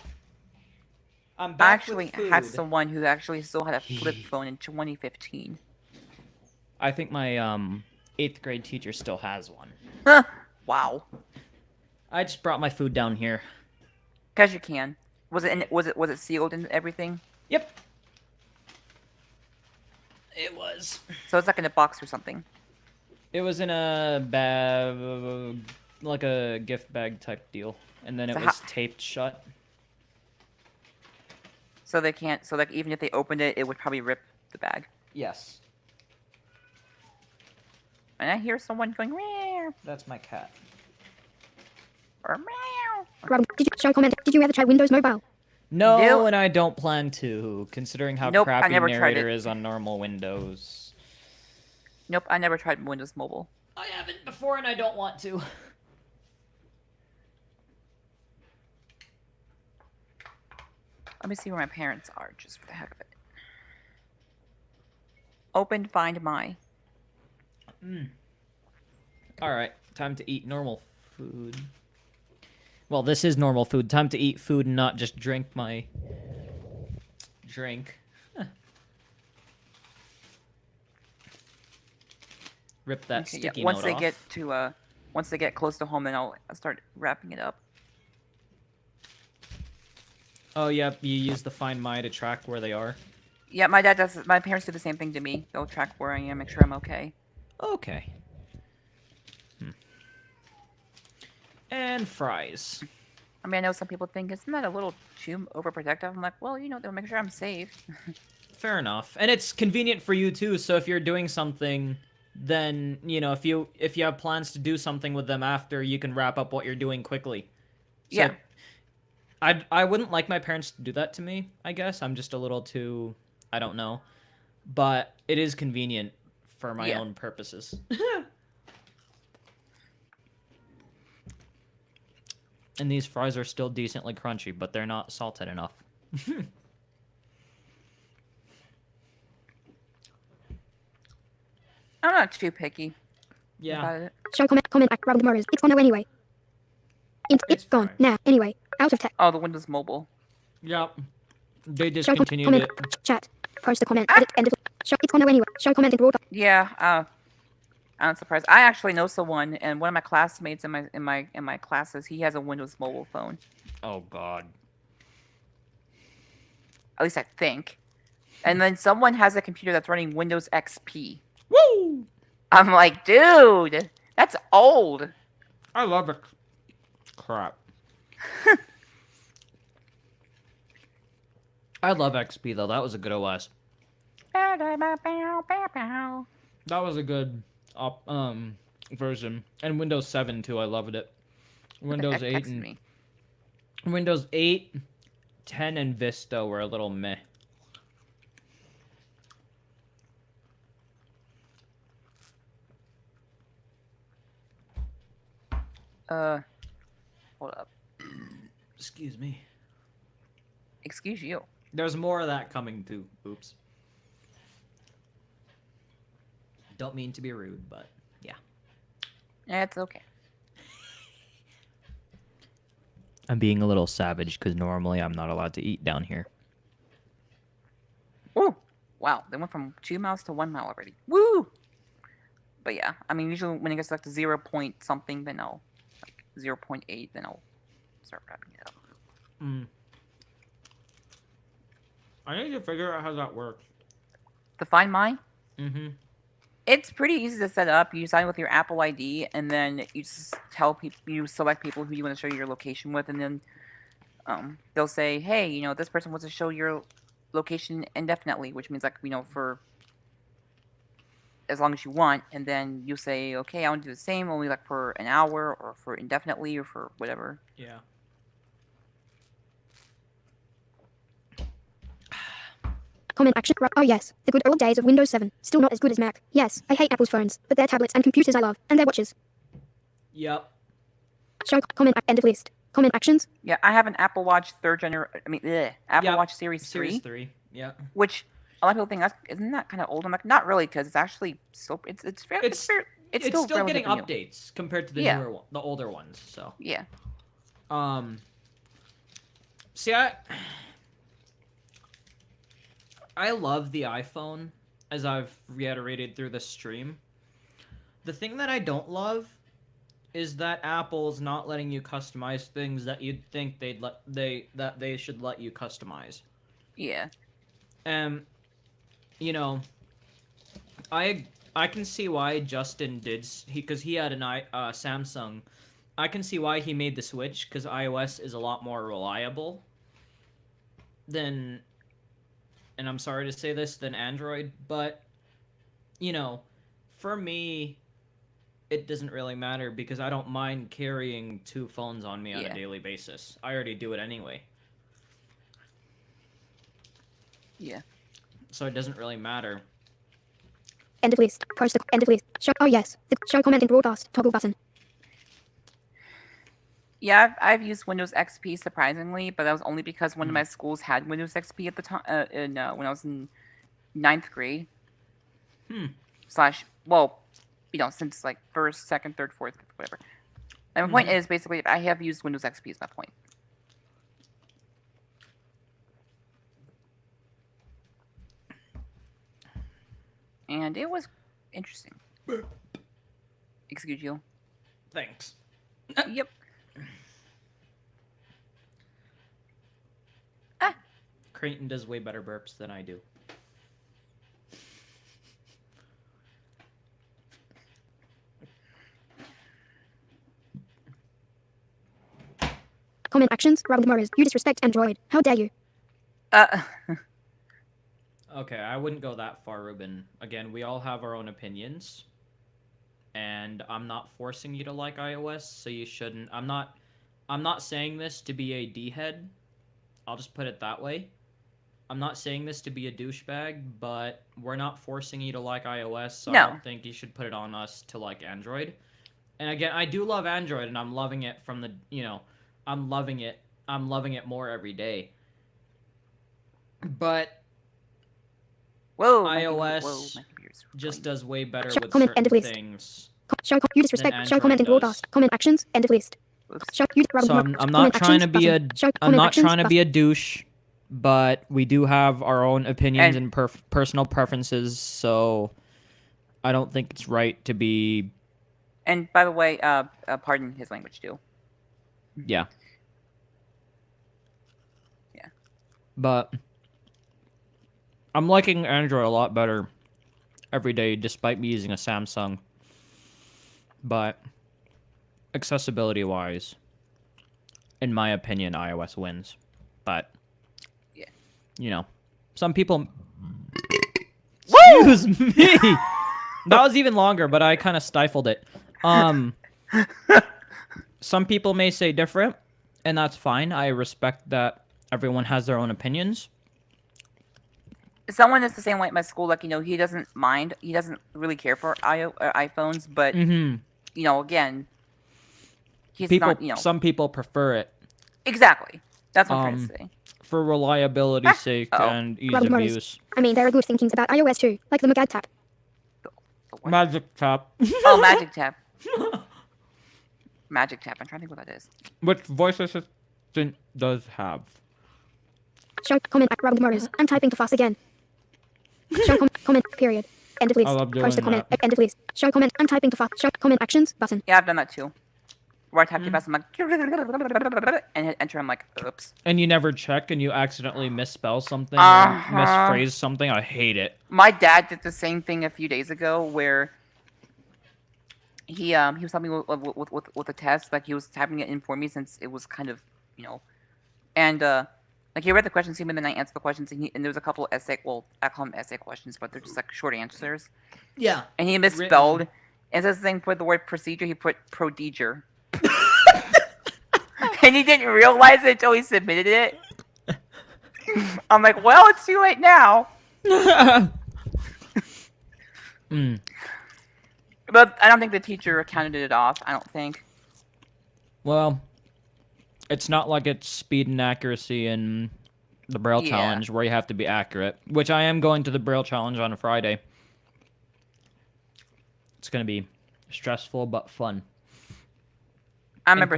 I'm I back actually with had food. someone who actually still had a flip phone in 2015. I think my 8th grade teacher still has one. Wow. I just brought my food down here. Cause you can. Was it sealed and everything? Yep. It was. So it's like in a box or something. It was in a bag, like a gift bag type deal, and then it So was taped shut. So they can't. So like even if they opened it, it would probably rip the bag. Yes, And I hear someone going meow that's my cat. or meow. Robin, did you show comment? Did you ever try Windows Mobile? No, No. and I don't plan to, considering how Nope, I crappy never tried narrator it. is on normal Windows. Nope, I never tried Windows Mobile. I haven't before, and I don't want to. Let me see where my parents are, just for the heck of it. Open Find My. Alright, time to eat normal food. Well, this is normal food. Time to eat food and not just drink my drink. Rip that Okay, sticky once note they off. get to once they get close to home, then I'll start wrapping it up. Oh, yeah, you use the Find My to track where they are. Yeah, my dad does. My parents do the same thing to me. They'll track where I am, make sure I'm okay. Okay. And fries. I mean, I know some people think, isn't that a little too overprotective? I'm like, well, you know, they'll make sure I'm safe. Fair enough. And it's convenient for you too, so if you're doing something, then, you know, if you have plans to do something with them after, you can wrap up what you're doing quickly. So Yeah. I wouldn't like my parents to do that to me, I guess. I'm just a little too, I don't know. But it is convenient for my own purposes. And these fries are still decently crunchy, but they're not salted enough. I'm not too picky Yeah. about it. Show comment back. Grab the tomorrows. It's gone now anyway. It's gone fine. now anyway. Out of text. Oh, the Windows Mobile. Yep. They Show discontinued comment. it. Chat. Post a comment. Edit. End of. Show. It's gone now anyway. Show comment in broadcast. Yeah. I'm not surprised. I actually know someone, and one of my classmates in my classes, he has a Windows Mobile phone. Oh God. At least I think. And then someone has a computer that's running Windows XP. Woo! I'm like, dude, that's old. I love it. Crap. I love XP though. That was a good OS. That was a good version. And Windows 7 too. I loved it. Windows 8 and me. Windows 8, 10 and Vista were a little meh. Hold up. Excuse me. Excuse you. There's more of that coming too. Oops. Don't mean to be rude, but yeah. It's okay. I'm being a little savage because normally I'm not allowed to eat down here. Woo! Wow, they went from 2 miles to 1 mile already. Woo! But yeah, I mean, usually when it gets like to 0 point something, then I'll, like 0.8, then I'll start wrapping it up. I need to figure out how that works. To Find My, Mm-hmm. it's pretty easy to set up. You sign with your Apple ID, and then you just tell people, you select people who you want to show your location with, and then they'll say, hey, you know, this person wants to show your location indefinitely, which means like, you know, for as long as you want, and then you say, okay, I want to do the same, only like for an hour, or for indefinitely, or for whatever. Yeah. Comment action. Oh yes, the good old days of Windows 7. Still not as good as Mac. Yes, I hate Apple's phones, but their tablets and computers I love, and their watches. Yep. Show comment end of list. Comment actions. Yeah, I have an Apple Watch Apple Watch Series 3, Series 3. Yeah. which a lot of people think isn't that kind of old. I'm like, not really, because it's actually still it's It's still getting relatively new. updates compared to the Yeah. newer one, the older ones. So. Yeah. See, I love the iPhone, as I've reiterated through the stream. The thing that I don't love is that Apple's not letting you customize things that you'd think they should let you customize. Yeah. You know, I can see why Justin did, because he had an Samsung. I can see why he made the switch, because iOS is a lot more reliable than, and I'm sorry to say this, than Android, but, you know, for me, it doesn't really matter, because I don't mind carrying 2 phones on me on a daily basis. I already do it anyway. Yeah. So it doesn't really matter. End of list. Post. End of list. Show. Oh yes. The show comment in broadcast. Toggle button. Yeah, I've used Windows XP surprisingly, but that was only because one of my schools had Windows XP at the time. When I was in 9th grade. Well, since like first, second, third, fourth, fifth, whatever. And my point is basically I have used Windows XP is my point. And it was interesting. Excuse you. Thanks. Yep. Creighton does way better burps than I do. Comment actions. Robin Morris. You disrespect Android. How dare you? Okay, I wouldn't go that far, Ruben. Again, we all have our own opinions. And I'm not forcing you to like iOS, so you shouldn't. I'm not saying this to be a D-head. I'll just put it that way. I'm not saying this to be a douchebag, but we're not forcing you to like iOS, so No. I don't think you should put it on us to like Android. And again, I do love Android, and I'm loving it from the, I'm loving it. I'm loving it more every day. But Whoa, iOS my computer's just going. does way better Show with comment, end of certain list. things. You disrespect. Show comment in Android broadcast. does. Comment actions. End of list. Oops. Show you. Robin So Morris. I'm not Comment trying to actions be button. Show I'm comment not actions trying to button. be a douche, but we do have our own opinions and personal preferences, so I don't think it's right to be. And by the way, pardon his language too. Yeah. Yeah. But I'm liking Android a lot better every day, despite me using a Samsung. But accessibility-wise, in my opinion, iOS wins. But yeah, some people. Excuse me. That was even longer, but I kind of stifled it. Some people may say different, and that's fine. I respect that everyone has their own opinions. Someone is the same way at my school. Like he doesn't mind. He doesn't really care for iPhones, but again, he's People, not. some people prefer it. Exactly. That's what I'm trying to say. For reliability's sake and ease Robin of Morris. use. I mean, there are good things about iOS too, like the Magad tab. What? Magic Tap. Oh, Magic Tab. Magic Tab. I'm trying to think what that is. Which voice assistant does have. Show comment. Robin Morris. I'm typing too fast again. Show comment. Period. End of list. I love doing Post a comment. that. End of list. Show comment. I'm typing too fast. Show comment actions button. Yeah, I've done that too. Where I type too fast, I'm like, and hit enter. I'm like, oops. And you never check, and you accidentally misspell something, or misphrase something. I hate it. My dad did the same thing a few days ago, where he was helping me with a test. Like he was typing it in for me since it was kind of and like he read the questions to me, and then I answered the questions, and there was a couple essay. Well, I call them essay questions, but they're just like short answers. Yeah. And he misspelled. Instead of saying for the word procedure, he put procedure. And he didn't realize it until he submitted it. I'm like, well, it's too late now. But I don't think the teacher counted it off. I don't think. Well, it's not like it's speed and accuracy in the Braille Challenge where you have to be accurate, which I am going to the Braille Challenge on a Friday. It's going to be stressful but fun. I remember.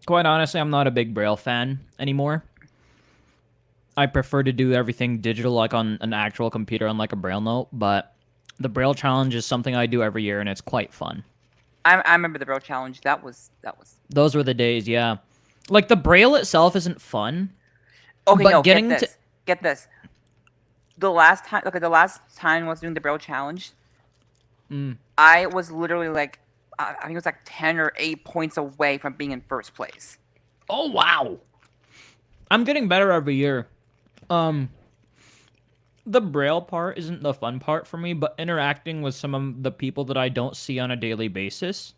Quite honestly, I'm not a big Braille fan anymore. I prefer to do everything digital, like on an actual computer, on like a Braille note. But the Braille Challenge is something I do every year, and it's quite fun. I remember the Braille Challenge. That was. Those were the days, yeah. Like the Braille itself isn't fun. Okay, but no. getting Get this. The last time I was doing the Braille Challenge, I was literally like, I think it was like 10 or 8 points away from being in first place. Oh wow! I'm getting better every year. The Braille part isn't the fun part for me, but interacting with some of the people that I don't see on a daily basis,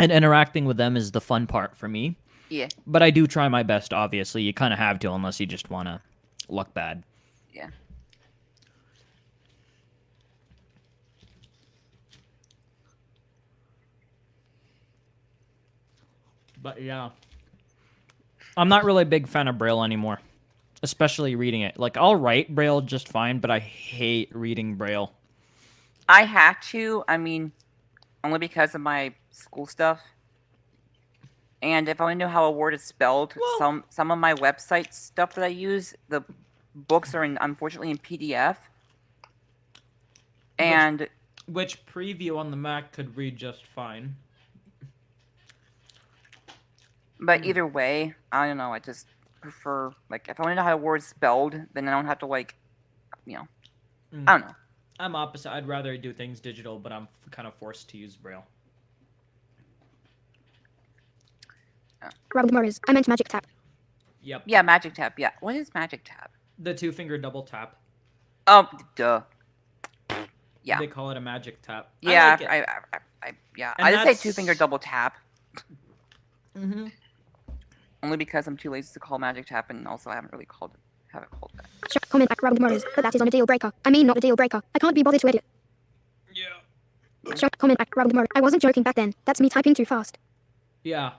and interacting with them is the fun part for me. Yeah. But I do try my best, obviously. You kind of have to, unless you just want to look bad. Yeah. But yeah. I'm not really a big fan of Braille anymore. Especially reading it. Like, I'll write Braille just fine, but I hate reading Braille. I had to. I mean, only because of my school stuff. And if I only knew how a word is spelled, Well- some of my website stuff that I use, the books are unfortunately in PDF. And Which preview on the Mac could read just fine. but either way, I don't know. I just prefer, like, if I want to know how a word's spelled, then I don't have to, like, you know, I don't know. I'm opposite. I'd rather do things digital, but I'm kind of forced to use Braille. Robert Morris. I meant magic tap. Yep. Yeah, Magic Tap. Yeah, what is Magic Tap? The 2-finger double tap. Oh, duh. Yeah. They call it a magic tap. Yeah, I like it. yeah. And I just say that's- 2-finger double tap. Mm-hmm. Only because I'm too lazy to call Magic Tap, and also I haven't really have it called that. Comment back Robert Morris. But that is on a deal breaker. I mean, not a deal breaker. I can't be bothered to edit. Yeah. Comment back Robert Morris. I wasn't joking back then. That's me typing too fast. Yeah.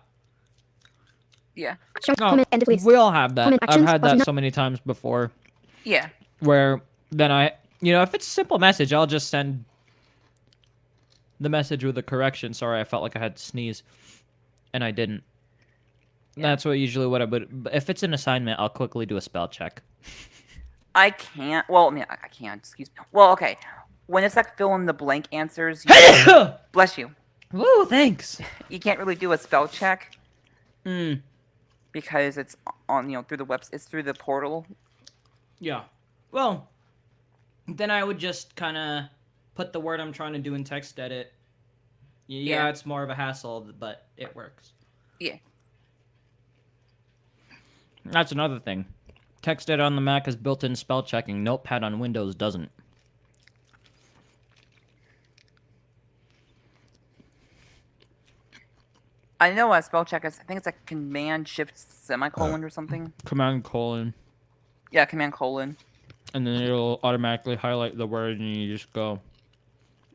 Yeah. Comment end of list. We all have that. Comment I've actions, had button. that so many times before. Yeah. Where then if it's a simple message, I'll just send the message with a correction. Sorry, I felt like I had to sneeze, and I didn't. Yeah. That's what I would. If it's an assignment, I'll quickly do a spell check. I can't. Well, I mean, I can't. Excuse me. Well, okay. When it's like fill in the blank answers, bless you. Woo, thanks. You can't really do a spell check Mm. because it's on, through the it's through the portal. Yeah. Well, then I would just kind of put the word I'm trying to do in text edit. Yeah, Yeah. it's more of a hassle, but it works. Yeah. That's another thing. Text edit on the Mac is built-in spell checking. Notepad on Windows doesn't. I know a spell check is, I think it's like Command Shift semicolon or something. Command colon. Yeah, Command colon. And then it'll automatically highlight the word, and you just go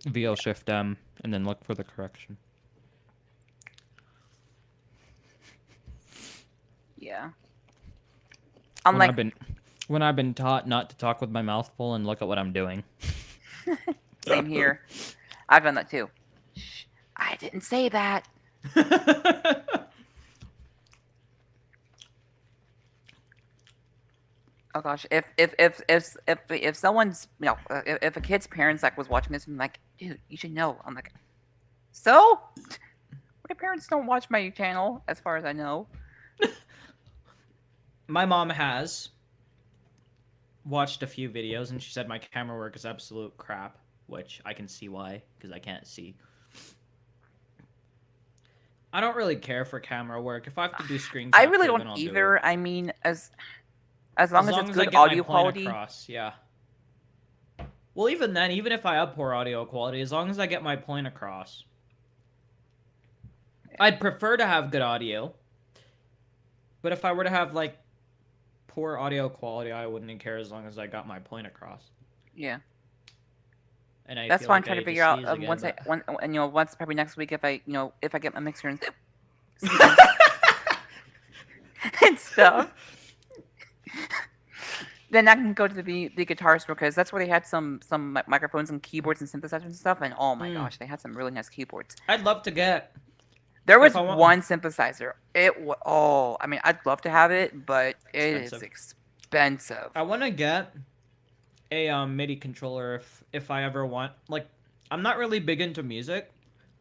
VL Shift M, and then look for the correction. Yeah. I'm like, When I've been taught not to talk with my mouth full and look at what I'm doing. same here. I've done that too. Shh, I didn't say that. Oh gosh, if someone's, if a kid's parents like was watching this and like, dude, you should know. I'm like, so my parents don't watch my channel as far as I know. My mom has watched a few videos, and she said my camera work is absolute crap, which I can see why, because I can't see. I don't really care for camera work. If I have to do screen I capture, really then don't I'll do either. it. I mean, as long as it's I good get my audio point quality. across, yeah. Well, even then, even if I have poor audio quality, as long as I get my point across. I'd prefer to have good audio. But if I were to have, like, poor audio quality, I wouldn't care as long as I got my point across. Yeah. And I That's feel why like I'm trying I to hate figure out sneeze again, once but- once probably next week if I if I get my mixer and and stuff, then I can go to the guitar store because that's where they had some microphones and keyboards and synthesizers and stuff. And oh my gosh, they had some really nice keyboards. I'd love to get. There was If I want- one synthesizer. I mean, I'd love to have it, but it is expensive. I want to get a MIDI controller if I ever want. Like, I'm not really big into music,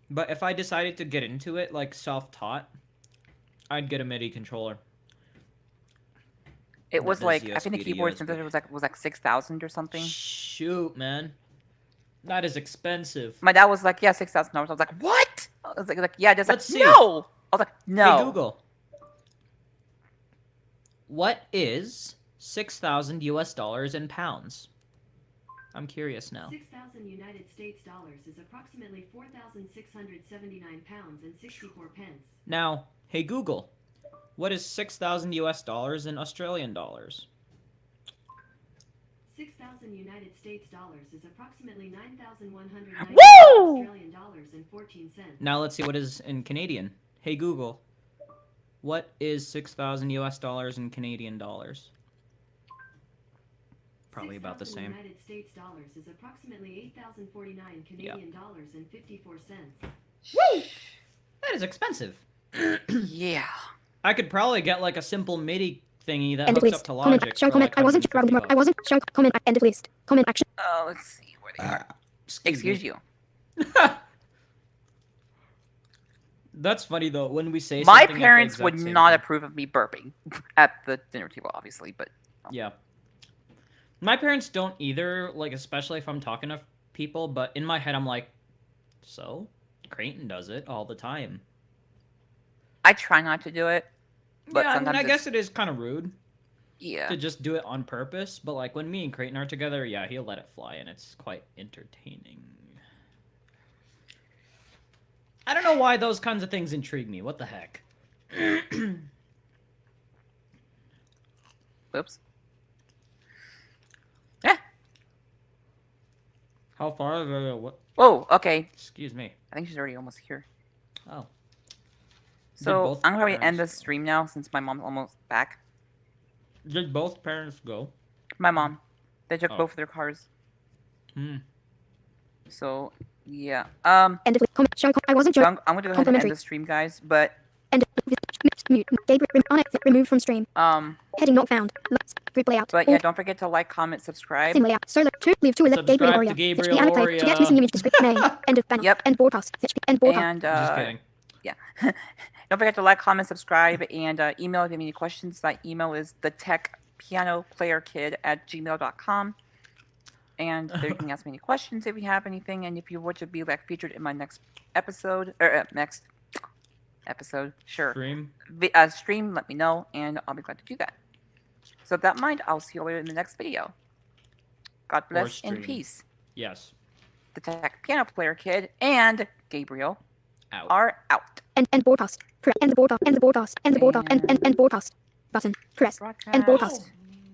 but if I decided to get into it, like self-taught, I'd get a MIDI controller. It was does like I think the USB to keyboard USB. synthesizer was like 6,000 or something. Shoot, man, that is expensive. My dad was like, "Yeah, $6,000." I was like, "What?" I was like "Yeah." Just Let's like, see. no. I was like, "No." Hey Google, what is 6,000 US dollars in pounds? I'm curious now. 6,000 United States dollars is approximately 4,679 pounds and 64 pence. Now, hey Google, what is 6,000 US dollars in Australian dollars? 6,000 United States dollars is approximately 9,190 Woo! Australian dollars and 14 cents. Now let's see what is in Canadian. Hey Google, What is 6,000 US dollars in Canadian dollars? Probably about the 6,000 same. United States dollars is approximately 8,049 Canadian dollars and 54 cents. Woo! That is expensive. Yeah. I could probably get like a simple MIDI thingy that End of hooks up list. to Comment. Logic Show for comment. like I wasn't. 150 I wasn't. bucks. Show comment. End of list. Comment action. Let's see. Where they are. Excuse me. you. That's funny though when we say My something at the parents would exact same not time. approve of me burping at the dinner table, obviously, but Yeah. My parents don't either, like especially if I'm talking to people, but in my head I'm like, so Creighton does it all the time. I try not to do it. But yeah, I mean, sometimes I it's- guess it is kind of rude Yeah. to just do it on purpose, but like when me and Creighton are together, yeah, he'll let it fly and it's quite entertaining. I don't know why those kinds of things intrigue me. What the heck? Oops. Yeah. How far is it? What? Whoa, okay. Excuse me. I think she's already almost here. Oh. So both I'm gonna probably end parents this go? stream now since my mom's almost back. Did both parents go? My mom. They took Oh. both of their cars. Hmm. So yeah. End of list. Comment. Show. I wasn't. So Show. I'm gonna go ahead and end Complimentary. the stream, guys. But End. Mute. Gabriel. On exit. Removed from stream. Heading not found. Group layout. but yeah, don't forget to like, comment, subscribe. Sim layout. Solo. 2. Leave 2. Elect Subscribe Gabriel to Aria. Gabriel HP annotate. To get missing image description. Name. End of banner. Yep. End broadcast. End broadcast. And Just kidding. yeah. Don't forget to like, comment, subscribe, and email if you have any questions. That email is thetechpianoplayerkid@gmail.com. And there you can ask me any questions if you have anything, and if you were to be like featured in my next episode or next episode, sure, Stream. stream, let me know, and I'll be glad to do that. So with that in mind, I'll see you later in the next video. God bless and stream. peace. Yes. The Tech Piano Player Kid and Gabriel Out. are out. End broadcast. End the broadcast. End the broadcast. End the broadcast. End broadcast. Button. Press. End broadcast.